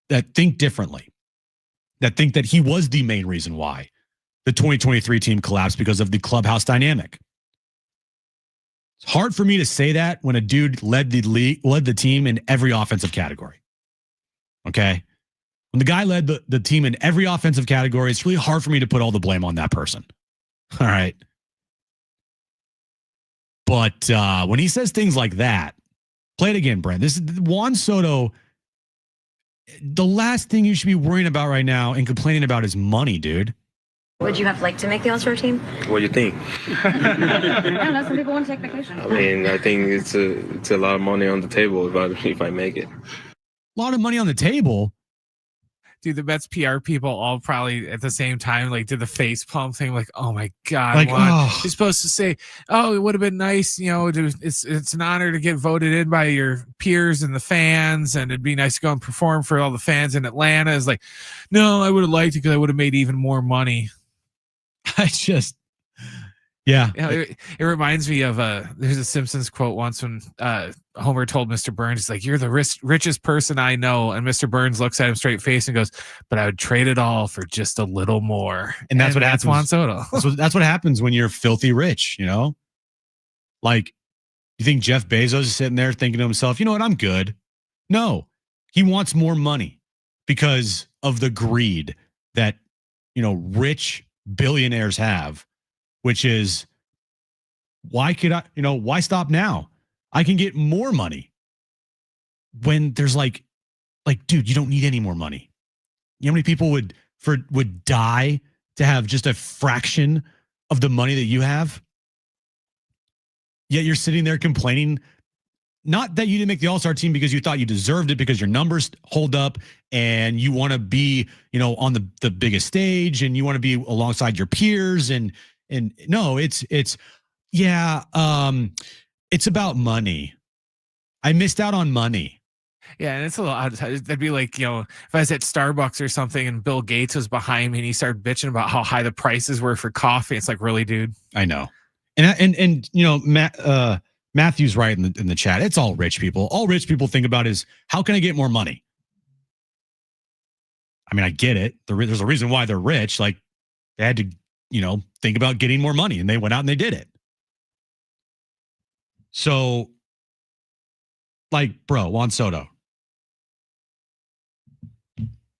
that think differently, that think that he was the main reason why the 2023 team collapsed because of the clubhouse dynamic. It's hard for me to say that when a dude led the team in every offensive category. Okay? When the guy led the team in every offensive category, it's really hard for me to put all the blame on that person. All right? But when he says things like that, play it again, Brent. This is Juan Soto. The last thing you should be worrying about right now and complaining about is money, dude. Would you have liked to make the All-Star team? What do you think? I don't know. Some people want to take vacation. I mean, I think it's a lot of money on the table if I make it. A lot of money on the table? Dude, the Mets PR people all probably at the same time did the face palm thing, oh my God, you're supposed to say, oh, it would have been nice, it's an honor to get voted in by your peers and the fans, and it'd be nice to go and perform for all the fans in Atlanta. It's no, I would have liked it because I would have made even more money. It reminds me of there's a Simpsons quote once when Homer told Mr. Burns, you're the richest person I know, and Mr. Burns looks at him straight face and goes, but I would trade it all for just a little more. And that's what happens. Juan Soto. That's what happens when you're filthy rich, you think Jeff Bezos is sitting there thinking to himself, you know what, I'm good. No, he wants more money because of the greed that rich billionaires have, which is, why stop now? I can get more money. When there's dude, you don't need any more money. You know how many people would die to have just a fraction of the money that you have? Yet you're sitting there complaining, not that you didn't make the All-Star team because you thought you deserved it because your numbers hold up and you want to be, on the biggest stage and you want to be alongside your peers and no, it's about money. I missed out on money. Yeah, and it's a little odd. That'd be like, if I was at Starbucks or something and Bill Gates was behind me and he started bitching about how high the prices were for coffee. It's like, really, dude? I know. And Matthew's right in the chat. It's all rich people. All rich people think about is, how can I get more money? I mean, I get it. There's a reason why they're rich. Like, they had to, think about getting more money, and they went out and they did it. So, like, bro, Juan Soto,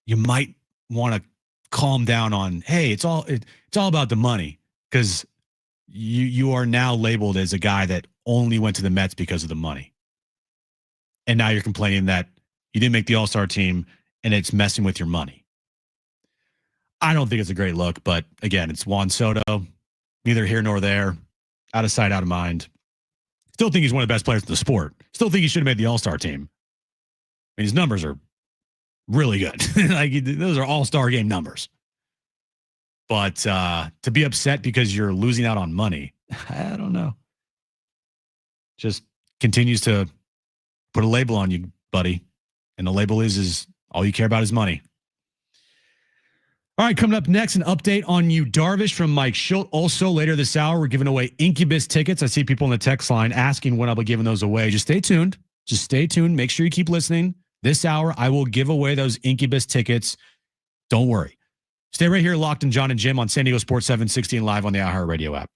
you might want to calm down on, hey, it's all about the money, because you are now labeled as a guy that only went to the Mets because of the money. And now you're complaining that you didn't make the All-Star team and it's messing with your money. I don't think it's a great look, but again, it's Juan Soto, neither here nor there, out of sight, out of mind. Still think he's one of the best players in the sport. Still think he should have made the All-Star team. I mean, his numbers are really good. Like, those are All-Star game numbers. But to be upset because you're losing out on money, I don't know. Just continues to put a label on you, buddy. And the label is all you care about is money. All right, coming up next, an update on you, Darvish, from Mike Schilt. Also, later this hour, we're giving away Incubus tickets. I see people on the text line asking when I'll be giving those away. Just stay tuned. Make sure you keep listening. This hour, I will give away those Incubus tickets. Don't worry. Stay right here, locked in John and Jim on San Diego Sports 760 and live on the iHeartRadio app.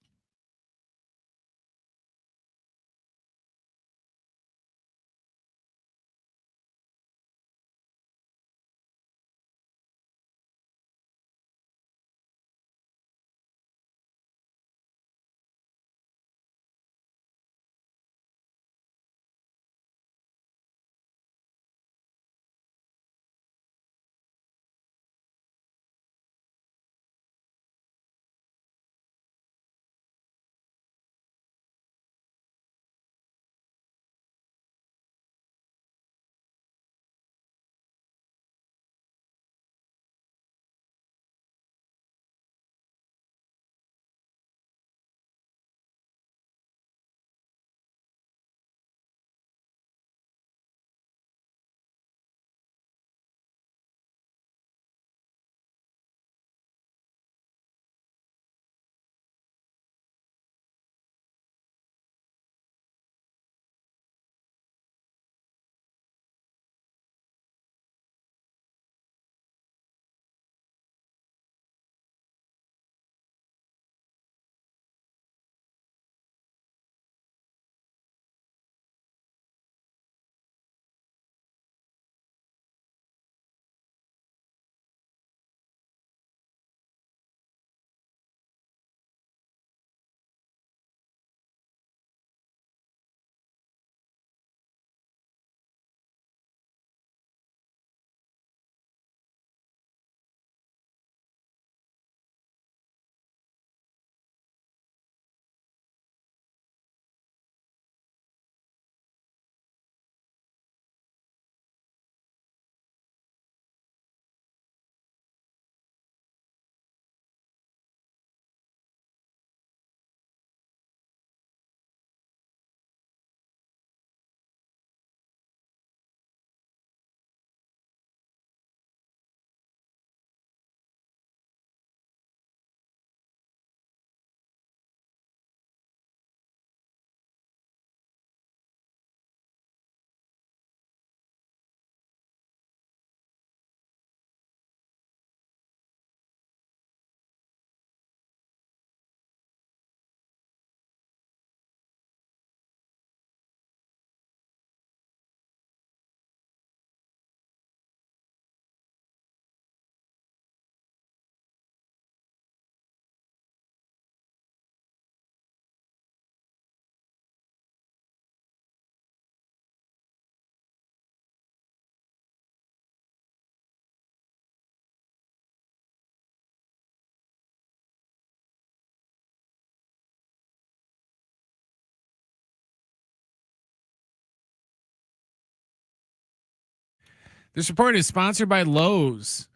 This report is sponsored by Lowe's.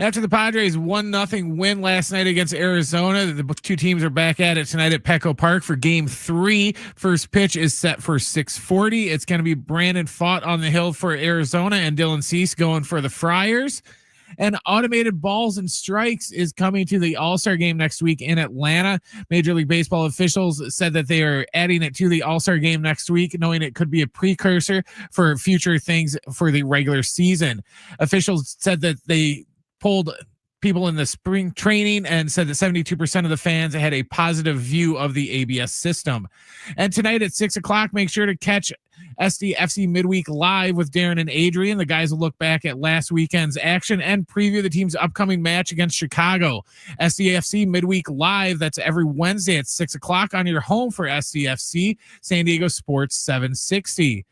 After the Padres 1-0 win last night against Arizona, the two teams are back at it tonight at Petco Park for Game 3. First pitch is set for 6:40. It's going to be Brandon Pfaadt on the hill for Arizona and Dylan Cease going for the Friars. And automated balls and strikes is coming to the All-Star game next week in Atlanta. Major League Baseball officials said that they are adding it to the All-Star game next week, knowing it could be a precursor for future things for the regular season. Officials said that they polled people in the spring training and said that 72% of the fans had a positive view of the ABS system. And tonight at 6:00, make sure to catch SDFC Midweek Live with Darren and Adrian. The guys will look back at last weekend's action and preview the team's upcoming match against Chicago. SDFC Midweek Live, that's every Wednesday at 6:00 on your home for SDFC, San Diego Sports 760.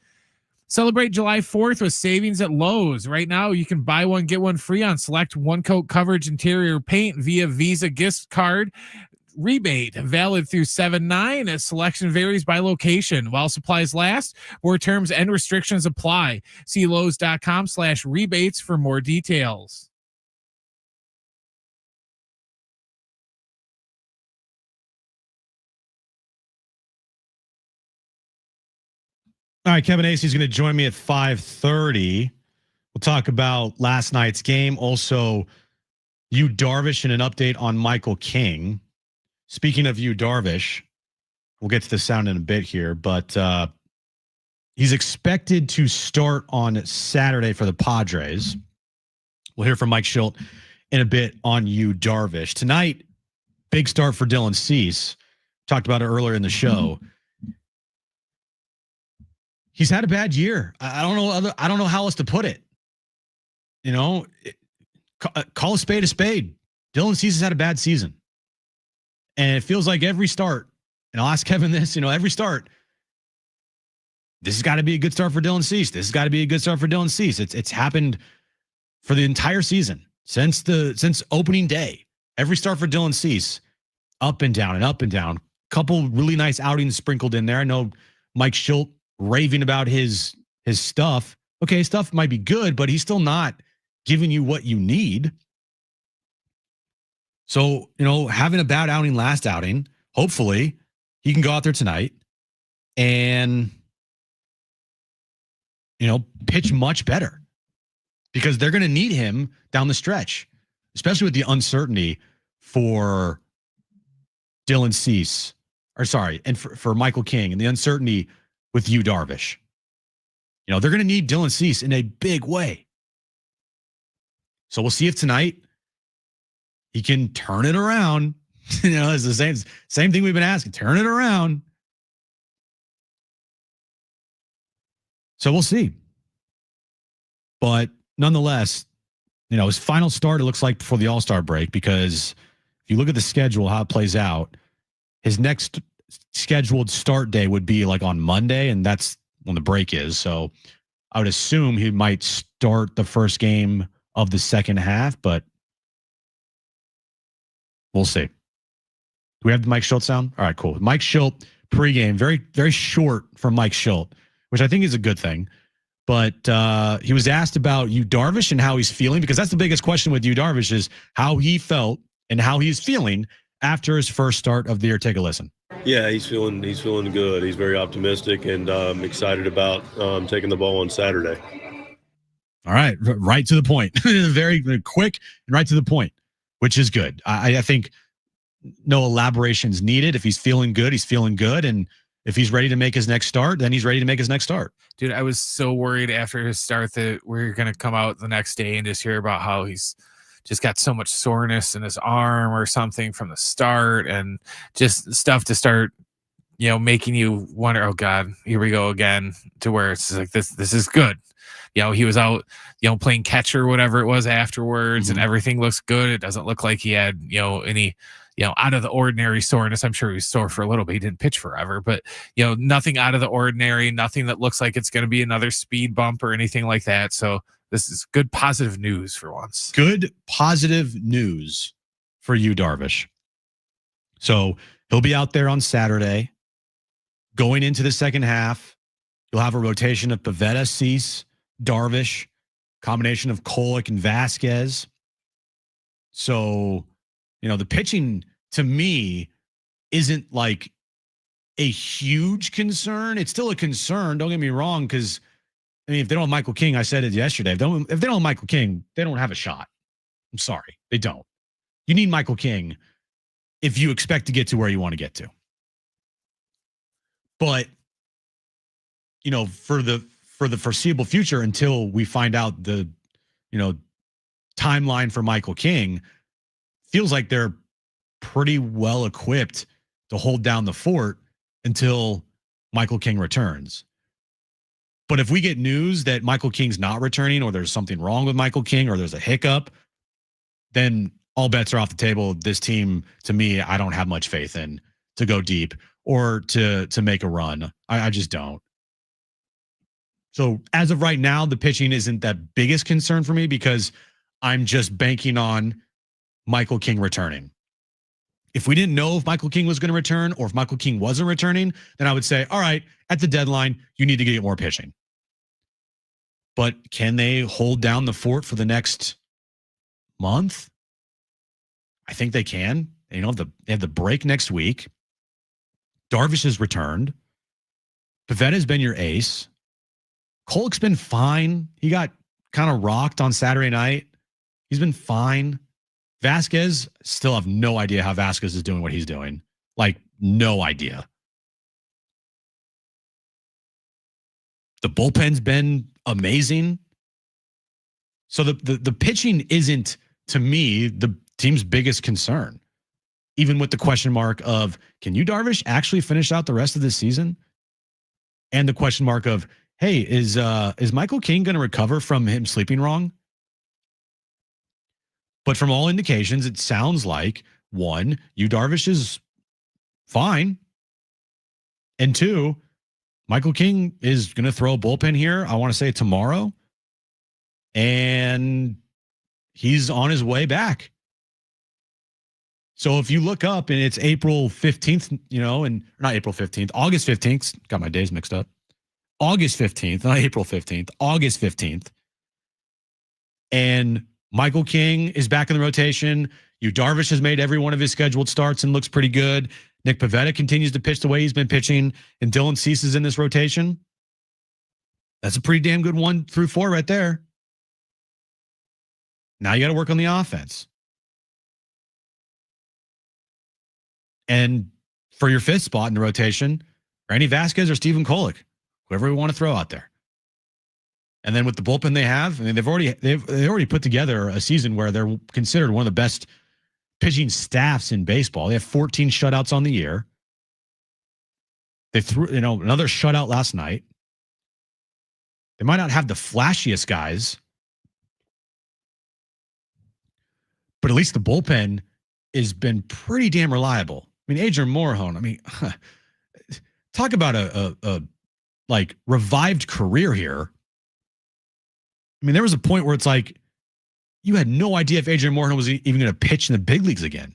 Celebrate July 4th with savings at Lowe's. Right now, you can buy one, get one free on select one-coat coverage interior paint via Visa gift card rebate. Valid through 7/9. As selection varies by location. While supplies last, more terms and restrictions apply. See Lowe's.com/rebates for more details. All right, Kevin Acey is going to join me at 5:30. We'll talk about last night's game. Also, Yu Darvish and an update on Michael King. Speaking of Yu Darvish, we'll get to the sound in a bit here, but he's expected to start on Saturday for the Padres. We'll hear from Mike Schilt in a bit on Yu Darvish. Tonight, big start for Dylan Cease. Talked about it earlier in the show. He's had a bad year. I don't know how else to put it. You know, call a spade a spade. Dylan Cease has had a bad season. And it feels like every start, and I'll ask Kevin this, every start, this has got to be a good start for Dylan Cease. This has got to be a good start for Dylan Cease. It's happened for the entire season since opening day. Every start for Dylan Cease, up and down and up and down. Couple really nice outings sprinkled in there. I know Mike Schilt raving about his stuff. Okay, stuff might be good, but he's still not giving you what you need. So, having a bad outing last outing, hopefully he can go out there tonight and, pitch much better, because they're going to need him down the stretch, especially with the uncertainty for Dylan Cease, and for Michael King, and the uncertainty with Yu Darvish. They're going to need Dylan Cease in a big way. So we'll see if tonight he can turn it around. It's the same thing we've been asking. Turn it around. So we'll see. But nonetheless, his final start, it looks like before the All-Star break, because if you look at the schedule, how it plays out, his next scheduled start day would be like on Monday, and that's when the break is. So I would assume he might start the first game of the second half, but we'll see. Do we have the Mike Schilt sound? All right, cool. Mike Schilt pregame, very, very short from Mike Schilt, which I think is a good thing. But he was asked about Yu Darvish and how he's feeling, because that's the biggest question with Yu Darvish, is how he felt and how he's feeling after his first start of the year. Take a listen. Yeah, he's feeling good. He's very optimistic and excited about taking the ball on Saturday. All right, right to the point. Very quick and right to the point, which is good. I think no elaborations needed. If he's feeling good, he's feeling good. And if he's ready to make his next start, then he's ready to make his next start. Dude, I was so worried after his start that we're going to come out the next day and just hear about how he's just got so much soreness in his arm or something from the start, and just stuff to start, making you wonder, oh God, here we go again, to where it's like, this is good. He was out, playing catch or whatever it was afterwards, and everything looks good. It doesn't look like he had, any, out of the ordinary soreness. I'm sure he was sore for a little bit. He didn't pitch forever, but, nothing out of the ordinary, nothing that looks like it's going to be another speed bump or anything like that. So this is good, positive news for once. Good, positive news for Yu Darvish. So he'll be out there on Saturday. Going into the second half, you'll have a rotation of Pivetta, Cease, Darvish, combination of Kolek and Vasquez. So, the pitching to me isn't like a huge concern. It's still a concern. Don't get me wrong, because if they don't have Michael King, I said it yesterday. If they don't have Michael King, they don't have a shot. I'm sorry, they don't. You need Michael King if you expect to get to where you want to get to. But for the foreseeable future, until we find out the timeline for Michael King, feels like they're pretty well equipped to hold down the fort until Michael King returns. But if we get news that Michael King's not returning, or there's something wrong with Michael King, or there's a hiccup, then all bets are off the table. This team, to me, I don't have much faith in to go deep or to make a run. I just don't. So as of right now, the pitching isn't that biggest concern for me, because I'm just banking on Michael King returning. If we didn't know if Michael King was going to return, or if Michael King wasn't returning, then I would say, all right, at the deadline, you need to get more pitching. But can they hold down the fort for the next month? I think they can. They have the break next week. Darvish has returned. Pavetta's been your ace. Kolek's been fine. He got kind of rocked on Saturday night. He's been fine. Vasquez, still have no idea how Vasquez is doing what he's doing. Like, no idea. The bullpen's been amazing. So the pitching isn't, to me, the team's biggest concern. Even with the question mark of, can Yu Darvish actually finish out the rest of this season? And the question mark of, hey, is Michael King going to recover from him sleeping wrong? But from all indications, it sounds like, one, Yu Darvish is fine. And two, Michael King is going to throw a bullpen here, I want to say tomorrow. And he's on his way back. So if you look up and it's April 15th, and not April 15th, August 15th, got my days mixed up. August 15th, not April 15th, August 15th. And Michael King is back in the rotation. Yu Darvish has made every one of his scheduled starts and looks pretty good. Nick Pivetta continues to pitch the way he's been pitching, and Dylan Cease is in this rotation. That's a pretty damn good 1 through 4 right there. Now you got to work on the offense. And for your fifth spot in the rotation, Randy Vasquez or Stephen Kolek, whoever we want to throw out there. And then with the bullpen they have, they've already put together a season where they're considered one of the best pitching staffs in baseball. They have 14 shutouts on the year. They threw, another shutout last night. They might not have the flashiest guys, but at least the bullpen has been pretty damn reliable. Adrian Morejon, talk about a revived career here. There was a point where it's like you had no idea if Adrian Morejon was even going to pitch in the big leagues again.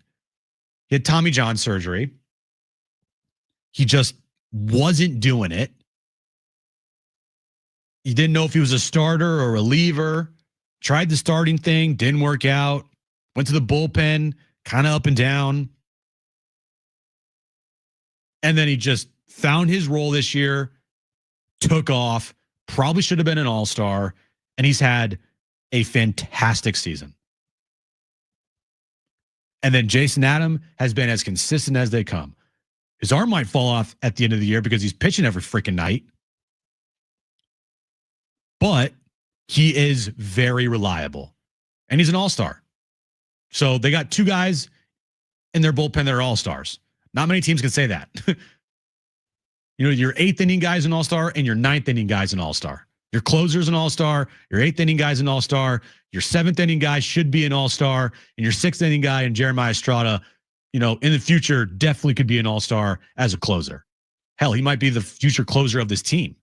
He had Tommy John surgery. He just wasn't doing it. You didn't know if he was a starter or a reliever. Tried the starting thing, didn't work out. Went to the bullpen, kind of up and down. And then he just found his role this year, took off, probably should have been an all-star, and he's had a fantastic season. And then Jason Adam has been as consistent as they come. His arm might fall off at the end of the year because he's pitching every freaking night. But he is very reliable. And he's an all-star. So they got two guys in their bullpen that are all-stars. Not many teams can say that. Your eighth inning guy's an all-star and your ninth inning guy's an all-star. Your closer's an all-star. Your eighth inning guy's an all-star. Your seventh inning guy should be an all-star. And your sixth inning guy and Jeremiah Estrada, in the future, definitely could be an all-star as a closer. Hell, he might be the future closer of this team.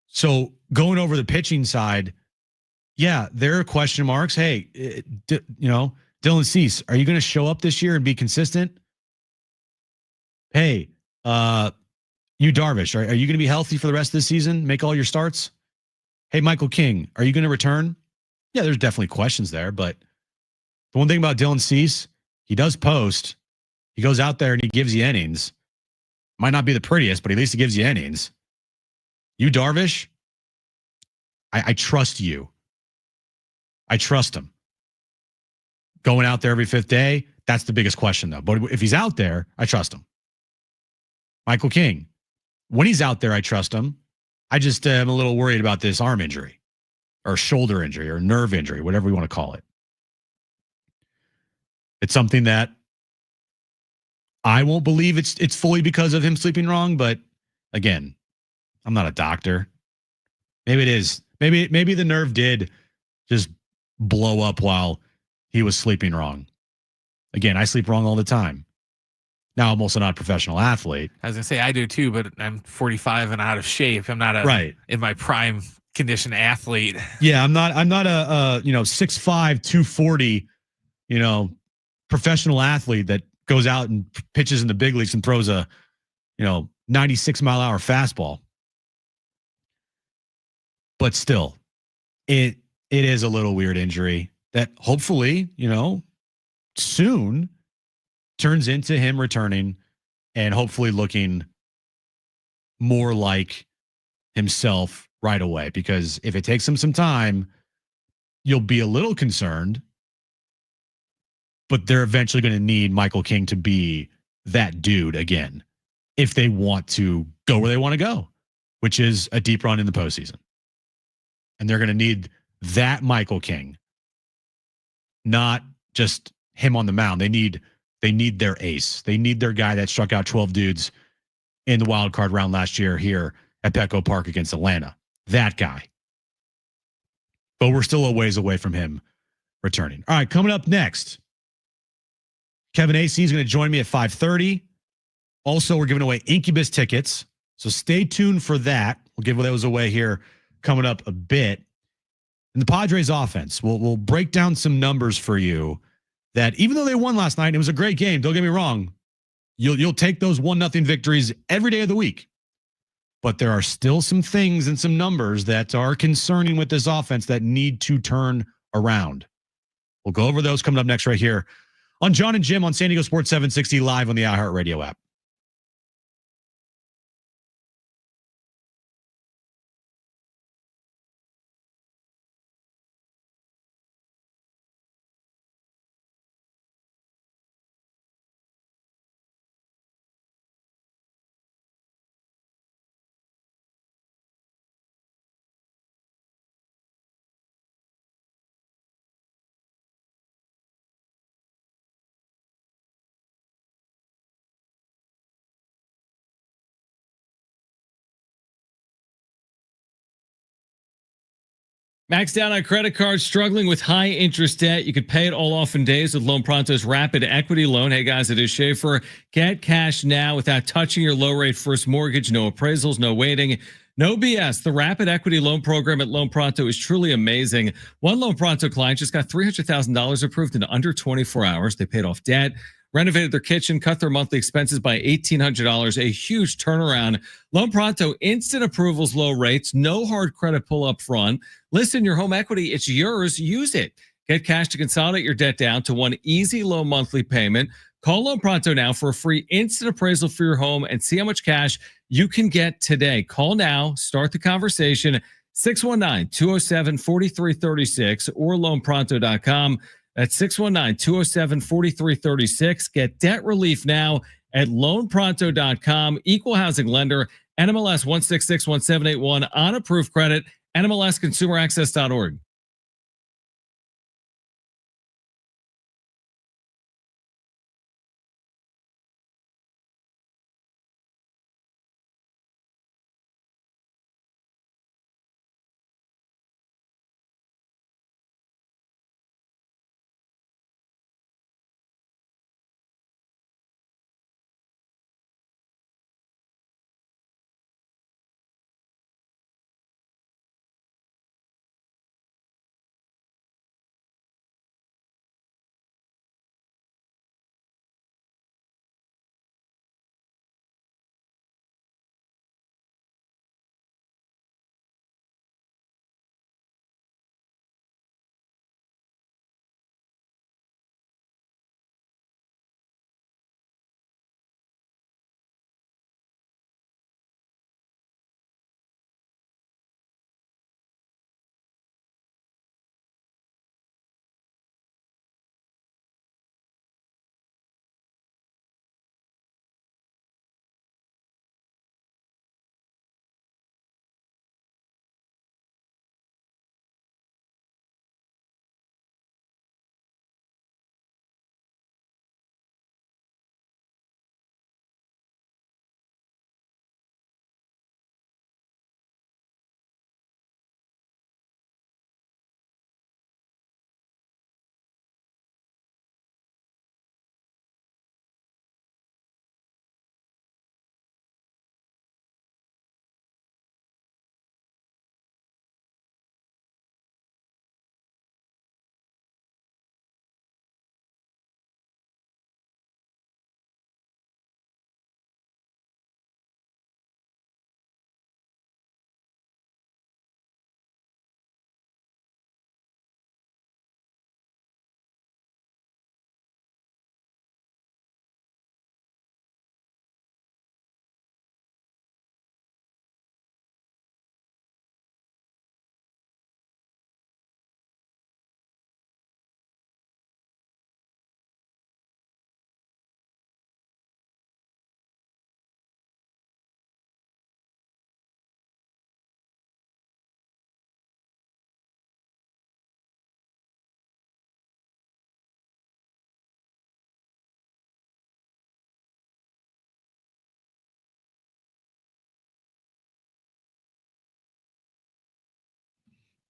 So going over the pitching side, yeah, there are question marks. Hey, Dylan Cease, are you going to show up this year and be consistent? Hey, Yu Darvish, are you going to be healthy for the rest of the season? Make all your starts? Hey, Michael King, are you going to return? Yeah, there's definitely questions there, but the one thing about Dylan Cease, he does post. He goes out there and he gives you innings. Might not be the prettiest, but at least he gives you innings. You, Darvish, I trust you. I trust him. Going out there every fifth day, that's the biggest question, though. But if he's out there, I trust him. Michael King, when he's out there, I trust him. I just am a little worried about this arm injury or shoulder injury or nerve injury, whatever we want to call it. It's something that I won't believe it's fully because of him sleeping wrong, but again, I'm not a doctor. Maybe it is. Maybe the nerve did just blow up while he was sleeping wrong. Again, I sleep wrong all the time. Now I'm also not a professional athlete. I was gonna say I do too, but I'm 45 and out of shape. I'm not in my prime condition athlete. Yeah, I'm not a 6'5", 240, professional athlete that goes out and pitches in the big leagues and throws a 96-mile-an-hour fastball. But still, it is a little weird injury that hopefully, soon turns into him returning and hopefully looking more like himself right away. Because if it takes him some time, you'll be a little concerned. But they're eventually going to need Michael King to be that dude again if they want to go where they want to go, which is a deep run in the postseason. And they're going to need that Michael King, not just him on the mound. They need their ace. They need their guy that struck out 12 dudes in the wild card round last year here at Petco Park against Atlanta. That guy. But we're still a ways away from him returning. All right, coming up next, Kevin AC is going to join me at 5:30. Also, we're giving away Incubus tickets, so stay tuned for that. We'll give those away here coming up a bit. And the Padres offense, we'll break down some numbers for you that even though they won last night, it was a great game. Don't get me wrong. You'll take those 1-0 victories every day of the week. But there are still some things and some numbers that are concerning with this offense that need to turn around. We'll go over those coming up next right here on John and Jim on San Diego Sports 760 live on the iHeartRadio app. Maxed out on credit cards, struggling with high interest debt. You could pay it all off in days with Loan Pronto's Rapid Equity Loan. Hey guys, it is Schaefer. Get cash now without touching your low rate first mortgage. No appraisals, no waiting, no BS. The Rapid Equity Loan program at Loan Pronto is truly amazing. One Loan Pronto client just got $300,000 approved in under 24 hours. They paid off debt, renovated their kitchen, cut their monthly expenses by $1,800, a huge turnaround. Loan Pronto, instant approvals, low rates, no hard credit pull up front. Listen, your home equity, it's yours. Use it. Get cash to consolidate your debt down to one easy low monthly payment. Call Loan Pronto now for a free instant appraisal for your home and see how much cash you can get today. Call now. Start the conversation. 619-207-4336 or loanpronto.com. That's 619-207-4336. Get debt relief now at loanpronto.com. Equal housing lender, NMLS 1661781 on approved credit, NMLSconsumeraccess.org.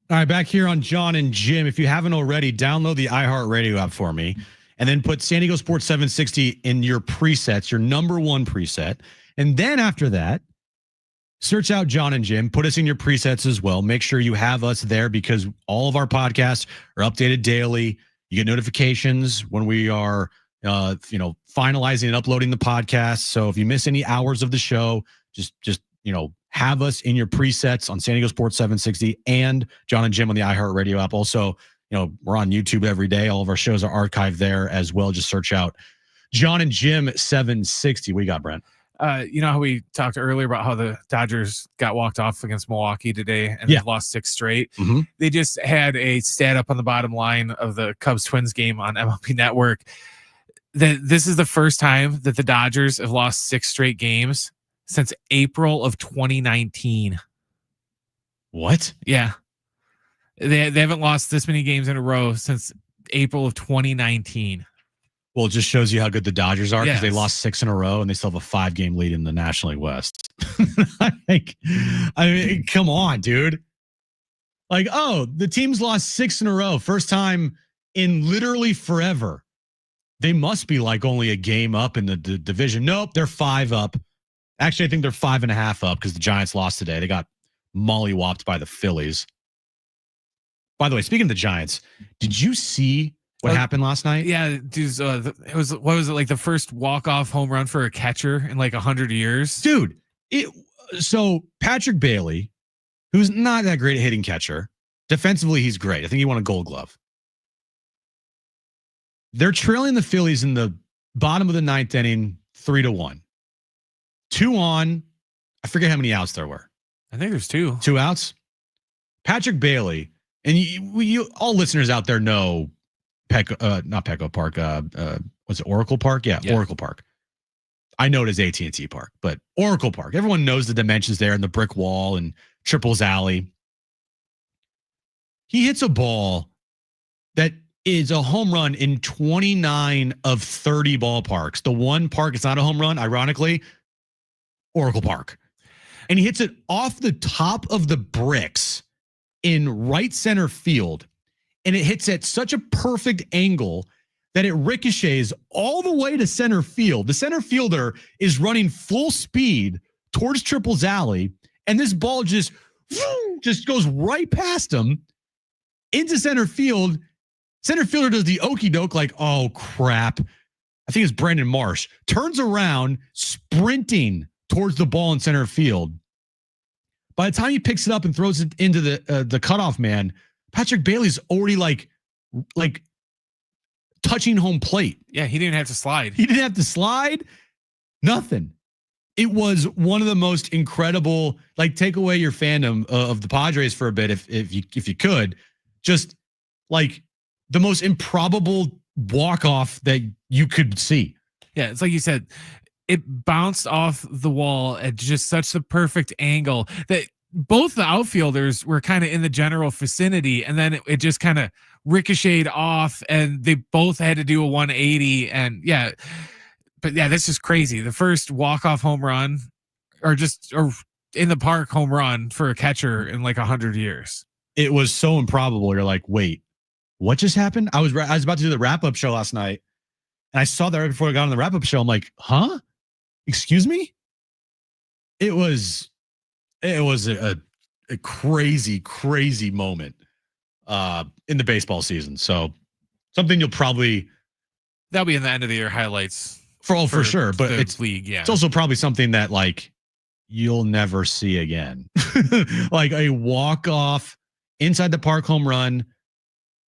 All right, back here on John and Jim. If you haven't already, download the iHeartRadio app for me and then put San Diego Sports 760 in your presets, your number one preset. And then after that, search out John and Jim, put us in your presets as well. Make sure you have us there because all of our podcasts are updated daily. You get notifications when we are, finalizing and uploading the podcast. So if you miss any hours of the show, just have us in your presets on San Diego Sports 760 and John and Jim on the iHeartRadio app. Also, we're on YouTube every day. All of our shows are archived there as well. Just search out John and Jim 760. What you got, Brent? You know how we talked earlier about how the Dodgers got walked off against Milwaukee today and they've lost 6 straight. Mm-hmm. They just had a stat up on the bottom line of the Cubs Twins game on MLB Network that this is the first time that the Dodgers have lost 6 straight games since April of 2019. What? Yeah. They haven't lost this many games in a row since April of 2019. Well, it just shows you how good the Dodgers are because Yes. they lost 6 in a row and they still have a 5-game lead in the National League West. Come on, dude. The team's lost 6 in a row. First time in literally forever. They must be only a game up in the division. Nope, they're 5 up. Actually, I think they're 5.5 up because the Giants lost today. They got mollywopped by the Phillies. By the way, speaking of the Giants, did you see what happened last night? Yeah, dude. It was the first walk-off home run for a catcher in 100 years, dude. So Patrick Bailey, who's not that great at hitting catcher, defensively he's great. I think he won a Gold Glove. They're trailing the Phillies in the bottom of the 9th inning, 3-1. 2 on. I forget how many outs there were. I think there's 2. 2 outs. Patrick Bailey, and you all listeners out there know not Petco Park. Was it Oracle Park? Yeah, Oracle Park. I know it as AT&T Park, but Oracle Park. Everyone knows the dimensions there and the brick wall and Triples Alley. He hits a ball that is a home run in 29 of 30 ballparks. The one park it's not a home run, ironically, Oracle Park. And he hits it off the top of the bricks in right center field. And it hits at such a perfect angle that it ricochets all the way to center field. The center fielder is running full speed towards Triples Alley. And this ball just goes right past him into center field. Center fielder does the okey doke oh crap. I think it's Brandon Marsh. Turns around, sprinting towards the ball in center field. By the time he picks it up and throws it into the cutoff man, Patrick Bailey's already touching home plate. Yeah, he didn't have to slide. He didn't have to slide. Nothing. It was one of the most incredible. Take away your fandom of the Padres for a bit, if you could. Just the most improbable walk-off that you could see. Yeah, it's like you said, it bounced off the wall at just such the perfect angle that both the outfielders were kind of in the general vicinity, and then it just kind of ricocheted off, and they both had to do a 180. And that's just crazy. The first walk-off home run, or in the park home run for a catcher in 100 years. It was so improbable. You're like, wait, what just happened? I was about to do the wrap-up show last night, and I saw that right before I got on the wrap-up show. I'm like, huh? Excuse me? It was a crazy, crazy moment in the baseball season. So something that'll be in the end of the year highlights for sure. But it's league. Yeah, it's also probably something that you'll never see again. A walk-off inside the park home run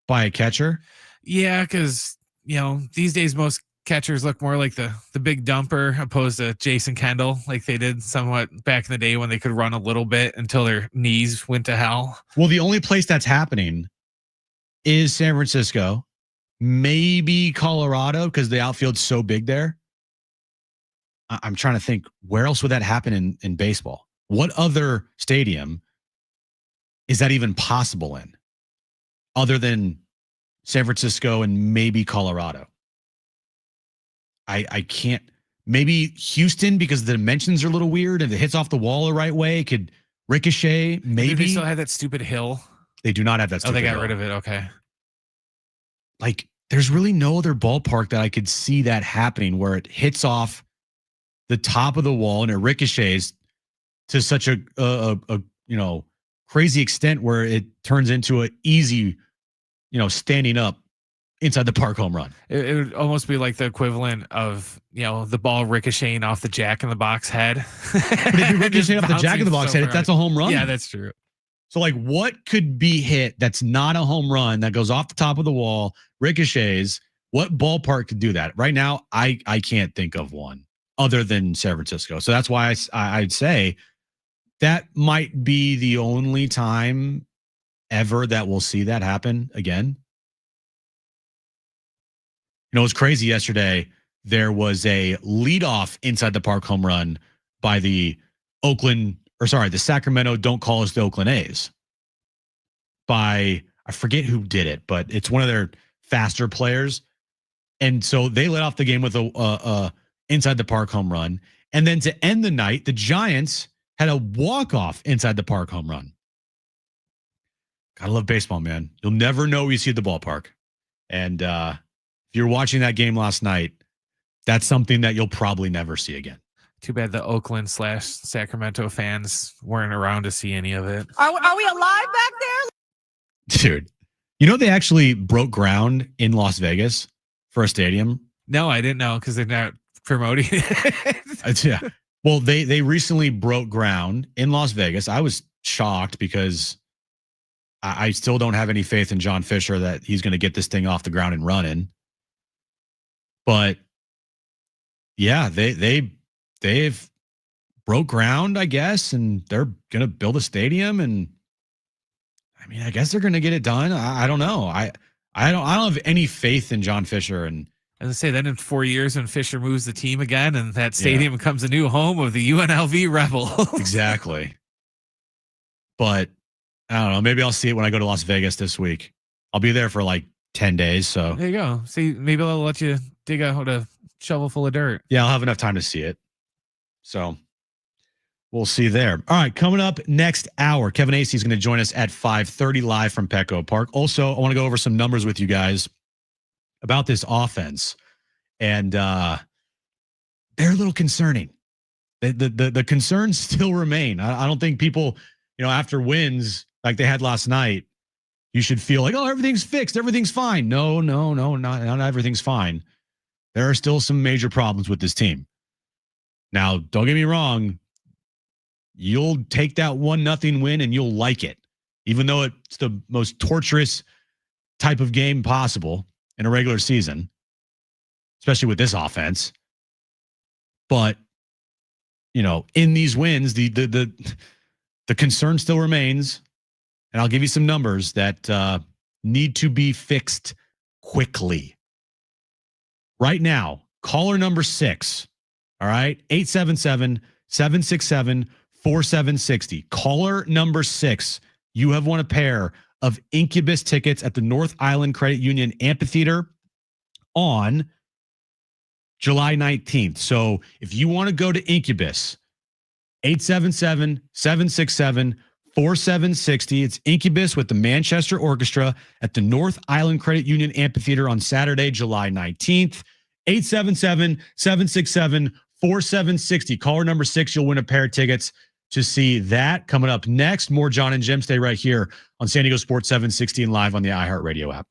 by a catcher. Yeah, because these days most catchers look more like the big dumper opposed to Jason Kendall, like they did somewhat back in the day when they could run a little bit until their knees went to hell. Well, the only place that's happening is San Francisco, maybe Colorado, because the outfield's so big there. I'm trying to think, where else would that happen in baseball? What other stadium is that even possible in, other than San Francisco and maybe Colorado? I can't. Maybe Houston, because the dimensions are a little weird. If it hits off the wall the right way, it could ricochet. Maybe they still had that stupid hill. They do not have that. Oh, they stupid got hill. rid of it. Okay. Like, there's really no other ballpark that I could see that happening where it hits off the top of the wall and it ricochets to such a crazy extent where it turns into an easy, standing up inside the park home run. It would almost be like the equivalent of, the ball ricocheting off the Jack in the Box head. But if you ricochet off the Jack in the Box head, that's a home run. Yeah, that's true. So, like, what could be hit that's not a home run that goes off the top of the wall, ricochets? What ballpark could do that? Right now, I can't think of one other than San Francisco. So that's why I'd say that might be the only time ever that we'll see that happen again. It was crazy yesterday. There was a leadoff inside the park home run by the Sacramento Don't Call Us the Oakland A's. I forget who did it, but it's one of their faster players. And so they led off the game with a inside the park home run. And then to end the night, the Giants had a walk-off inside the park home run. Gotta love baseball, man. You'll never know what you see at the ballpark. And if you're watching that game last night, that's something that you'll probably never see again. Too bad the Oakland/Sacramento fans weren't around to see any of it. Are we alive back there? Dude, they actually broke ground in Las Vegas for a stadium? No, I didn't know because they're not promoting it. Yeah. Well, they recently broke ground in Las Vegas. I was shocked because I still don't have any faith in John Fisher that he's going to get this thing off the ground and running. But yeah, they've broke ground, I guess, and they're going to build a stadium. And I mean, I guess they're going to get it done. I don't know. I don't have any faith in John Fisher. And as I say, then in 4 years when Fisher moves the team again and that stadium becomes a new home of the UNLV Rebels. Exactly. But I don't know. Maybe I'll see it when I go to Las Vegas this week. I'll be there for like 10 days. So there you go. See, maybe I'll let you dig out a shovel full of dirt. Yeah, I'll have enough time to see it. So we'll see there. All right, coming up next hour, Kevin Acee is going to join us at 5:30 live from Petco Park. Also, I want to go over some numbers with you guys about this offense. And they're a little concerning. The concerns still remain. I don't think people, after wins like they had last night, you should feel like, oh, everything's fixed. Everything's fine. No, not everything's fine. There are still some major problems with this team. Now, don't get me wrong. You'll take that 1-0 win and you'll like it, even though it's the most torturous type of game possible in a regular season, especially with this offense. But, in these wins, the concern still remains. And I'll give you some numbers that need to be fixed quickly. Right now, caller number 6, all right, 877-767-4760. Caller number 6, you have won a pair of Incubus tickets at the North Island Credit Union Amphitheater on July 19th. So if you want to go to Incubus, 877-767-4760. It's Incubus with the Manchester Orchestra at the North Island Credit Union Amphitheater on Saturday, July 19th. 877-767-4760. Caller number 6, you'll win a pair of tickets to see that. Coming up next, more John and Jim. Stay right here on San Diego Sports 760 and live on the iHeartRadio app.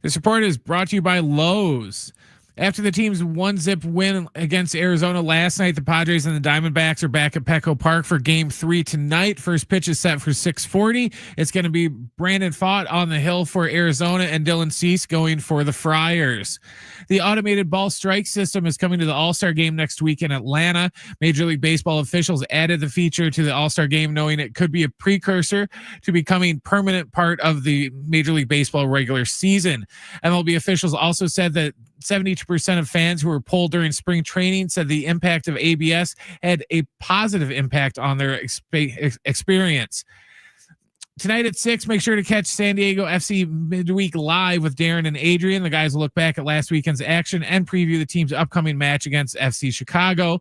This report is brought to you by Lowe's. After the team's 1-0 win against Arizona last night, the Padres and the Diamondbacks are back at Petco Park for Game 3 tonight. First pitch is set for 6:40. It's going to be Brandon Pfaadt on the hill for Arizona and Dylan Cease going for the Friars. The automated ball strike system is coming to the All-Star Game next week in Atlanta. Major League Baseball officials added the feature to the All-Star Game, knowing it could be a precursor to becoming permanent part of the Major League Baseball regular season. MLB officials also said that 72% of fans who were polled during spring training said the impact of ABS had a positive impact on their experience. Tonight at 6, make sure to catch San Diego FC Midweek Live with Darren and Adrian. The guys will look back at last weekend's action and preview the team's upcoming match against FC Chicago.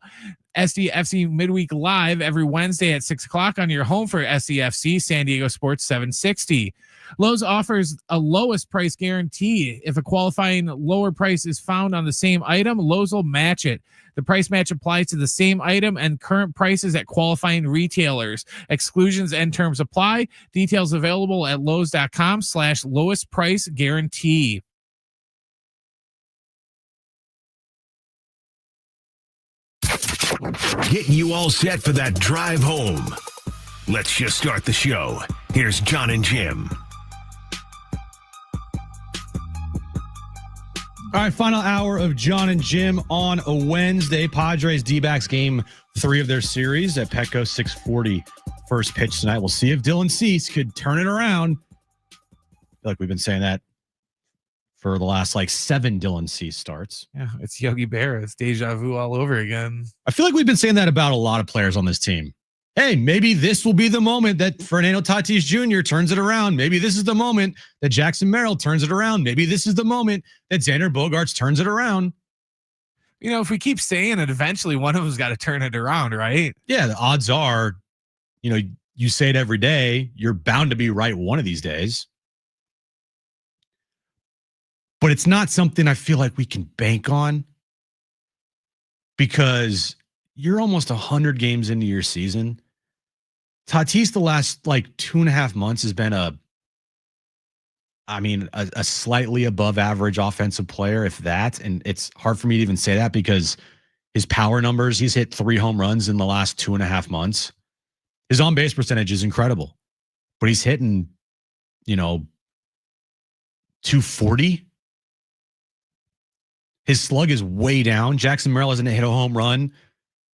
SDFC Midweek Live every Wednesday at 6 o'clock on your home for SDFC, San Diego Sports 760. Lowe's offers a lowest price guarantee. If a qualifying lower price is found on the same item, Lowe's will match it. The price match applies to the same item and current prices at qualifying retailers. Exclusions and terms apply. Details available at lowes.com/lowest price guarantee. Getting you all set for that drive home. Let's just start the show. Here's John and Jim. All right, final hour of John and Jim on a Wednesday. Padres DBacks Game 3 of their series at Petco, 6:40 first pitch tonight. We'll see if Dylan Cease could turn it around. I feel like we've been saying that for the last 7 Dylan Cease starts. Yeah, it's Yogi Berra. It's deja vu all over again. I feel like we've been saying that about a lot of players on this team. Hey, maybe this will be the moment that Fernando Tatis Jr. turns it around. Maybe this is the moment that Jackson Merrill turns it around. Maybe this is the moment that Xander Bogaerts turns it around. You know, if we keep saying it, eventually one of them's got to turn it around, right? Yeah, the odds are, you say it every day, you're bound to be right one of these days. But it's not something I feel like we can bank on because you're almost 100 games into your season. Tatis, the last 2.5 months has been a slightly above average offensive player, if that. And it's hard for me to even say that because his power numbers, he's hit 3 home runs in the last 2.5 months. His on-base percentage is incredible, but he's hitting, 240. His slug is way down. Jackson Merrill hasn't hit a home run,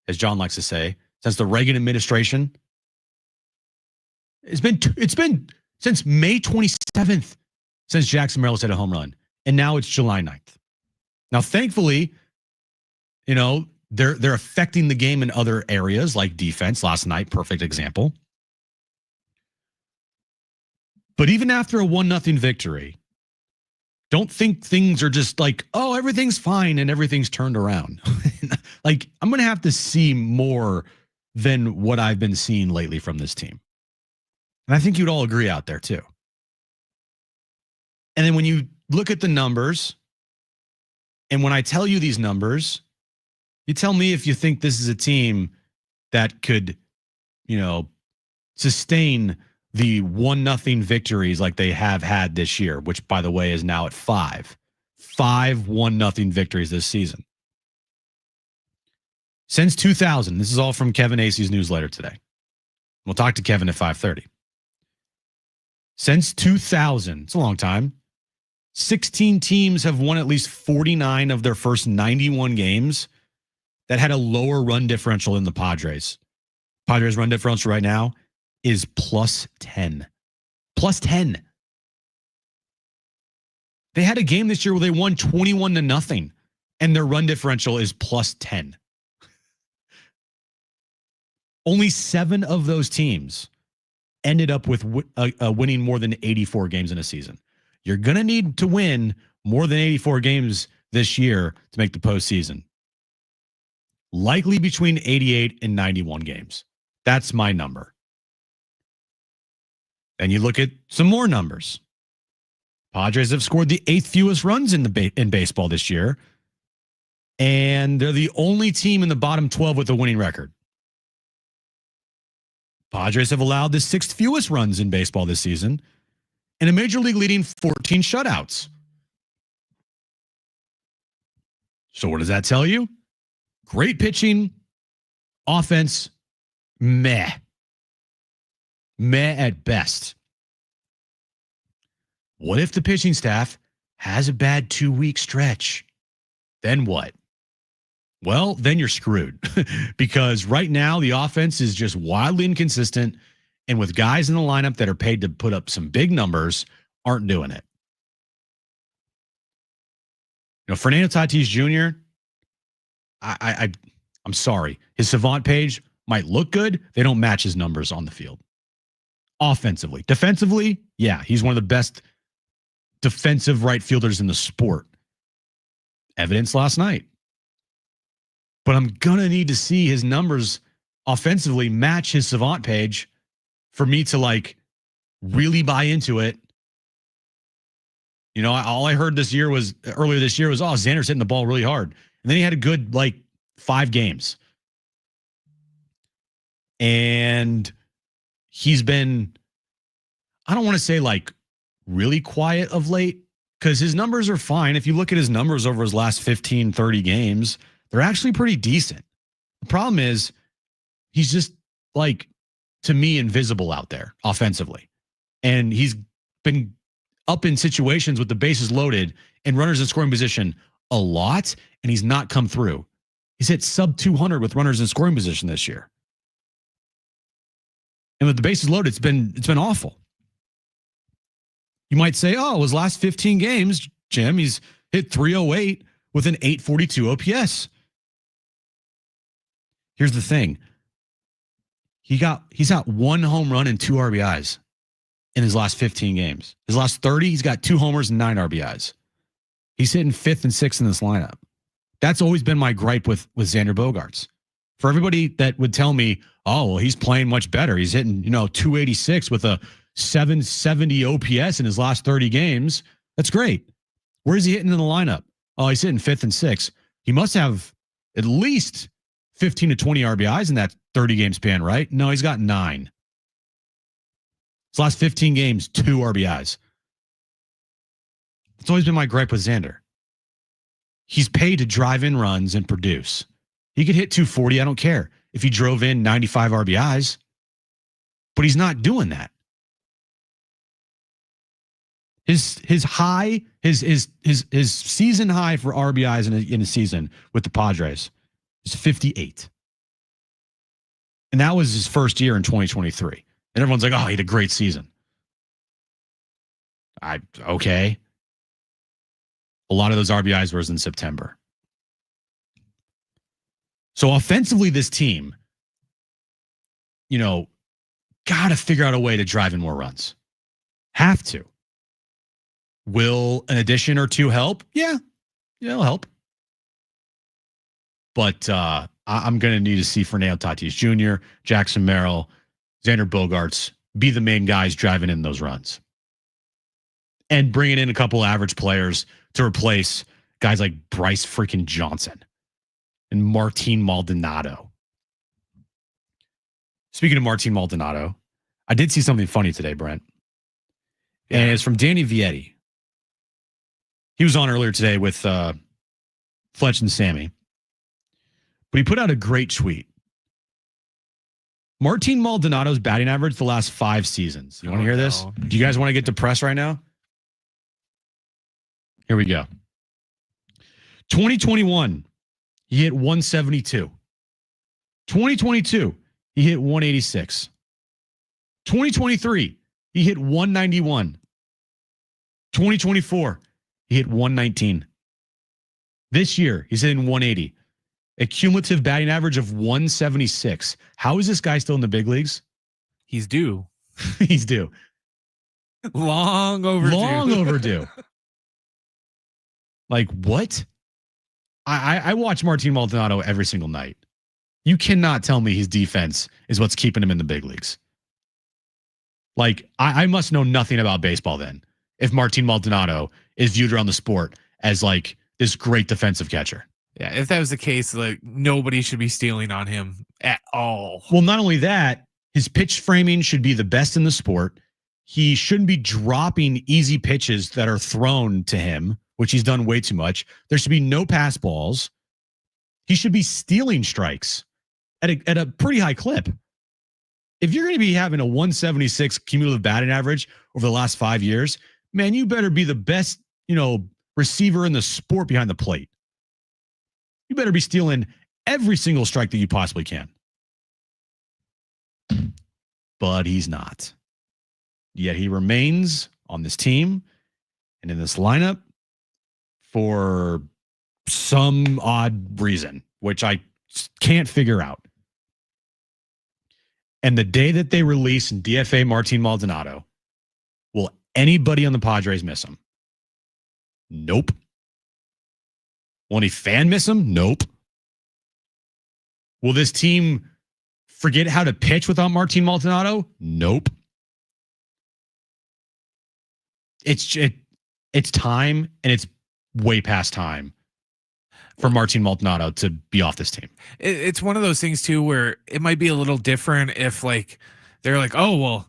as John likes to say, since the Reagan administration. It's been since May 27th since Jackson Merrill hit a home run, and now it's July 9th. Now, thankfully, they're affecting the game in other areas like defense. Last night, perfect example. But even after a 1-0 victory, don't think things are just everything's fine and everything's turned around. I'm going to have to see more than what I've been seeing lately from this team. And I think you'd all agree out there too. And then when you look at the numbers, and when I tell you these numbers, you tell me if you think this is a team that could, sustain the 1-0 victories like they have had this year, which, by the way, is now at 5 1-0 victories this season. Since 2000, this is all from Kevin Acey's newsletter today. We'll talk to Kevin at 5:30. Since 2000, it's a long time, 16 teams have won at least 49 of their first 91 games that had a lower run differential than the Padres. Padres run differential right now is +10. +10. They had a game this year where they won 21-0, and their run differential is +10. Only 7 of those teams ended up with winning more than 84 games in a season. You're going to need to win more than 84 games this year to make the postseason. Likely between 88 and 91 games. That's my number. And you look at some more numbers. Padres have scored the 8th fewest runs in baseball this year, and they're the only team in the bottom 12 with a winning record. Padres have allowed the 6th fewest runs in baseball this season, and a major league leading 14 shutouts. So what does that tell you? Great pitching, offense, meh. Meh at best. What if the pitching staff has a bad 2-week stretch? Then what? Well, then you're screwed because right now the offense is just wildly inconsistent, and with guys in the lineup that are paid to put up some big numbers, aren't doing it. Fernando Tatis Jr., I'm sorry. His Savant page might look good. They don't match his numbers on the field. Offensively. Defensively, yeah, he's one of the best defensive right fielders in the sport. Evidence last night. But I'm going to need to see his numbers offensively match his Savant page for me to really buy into it. All I heard earlier this year was, Xander's hitting the ball really hard. And then he had a good 5 games. And he's been, I don't want to say really quiet of late, because his numbers are fine. If you look at his numbers over his last 15, 30 games, they're actually pretty decent. The problem is he's just to me, invisible out there offensively. And he's been up in situations with the bases loaded and runners in scoring position a lot, and he's not come through. He's hit sub 200 with runners in scoring position this year. And with the bases loaded, it's been awful. You might say, his last 15 games, Jim, he's hit 308 with an 842 OPS. Here's the thing. He's got 1 home run and 2 RBIs in his last 15 games. His last 30, he's got 2 homers and 9 RBIs. He's hitting 5th and 6th in this lineup. That's always been my gripe with Xander Bogaerts. For everybody that would tell me, he's playing much better. He's hitting, 286 with a 770 OPS in his last 30 games. That's great. Where is he hitting in the lineup? He's hitting 5th and 6th. He must have at least 15 to 20 RBIs in that 30 game span, right? No, he's got 9. His last 15 games, 2 RBIs. It's always been my gripe with Xander. He's paid to drive in runs and produce. He could hit 240, I don't care, if he drove in 95 RBIs. But he's not doing that. His season high for RBIs in a season with the Padres is 58. And that was his first year in 2023. And everyone's like, he had a great season. Okay. A lot of those RBIs were in September. So offensively, this team, got to figure out a way to drive in more runs. Have to. Will an addition or 2 help? Yeah, it'll help. But I'm going to need to see Fernando Tatis Jr., Jackson Merrill, Xander Bogaerts be the main guys driving in those runs. And bringing in a couple average players to replace guys like Bryce freaking Johnson and Martin Maldonado. Speaking of Martin Maldonado, I did see something funny today, Brent. And it's from Danny Vietti. He was on earlier today with Fletch and Sammy. But he put out a great tweet. Martin Maldonado's batting average the last 5 seasons. You want to hear this? Do you guys want to get depressed right now? Here we go. 2021, he hit 172. 2022, he hit 186. 2023, he hit 191. 2024, he hit 119. This year, he's hitting 180. A cumulative batting average of 176. How is this guy still in the big leagues? He's due. He's due. Long overdue. Long overdue. What? I watch Martin Maldonado every single night. You cannot tell me his defense is what's keeping him in the big leagues. I must know nothing about baseball then if Martin Maldonado is viewed around the sport as this great defensive catcher. Yeah, if that was the case, nobody should be stealing on him at all. Well, not only that, his pitch framing should be the best in the sport. He shouldn't be dropping easy pitches that are thrown to him which he's done way too much. There should be no pass balls. He should be stealing strikes at a pretty high clip. If you're going to be having a 176 cumulative batting average over the last 5 years, man, you better be the best, receiver in the sport behind the plate. You better be stealing every single strike that you possibly can. But he's not. Yet he remains on this team and in this lineup for some odd reason, which I can't figure out. And the day that they release and DFA Martin Maldonado, will anybody on the Padres miss him? Nope. Will any fan miss him? Nope. Will this team forget how to pitch without Martin Maldonado? Nope. It's time, and it's way past time for Martin Maldonado to be off this team. It's one of those things too where it might be a little different if they're like, oh well,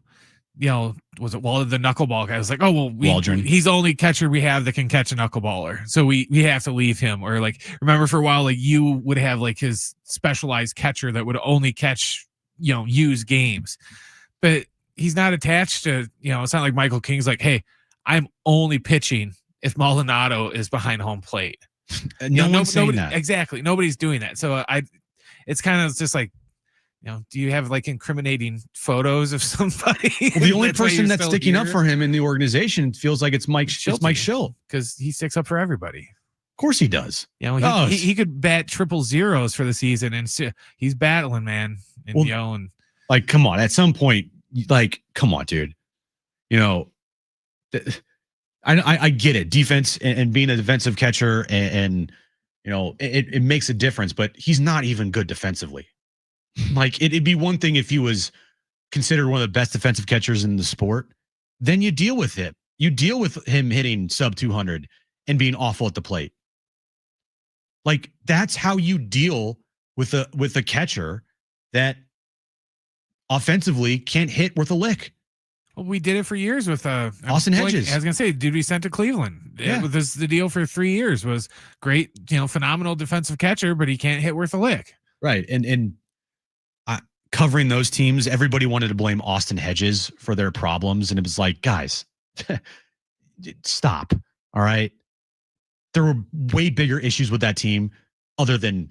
was it the knuckleball guy was like, oh well, he's the only catcher we have that can catch a knuckleballer, so we have to leave him. Or remember for a while, you would have his specialized catcher that would only catch use games, but he's not attached to it's not like Michael King's like, hey, I'm only pitching if Maldonado is behind home plate. No one's saying that. Exactly. Nobody's doing that. So it's kind of just like, do you have incriminating photos of somebody? Well, the only person that's sticking up for him in the organization feels like it's Mike Schilt, because he sticks up for everybody. Of course he does. He could bat triple zeros for the season, and he's battling, man. And come on, at some point, come on, dude. I get it. Defense and being a defensive catcher and it makes a difference, but he's not even good defensively. It'd be one thing if he was considered one of the best defensive catchers in the sport. Then you deal with it. You deal with him hitting sub 200 and being awful at the plate. That's how you deal with a catcher that offensively can't hit worth a lick. Well, we did it for years with Austin Hedges. I was gonna say, dude, we sent to Cleveland. Yeah. The deal for 3 years was great, phenomenal defensive catcher, but he can't hit worth a lick. Right, and covering those teams, everybody wanted to blame Austin Hedges for their problems, and it was like, guys, stop. All right, there were way bigger issues with that team other than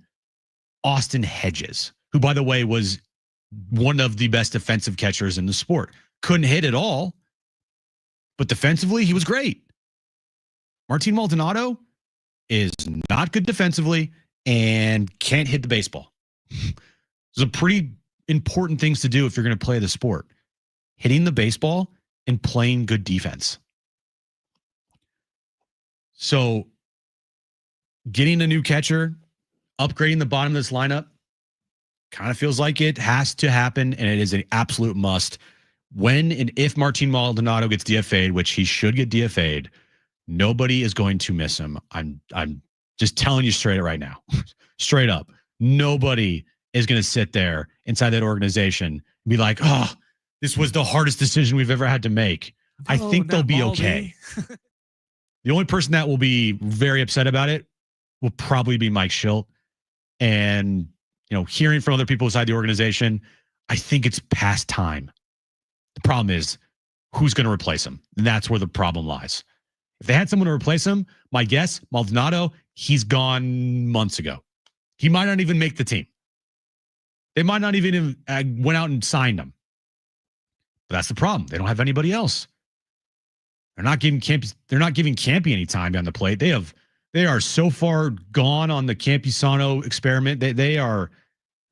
Austin Hedges, who, by the way, was one of the best defensive catchers in the sport. Couldn't hit at all, but defensively, he was great. Martin Maldonado is not good defensively and can't hit the baseball. Those are pretty important things to do if you're going to play the sport. Hitting the baseball and playing good defense. So getting a new catcher, upgrading the bottom of this lineup, kind of feels like it has to happen, and it is an absolute must. When and if Martin Maldonado gets DFA'd, which he should get DFA'd, nobody is going to miss him. I'm just telling you straight right now. Straight up. Nobody is going to sit there inside that organization and be like, oh, this was the hardest decision we've ever had to make. I think they'll be okay. The only person that will be very upset about it will probably be Mike Schilt. And, hearing from other people inside the organization, I think it's past time. The problem is who's going to replace him. And that's where the problem lies. If they had someone to replace him, my guess, Maldonado, he's gone months ago. He might not even make the team. They might not even went out and signed him. But that's the problem. They don't have anybody else. They're not giving Campy any time behind the plate. They are so far gone on the Campusano experiment. They are,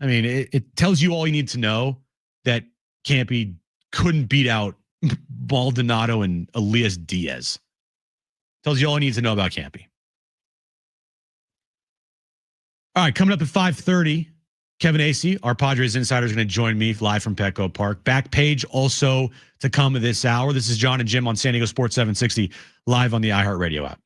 it tells you all you need to know that Campy couldn't beat out Maldonado and Elias Diaz. Tells you all you need to know about Campy. All right, coming up at 5:30, Kevin Acee, our Padres insider, is going to join me live from Petco Park. Back page also to come this hour. This is John and Jim on San Diego Sports 760, live on the iHeartRadio app.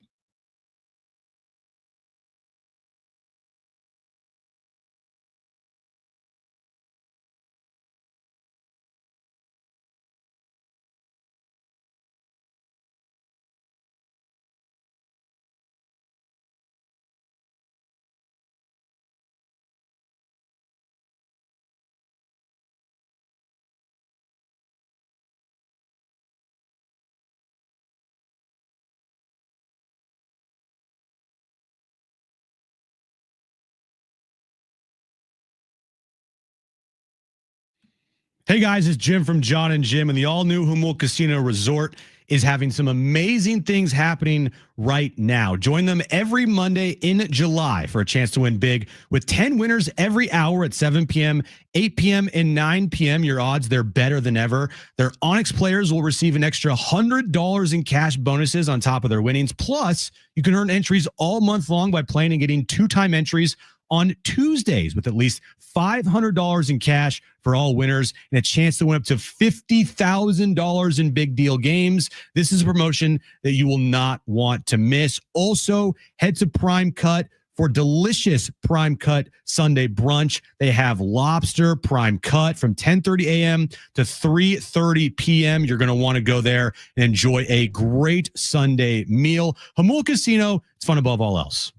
Hey guys, it's Jim from John and Jim, and the all-new Humboldt Casino Resort is having some amazing things happening right now. Join them every Monday in July for a chance to win big with 10 winners every hour at 7 p.m., 8 p.m., and 9 p.m. Your odds, they're better than ever. Their Onyx players will receive an extra $100 in cash bonuses on top of their winnings. Plus, you can earn entries all month long by playing and getting 2-time entries on Tuesdays with at least $500 in cash for all winners and a chance to win up to $50,000 in big deal games. This is a promotion that you will not want to miss. Also, head to Prime Cut for delicious Prime Cut Sunday brunch. They have lobster Prime Cut from 10:30 a.m. to 3:30 p.m. You're going to want to go there and enjoy a great Sunday meal. Humboldt Casino, it's fun above all else.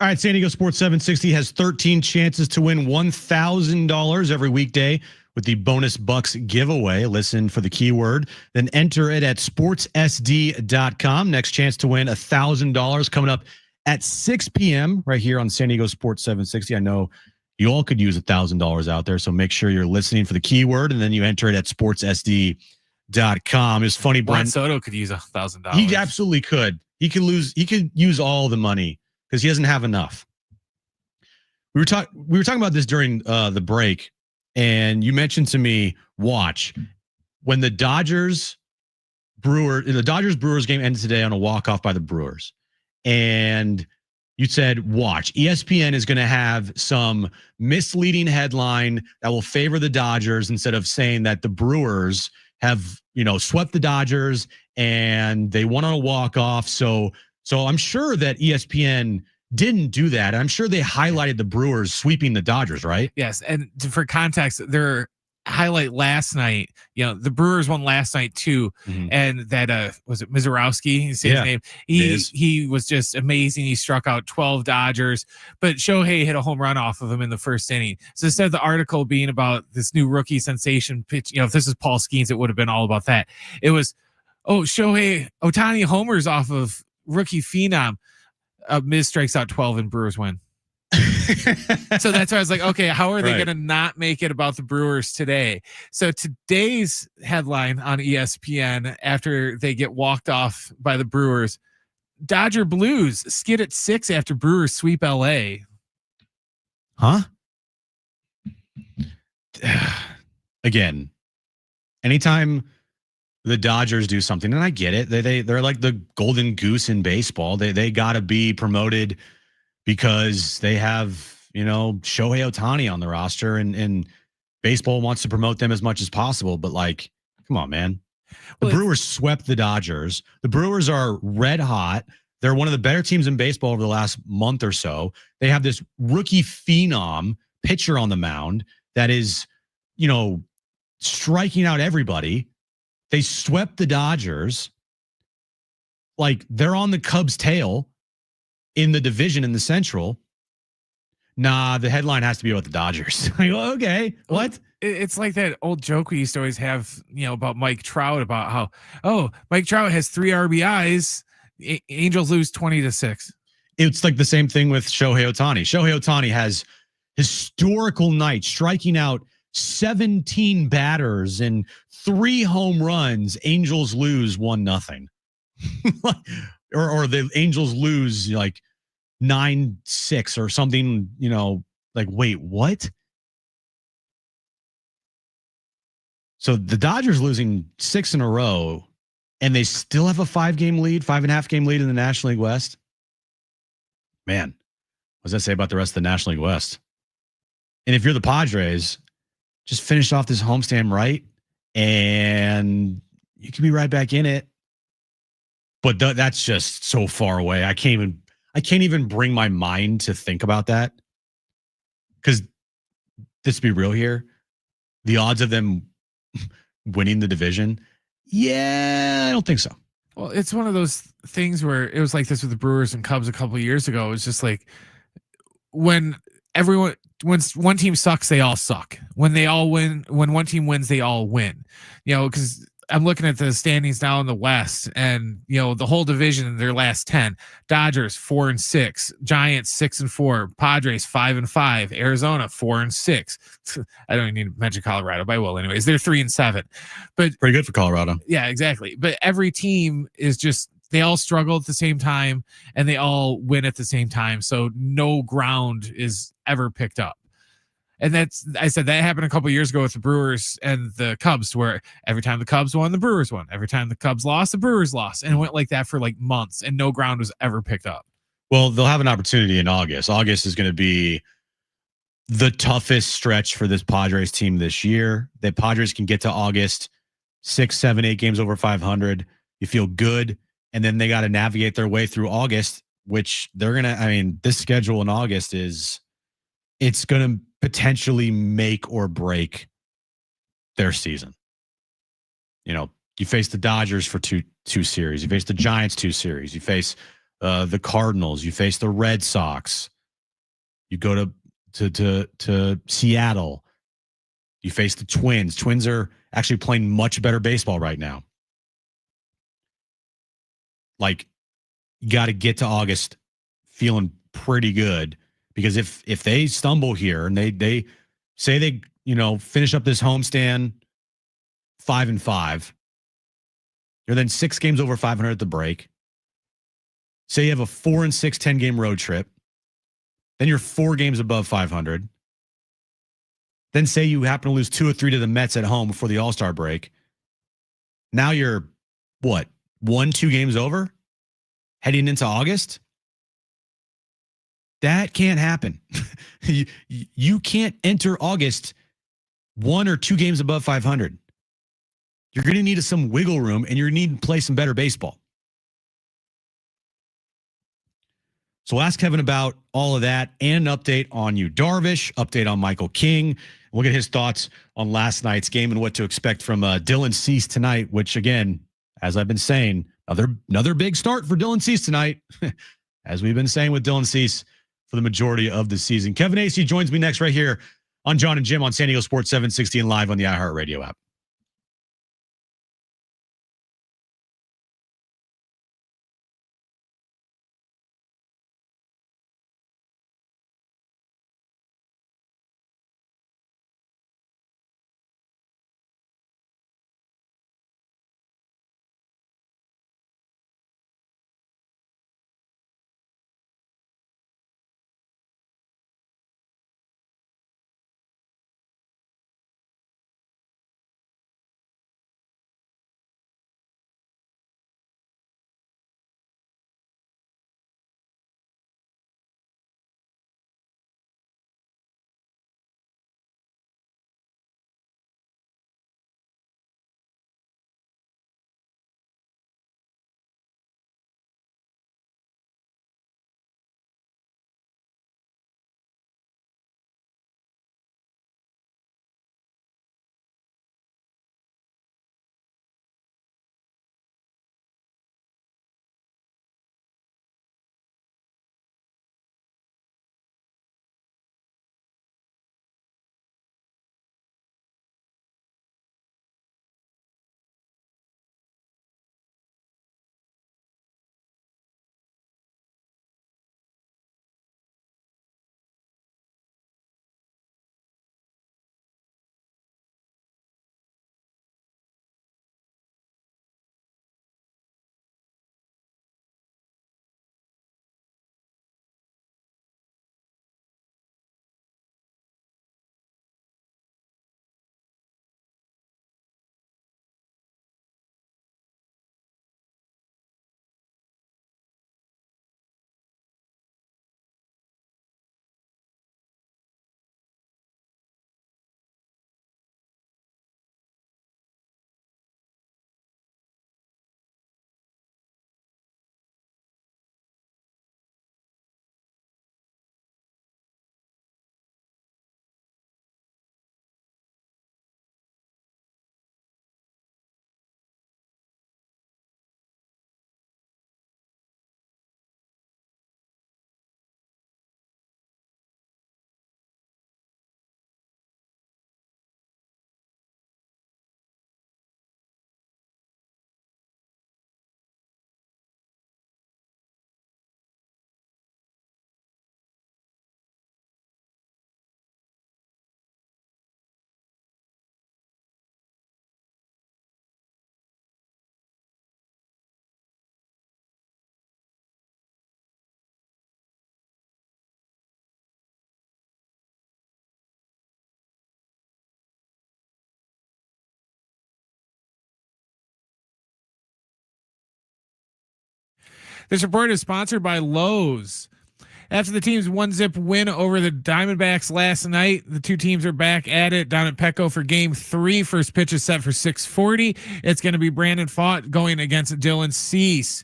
All right, San Diego Sports 760 has 13 chances to win $1,000 every weekday with the Bonus Bucks giveaway. Listen for the keyword, then enter it at sportssd.com. Next chance to win $1,000 coming up at 6 p.m. right here on San Diego Sports 760. I know you all could use $1,000 out there, so make sure you're listening for the keyword, and then you enter it at sportssd.com. It's funny, Juan Brent. Soto could use $1,000. He absolutely could. He could use all the money because he doesn't have enough. We were talking about this during the break, and you mentioned to me, watch when the Dodgers Brewers game ended today on a walk-off by the Brewers, and you said, watch, ESPN is going to have some misleading headline that will favor the Dodgers instead of saying that the Brewers have, swept the Dodgers and they won on a walk-off. So I'm sure that ESPN didn't do that. I'm sure they highlighted the Brewers sweeping the Dodgers, right? Yes, and for context, they're highlight last night. The Brewers won last night too, and that was it Mizorowski? You say his name? He was just amazing. He struck out 12 Dodgers, but Shohei hit a home run off of him in the first inning. So instead of the article being about this new rookie sensation pitch, if this is Paul Skeens, it would have been all about that. It was, Shohei Ohtani homers off of rookie phenom. Miz strikes out 12 and Brewers win. So that's why I was like, okay, how are they going to not make it about the Brewers today? So today's headline on ESPN, after they get walked off by the Brewers, Dodger Blues skid at 6 after Brewers sweep LA. Huh? Again, anytime the Dodgers do something, and I get it, they're like the golden goose in baseball. They got to be promoted because they have, Shohei Ohtani on the roster, and baseball wants to promote them as much as possible. But like, come on, man. The Brewers swept the Dodgers. The Brewers are red hot. They're one of the better teams in baseball over the last month or so. They have this rookie phenom pitcher on the mound that is, striking out everybody. They swept the Dodgers. Like, they're on the Cubs' tail in the division in the Central. Nah, the headline has to be about the Dodgers. Like, okay, what? It's like that old joke we used to always have, about Mike Trout, about how, Mike Trout has 3 RBIs. Angels lose 20-6. It's like the same thing with Shohei Ohtani. Shohei Ohtani has historical nights, striking out 17 batters and 3 home runs. Angels lose 1-0. or the Angels lose like 9-6 or something, like, wait, what? So the Dodgers losing 6 in a row, and they still have a 5-game lead, 5.5 game lead in the National League West. Man, what does that say about the rest of the National League West? And if you're the Padres, just finish off this homestand right, and you can be right back in it. But that's just so far away. I can't even bring my mind to think about that. Because let's be real here, the odds of them winning the division, I don't think so. Well, it's one of those things where it was like this with the Brewers and Cubs a couple of years ago. It was just like when one team sucks, they all suck. When they all win, when one team wins, they all win. Because I'm looking at the standings now in the West, and the whole division in their last 10: Dodgers 4-6, Giants 6-4, Padres 5-5, Arizona 4-6. I don't even need to mention Colorado, but I will anyways. They're 3-7, but pretty good for Colorado. Yeah, exactly. But every team is just, they all struggle at the same time and they all win at the same time. So no ground is ever picked up. And I said that happened a couple of years ago with the Brewers and the Cubs, where every time the Cubs won, the Brewers won. Every time the Cubs lost, the Brewers lost. And it went like that for like months, and no ground was ever picked up. Well, they'll have an opportunity in August. August is going to be the toughest stretch for this Padres team this year. The Padres can get to August 6, 7, 8 games over 500. You feel good. And then they got to navigate their way through August, which they're going to, this schedule in August it's going to potentially make or break their season. You face the Dodgers for two series. You face the Giants 2 series. You face the Cardinals. You face the Red Sox. You go to Seattle. You face the Twins. Twins are actually playing much better baseball right now. Like, you got to get to August feeling pretty good, because if they stumble here and they say they finish up this homestand 5-5, you're then 6 games over 500 at the break. Say you have a 4-6 10-game road trip, then you're 4 games above 500. Then say you happen to lose 2 or 3 to the Mets at home before the All-Star break. Now you're what, 1-2 games over heading into August? That can't happen. You can't enter August 1 or 2 games above 500. You're going to need some wiggle room, and you're going to need to play some better baseball. So we'll ask Kevin about all of that and an update on Yu Darvish, update on Michael King. We'll get his thoughts on last night's game and what to expect from Dylan Cease tonight, which, again, as I've been saying, another big start for Dylan Cease tonight, as we've been saying with Dylan Cease for the majority of the season. Kevin Acee joins me next right here on John and Jim on San Diego Sports 760 and live on the iHeartRadio app. This report is sponsored by Lowe's. After the team's 1-0 win over the Diamondbacks last night, the two teams are back at it down at Petco for game 3. First pitch is set for 6:40. It's going to be Brandon Pfaadt going against Dylan Cease.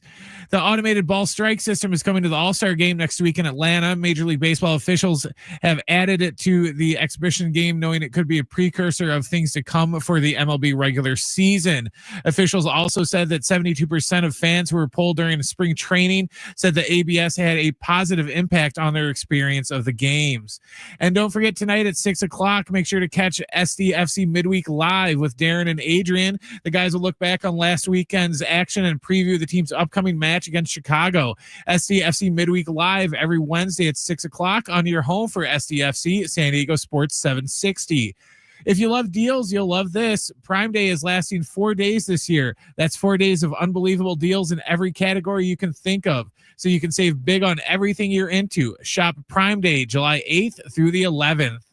The automated ball strike system is coming to the All-Star game next week in Atlanta. Major League Baseball officials have added it to the exhibition game, knowing it could be a precursor of things to come for the MLB regular season. Officials also said that 72% of fans who were polled during spring training said the ABS had a positive impact on their experience of the games. And don't forget, tonight at 6:00, make sure to catch SDFC Midweek Live with Darren and Adrian. The guys will look back on last weekend's action and preview the team's upcoming match against Chicago. SDFC Midweek Live every Wednesday at 6:00 on your home for SDFC San Diego Sports 760. If you love deals, you'll love this. Prime Day is lasting 4 days this year. That's 4 days of unbelievable deals in every category you can think of. So you can save big on everything you're into. Shop Prime Day, July 8th through the 11th.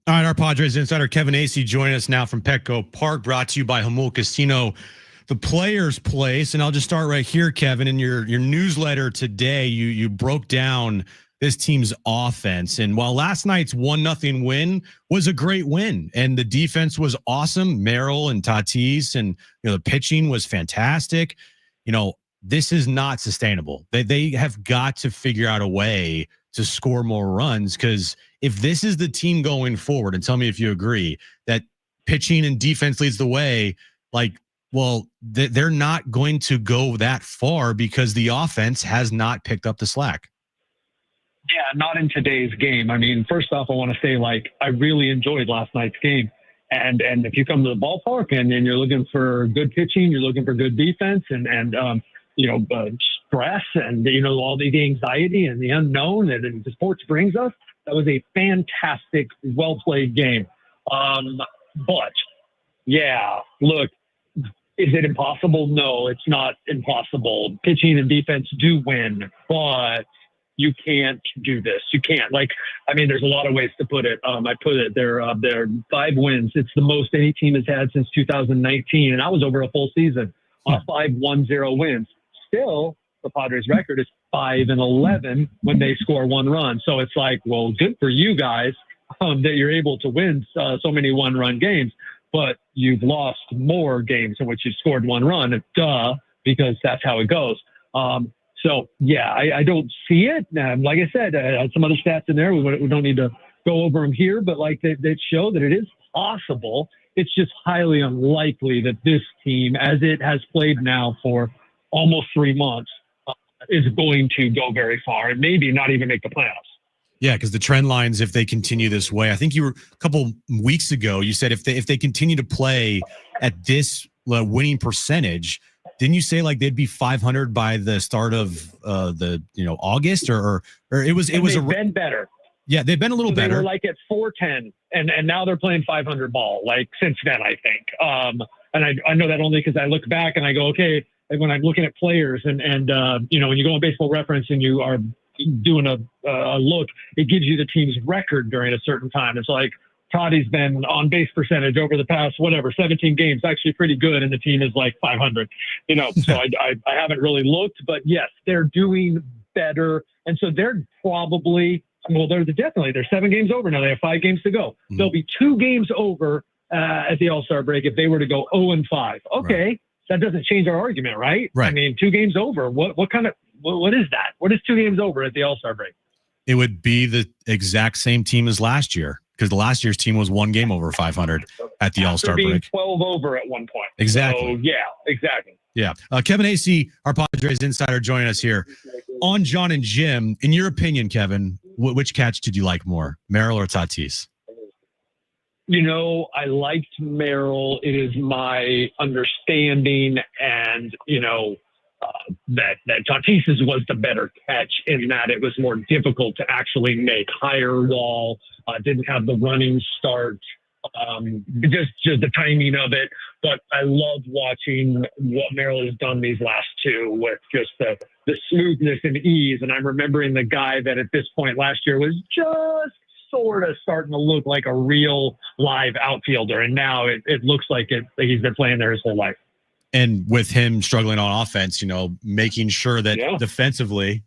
All right, our Padres insider Kevin Acee joining us now from Petco Park, brought to you by Jamul Casino, the Players Place. And I'll just start right here, Kevin. In your newsletter today, you broke down this team's offense. And while last night's 1-0 win was a great win, and the defense was awesome, Merrill and Tatis, and the pitching was fantastic, this is not sustainable. They have got to figure out a way to score more runs, because if this is the team going forward, and tell me if you agree, that pitching and defense leads the way, they're not going to go that far because the offense has not picked up the slack. Yeah, not in today's game. I mean, first off, I want to say, I really enjoyed last night's game. And if you come to the ballpark and you're looking for good pitching, you're looking for good defense and stress and, all the anxiety and the unknown that the sports brings us, that was a fantastic, well-played game. But, yeah, look, is it impossible? No, it's not impossible. Pitching and defense do win, but you can't do this. You can't. There's a lot of ways to put it. I put it, they're 5 wins. It's the most any team has had since 2019. And I was over a full season. 5-1-0 wins. Still, the Padres record is 5-11 when they score 1 run. So it's good for you guys that you're able to win so many 1-run games. But you've lost more games in which you scored 1 run. Because that's how it goes. So, yeah, I don't see it. Like I said, some other stats in there. We don't need to go over them here, but they show that it is possible. It's just highly unlikely that this team, as it has played now for almost 3 months, is going to go very far and maybe not even make the playoffs. Yeah, because the trend lines, if they continue this way, I think you were a couple weeks ago, you said if they continue to play at this winning percentage, didn't you say they'd be 500 by the start of August or it was been better. Yeah, they've been a little better. They were at 410 and now they're playing 500 ball since then, I think. And I know that only because I look back and I go, okay, when I'm looking at players and when you go on Baseball Reference and you are doing a look, it gives you the team's record during a certain time. It's Tatis been on base percentage over the past, 17 games, actually pretty good. And the team is 500, so I haven't really looked, but yes, they're doing better. And so they're probably, they're 7 games over now. They have 5 games to go. Mm-hmm. They'll be 2 games over at the All-Star break if they were to go 0-5. Okay. Right. That doesn't change our argument, right? Right. I mean, 2 games over. What is that? What is 2 games over at the All-Star break? It would be the exact same team as last year, because the last year's team was 1 game over 500 at the All-Star break. 12 over at one point. Exactly. So, yeah, exactly. Yeah. Kevin Acee, our Padres insider, joining us here on John and Jim. In your opinion, Kevin, which catch did you like more, Merrill or Tatis? I liked Merrill. It is my understanding, and that Tatis's was the better catch in that it was more difficult to actually make. Higher wall, didn't have the running start, just the timing of it. But I love watching what Merrill has done these last 2 with just the smoothness and ease. And I'm remembering the guy that at this point last year was just sort of starting to look like a real live outfielder. And now it looks like he's been playing there his whole life. And with him struggling on offense, making sure that defensively,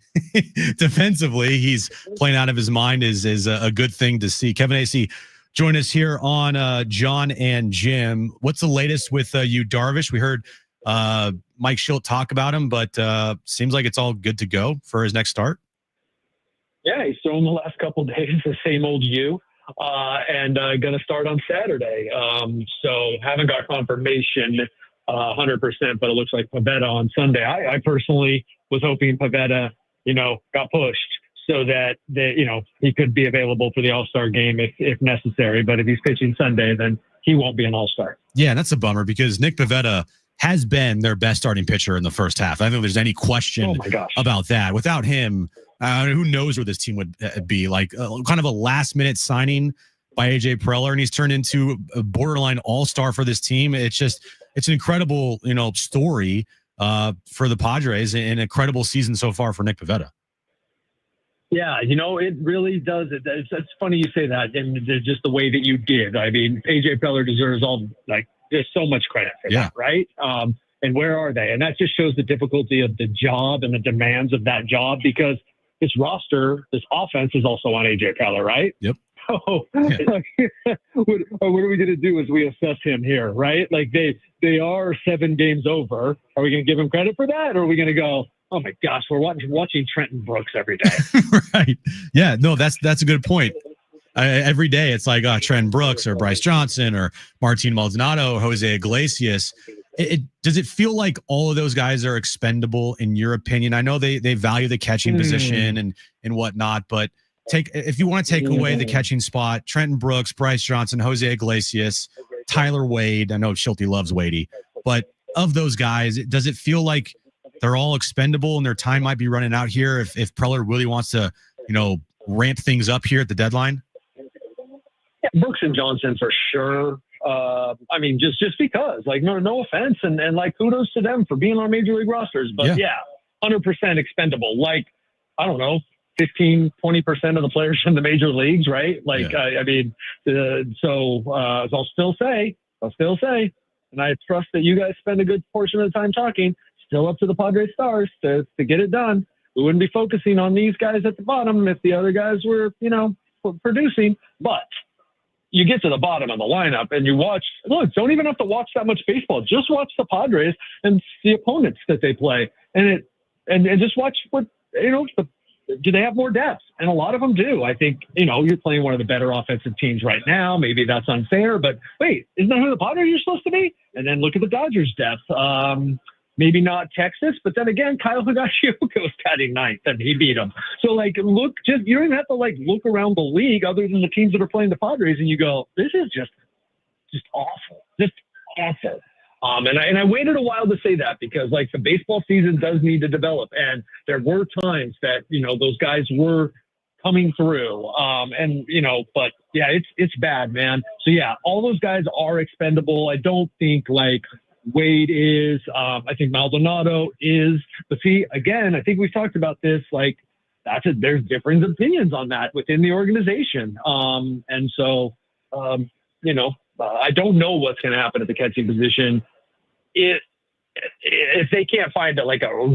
he's playing out of his mind is a good thing to see. Kevin Acee, join us here on John and Jim. What's the latest with you, Darvish? We heard Mike Schilt talk about him, but seems like it's all good to go for his next start. Yeah, he's thrown the last couple of days, the same old and going to start on Saturday. So haven't got confirmation 100%, but it looks like Pivetta on Sunday. I personally was hoping Pivetta, got pushed so that he could be available for the All-Star game if necessary. But if he's pitching Sunday, then he won't be an All-Star. Yeah, that's a bummer because Nick Pivetta has been their best starting pitcher in the first half. I don't think there's any question about that. Without him, who knows where this team would be? Kind of a last-minute signing by AJ Preller, and he's turned into a borderline all-star for this team. It's an incredible, story for the Padres and an incredible season so far for Nick Pivetta. Yeah, it really does. It's funny you say that, and just the way that you did. I mean, AJ Preller deserves there's so much credit for that, right? And where are they? And that just shows the difficulty of the job and the demands of that job, because this roster, this offense is also on AJ Preller, right? Yep. So what are we going to do as we assess him here, right? Like they are 7 games over. Are we going to give him credit for that, or are we going to go, oh my gosh, we're watching Trenton Brooks every day? Right. Yeah. No, that's a good point. Every day it's like Trent Brooks or Bryce Johnson or Martin Maldonado or Jose Iglesias. Does it feel like all of those guys are expendable in your opinion? I know they value the catching position and whatnot, but if you want to take away the catching spot, Trenton Brooks, Bryce Johnson, Jose Iglesias, Tyler Wade. I know Schulte loves Wadey, but of those guys, does it feel like they're all expendable and their time might be running out here if Preller really wants to, ramp things up here at the deadline? Yeah, Brooks and Johnson for sure. I mean, just because, like, no offense, and like kudos to them for being on major league rosters, but yeah 100% expendable. Like, I don't know, 15, 20% of the players in the major leagues, right? Like, I mean, so I'll still say, and I trust that you guys spend a good portion of the time talking. Still up to the Padres stars to get it done. We wouldn't be focusing on these guys at the bottom if the other guys were, producing. But you get to the bottom of the lineup and you watch. Look, don't even have to watch that much baseball. Just watch the Padres and the opponents that they play, and just watch what do they have more depth? And a lot of them do. I think you're playing one of the better offensive teams right now. Maybe that's unfair, but wait, isn't that who the Padres are supposed to be? And then look at the Dodgers' depth. Maybe not Texas, but then again, Kyle Higashioka was batting ninth and he beat him. So you don't even have to look around the league other than the teams that are playing the Padres and you go, this is just awful, just awful. And I waited a while to say that because the baseball season does need to develop, and there were times that those guys were coming through. But yeah, it's bad, man. So yeah, all those guys are expendable. I don't think Wade is. I think Maldonado is. But see, again, I think we've talked about this. There's different opinions on that within the organization. And so, I don't know what's going to happen at the catching position. If they can't find a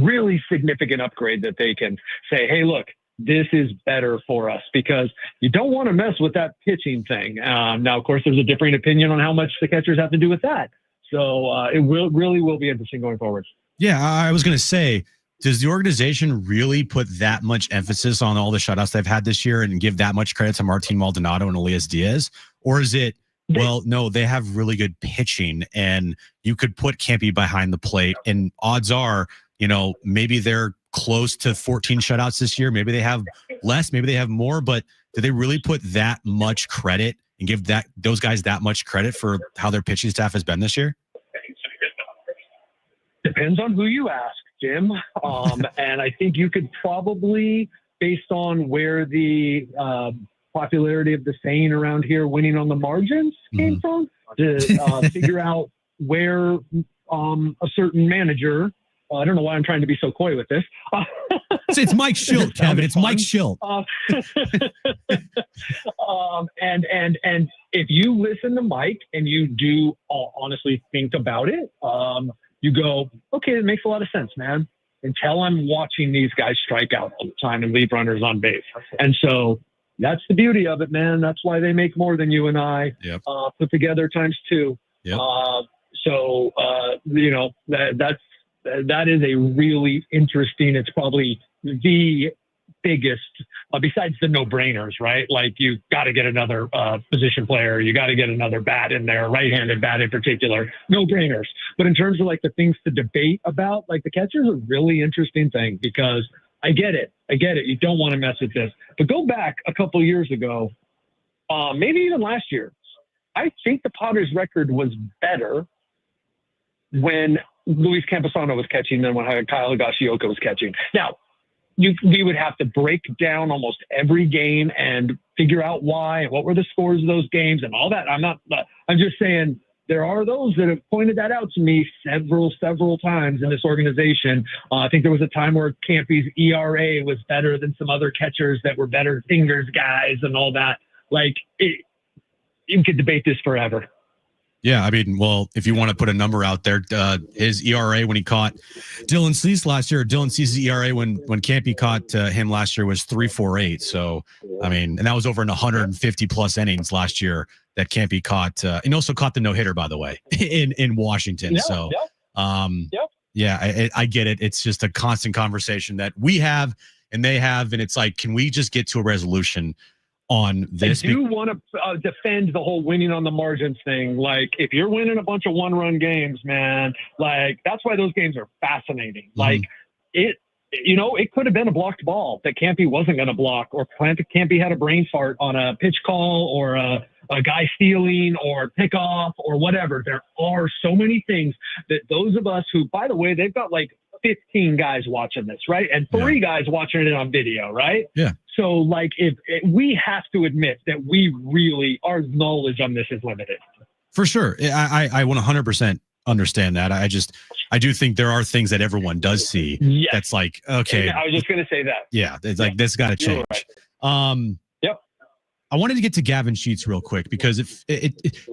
really significant upgrade that they can say, hey, look, this is better for us, because you don't want to mess with that pitching thing. Now, of course, there's a differing opinion on how much the catchers have to do with that. So it really will be interesting going forward. Yeah, I was going to say, does the organization really put that much emphasis on all the shutouts they've had this year and give that much credit to Martin Maldonado and Elias Diaz? Or is it, well, no, they have really good pitching and you could put Campy behind the plate, and odds are, maybe they're close to 14 shutouts this year. Maybe they have less, maybe they have more, but do they really put that much credit and give those guys that much credit for how their pitching staff has been this year? Depends on who you ask, Jim. And I think you could probably, based on where the popularity of the saying around here, winning on the margins, came from, to figure out where a certain manager, I don't know why I'm trying to be so coy with this. It's Mike Schilt, Kevin. It's Mike Schilt. And if you listen to Mike and you do honestly think about it, you go, okay, it makes a lot of sense, man. Until I'm watching these guys strike out all the time and leave runners on base. And so that's the beauty of it, man. That's why they make more than you and I put together times two. Yep. That is a really interesting, it's probably the biggest, besides the no-brainers, right? You got to get another position player. You got to get another bat in there, right-handed bat in particular. No-brainers. But in terms of the things to debate about, the catcher's a really interesting thing, because I get it. You don't want to mess with this. But go back a couple of years ago, maybe even last year, I think the Padres record was better when Luis Campusano was catching than when Kyle Higashioka was catching. Now, we would have to break down almost every game and figure out why and what were the scores of those games and all that. I'm just saying there are those that have pointed that out to me several times in this organization. I think there was a time where Campy's ERA was better than some other catchers that were better fingers guys and all that. You could debate this forever. Yeah, I mean, well, if you want to put a number out there, his ERA when he caught Dylan Cease last year, Dylan Cease's ERA when Campy caught him last year was 3.48. So, I mean, and that was over in 150 plus innings last year that Campy caught. And also caught the no hitter, by the way, in Washington. Yeah, I get it. It's just a constant conversation that we have and they have, and it's like, can we just get to a resolution on this? I do want to defend the whole winning on the margins thing. Like, if you're winning a bunch of one-run games, man, like, that's why those games are fascinating. Like, it could have been a blocked ball that Campy wasn't going to block, or Campy had a brain fart on a pitch call, or a guy stealing, or pickoff, or whatever. There are so many things that those of us who, by the way, they've got like 15 guys watching this, right? And 3 guys watching it on video, right? Yeah. So, like, if we have to admit that we really, our knowledge on this is limited. For sure. I 100% understand that. I do think there are things that everyone does see. Yes. That's like, okay. I was just going to say that. Yeah. It's like, this got to change. Right. Yep. I wanted to get to Gavin Sheets real quick because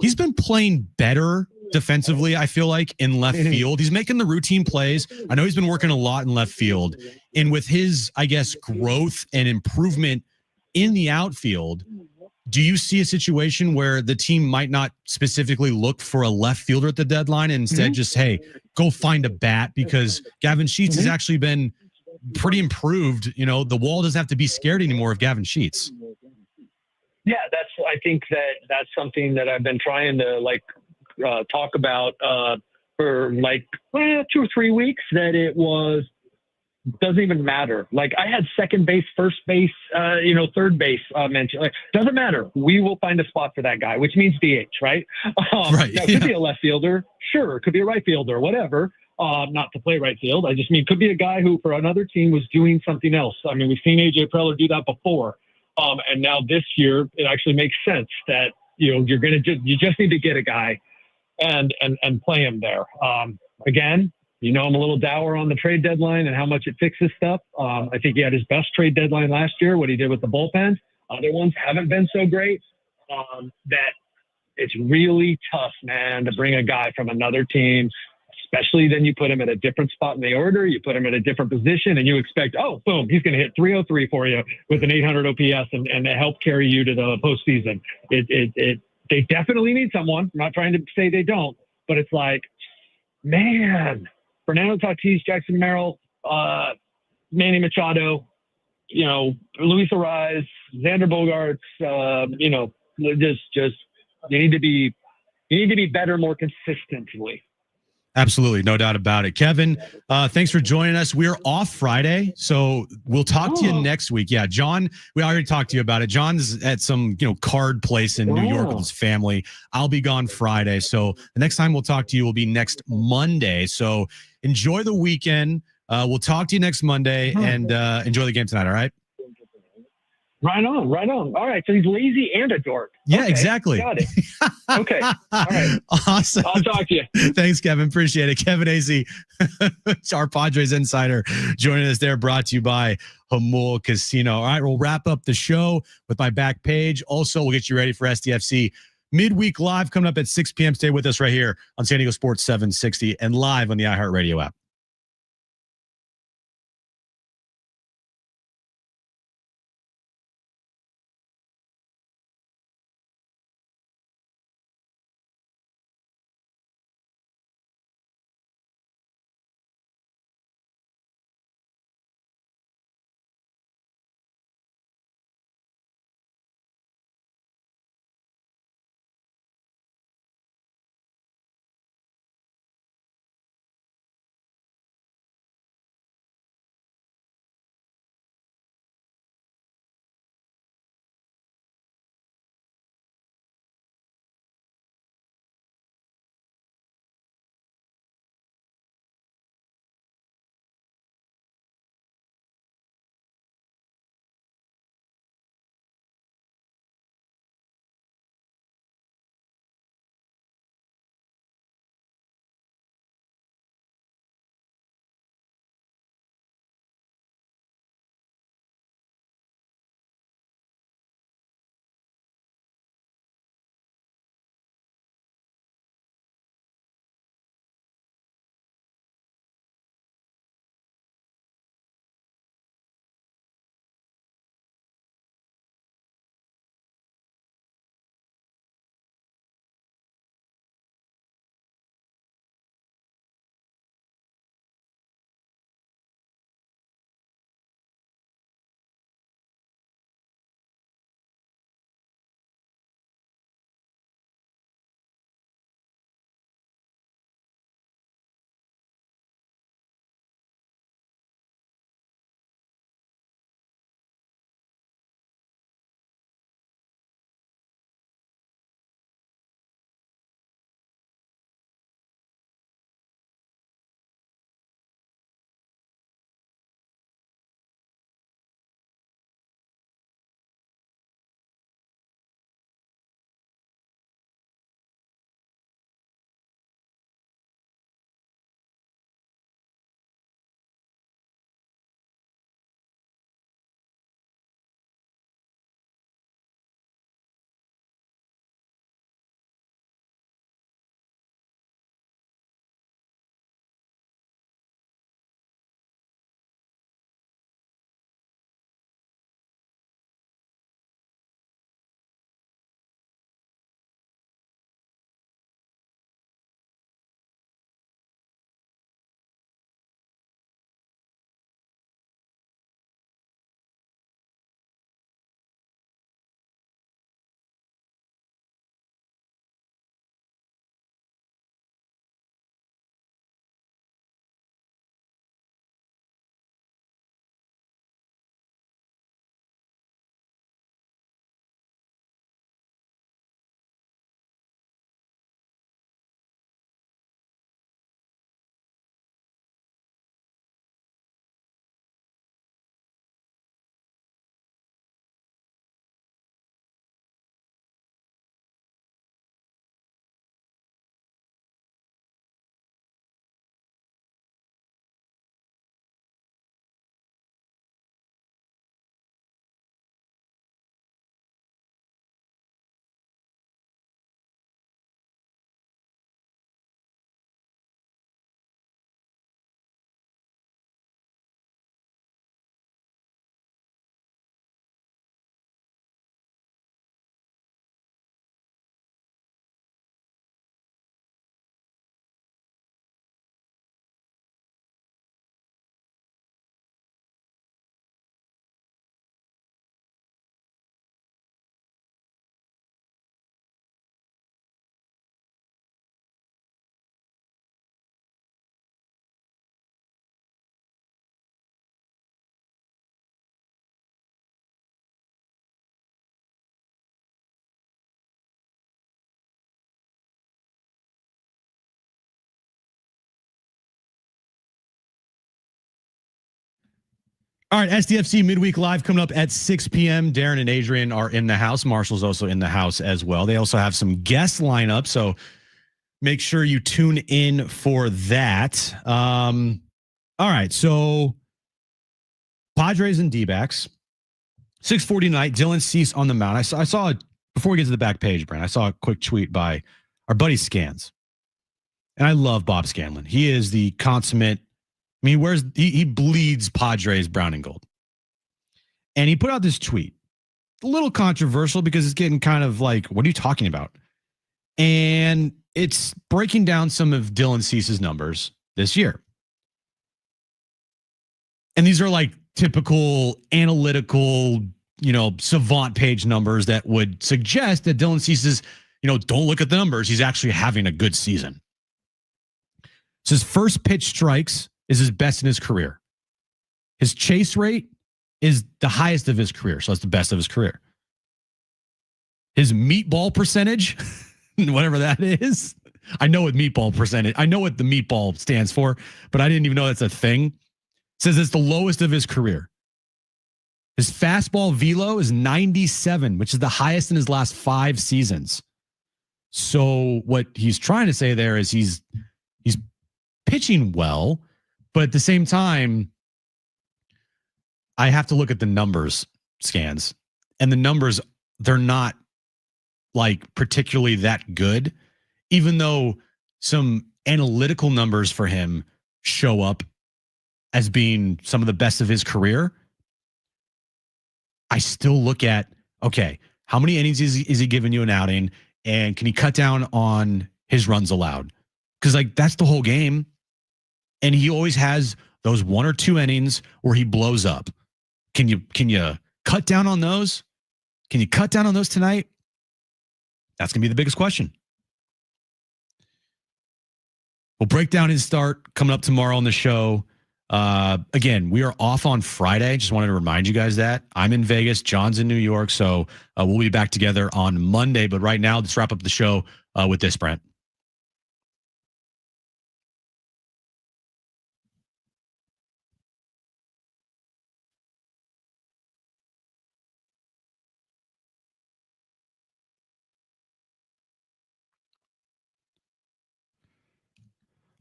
he's been playing better defensively, I feel like, in left field. He's making the routine plays. I know he's been working a lot in left field. And with his, I guess, growth and improvement in the outfield, do you see a situation where the team might not specifically look for a left fielder at the deadline and instead just, hey, go find a bat? Because Gavin Sheets has actually been pretty improved. You know, the wall doesn't have to be scared anymore of Gavin Sheets. Yeah, I think that's something that I've been trying to talk about for 2 or 3 weeks, that it doesn't even matter. Like, I had second base, first base, third base mentioned. Like, doesn't matter. We will find a spot for that guy, which means DH, right? Right. Now, it could be a left fielder. Sure. It could be a right fielder, whatever. Not to play right field. I just mean, could be a guy who for another team was doing something else. I mean, we've seen AJ Preller do that before. And now this year, it actually makes sense that, you just need to get a guy and play him there. Again, I'm a little dour on the trade deadline and how much it fixes stuff. I think he had his best trade deadline last year, what he did with the bullpens. Other ones haven't been so great. That it's really tough, man, to bring a guy from another team, especially then you put him at a different spot in the order, you put him at a different position, and you expect, oh, boom, he's going to hit 303 for you with an 800 OPS and help carry you to the postseason. They definitely need someone. I'm not trying to say they don't, but it's like, man, Fernando Tatis, Jackson Merrill, Manny Machado, Luis Ariz, Xander Bogaerts, just you need to be better more consistently. Absolutely. No doubt about it. Kevin, thanks for joining us. We're off Friday, so we'll talk to you next week. Yeah, John, we already talked to you about it. John's at some, card place in New York with his family. I'll be gone Friday. So the next time we'll talk to you will be next Monday. So enjoy the weekend. We'll talk to you next Monday and enjoy the game tonight. All right. Right on, right on. All right, so he's lazy and a dork. Yeah, exactly. Got it. Okay, all right. Awesome. I'll talk to you. Thanks, Kevin. Appreciate it. Kevin AC, our Padres insider, joining us there, brought to you by Hamul Casino. All right, we'll wrap up the show with my back page. Also, we'll get you ready for SDFC Midweek Live coming up at 6 p.m. Stay with us right here on San Diego Sports 760 and live on the iHeartRadio app. All right, SDFC Midweek Live coming up at 6 p.m. Darren and Adrian are in the house. Marshall's also in the house as well. They also have some guests lined up, so make sure you tune in for that. All right, so Padres and DBacks. 6:40 tonight, Dylan Cease on the mound. I saw before we get to the back page, Brent, I saw a quick tweet by our buddy Scans. And I love Bob Scanlon. He is the consummate. I mean, he bleeds Padres brown and gold. And he put out this tweet. A little controversial because it's getting kind of like, what are you talking about? And it's breaking down some of Dylan Cease's numbers this year. And these are like typical analytical, savant page numbers that would suggest that Dylan Cease's, don't look at the numbers. He's actually having a good season. So his first pitch strikes is his best in his career. His chase rate is the highest of his career. So that's the best of his career. His meatball percentage, whatever that is. I know what meatball percentage. I know what the meatball stands for, but I didn't even know that's a thing. Says it's the lowest of his career. His fastball velo is 97, which is the highest in his last 5 seasons. So what he's trying to say there is he's pitching well, but at the same time, I have to look at the numbers, Scans, and the numbers, they're not like particularly that good, even though some analytical numbers for him show up as being some of the best of his career. I still look at, okay, how many innings is he giving you an outing, and can he cut down on his runs allowed? Because like that's the whole game. And he always has those 1 or 2 innings where he blows up. Can you cut down on those? Can you cut down on those tonight? That's going to be the biggest question. We'll break down his start coming up tomorrow on the show. Again, we are off on Friday. Just wanted to remind you guys that. I'm in Vegas. John's in New York. So we'll be back together on Monday. But right now, let's wrap up the show with this, Brent.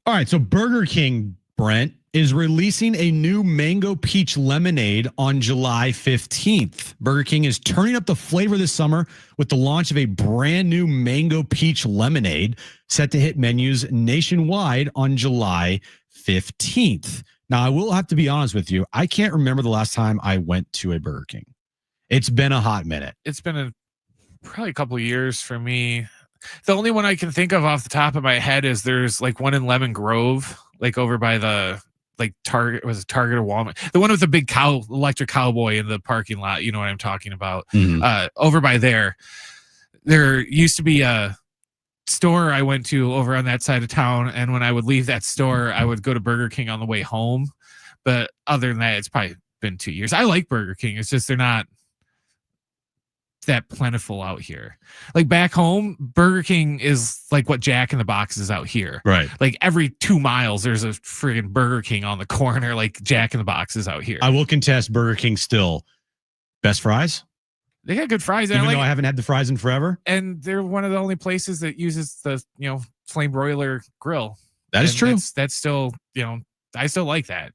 All right, so Burger King, Brent, is releasing a new mango peach lemonade on July 15th. Burger King is turning up the flavor this summer with the launch of a brand new mango peach lemonade set to hit menus nationwide on July 15th. Now, I will have to be honest with you. I can't remember the last time I went to a Burger King. It's been a hot minute. It's been probably a couple of years for me. The only one I can think of off the top of my head is there's like one in Lemon Grove, like over by the Target, was it Target or Walmart? The one with the big electric cowboy in the parking lot. You know what I'm talking about? Mm-hmm. Over by there used to be a store I went to over on that side of town. And when I would leave that store, I would go to Burger King on the way home. But other than that, it's probably been 2 years. I like Burger King. It's just they're not that plentiful out here. Like back home, Burger King is like what Jack in the Box is out here. Right. Like every 2 miles, there's a friggin' Burger King on the corner, like Jack in the Box is out here. I will contest Burger King still. Best fries? They got good fries. Even though I haven't had the fries in forever. And they're one of the only places that uses the, flame broiler grill. That is true. That's still, I still like that.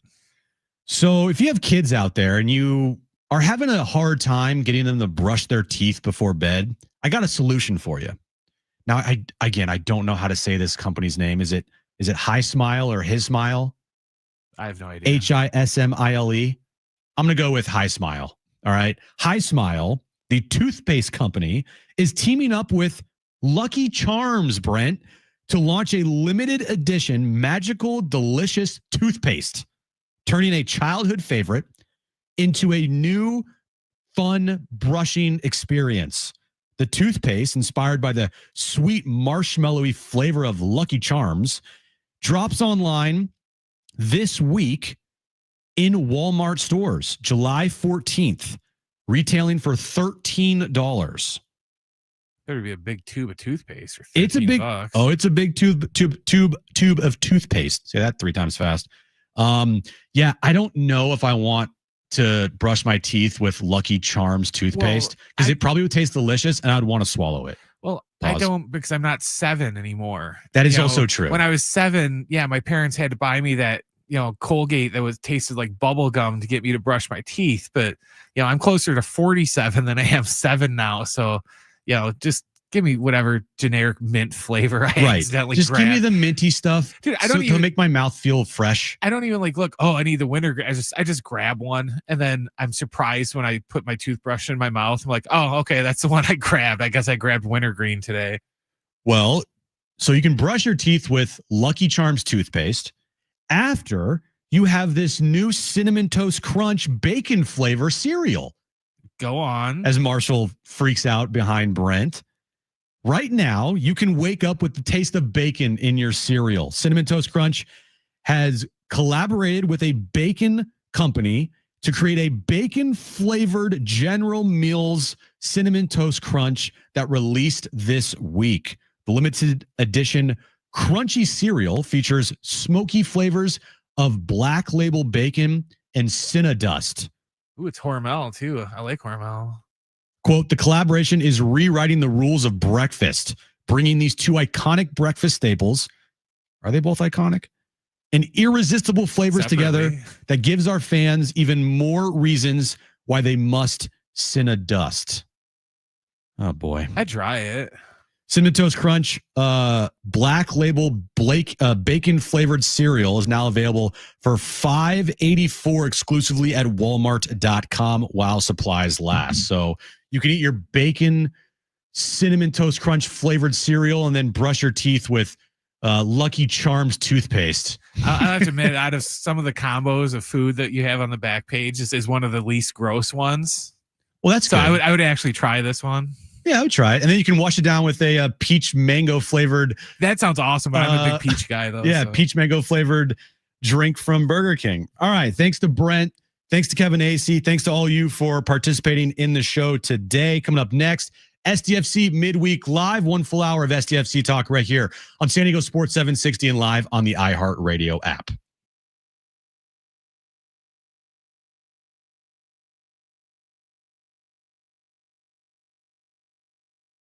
So if you have kids out there and you are having a hard time getting them to brush their teeth before bed, I got a solution for you. Now, I don't know how to say this company's name. Is it High Smile or His Smile? I have no idea. HISMILE. I'm going to go with High Smile. All right. High Smile, the toothpaste company, is teaming up with Lucky Charms, Brent, to launch a limited edition magical delicious toothpaste, turning a childhood favorite into a new fun brushing experience. The toothpaste, inspired by the sweet marshmallowy flavor of Lucky Charms, drops online this week in Walmart stores, July 14th, retailing for $13. There would be a big tube of toothpaste for $13. It's a big bucks. Oh, it's a big tube of toothpaste. Say that 3 times fast. Yeah, I don't know if I want to brush my teeth with Lucky Charms toothpaste because it probably would taste delicious and I'd want to swallow it. Well, Pause. I don't because I'm not 7 anymore. That is also true. When I was 7, my parents had to buy me that, Colgate that was tasted like bubble gum to get me to brush my teeth. But, I'm closer to 47 than I am 7 now. So, just give me whatever generic mint flavor I accidentally Just grabbed. give me the minty stuff. Dude, I don't to even make my mouth feel fresh. I don't even look, I need the winter. I just grab one and then I'm surprised when I put my toothbrush in my mouth. I'm like, oh, okay, that's the one I grabbed. I guess I grabbed wintergreen today. Well, so you can brush your teeth with Lucky Charms toothpaste after you have this new Cinnamon Toast Crunch bacon flavor cereal. Go on. As Marshall freaks out behind Brent. Right now, you can wake up with the taste of bacon in your cereal. Cinnamon Toast Crunch has collaborated with a bacon company to create a bacon-flavored General Mills Cinnamon Toast Crunch that released this week. The limited edition crunchy cereal features smoky flavors of Black Label bacon and Cinnadust. Ooh, it's Hormel too. I like Hormel. Quote, the collaboration is rewriting the rules of breakfast, bringing these two iconic breakfast staples. Are they both iconic? And irresistible flavors together that gives our fans even more reasons why they must Cinnadust. Oh, boy. I try it. Cinnamon Toast Crunch Black Label bacon flavored cereal is now available for $5.84 exclusively at Walmart.com while supplies last. So you can eat your bacon Cinnamon Toast Crunch flavored cereal and then brush your teeth with Lucky Charms toothpaste. I have to admit, out of some of the combos of food that you have on the back page, this is one of the least gross ones. Well, that's so good. I would actually try this one. Yeah, I would try it. And then you can wash it down with a peach mango flavored. That sounds awesome, but I'm a big peach guy, though. Yeah, so. Peach mango flavored drink from Burger King. All right. Thanks to Brent. Thanks to Kevin Acey. Thanks to all you for participating in the show today. Coming up next, SDFC Midweek Live. 1 full hour of SDFC talk right here on San Diego Sports 760 and live on the iHeartRadio app.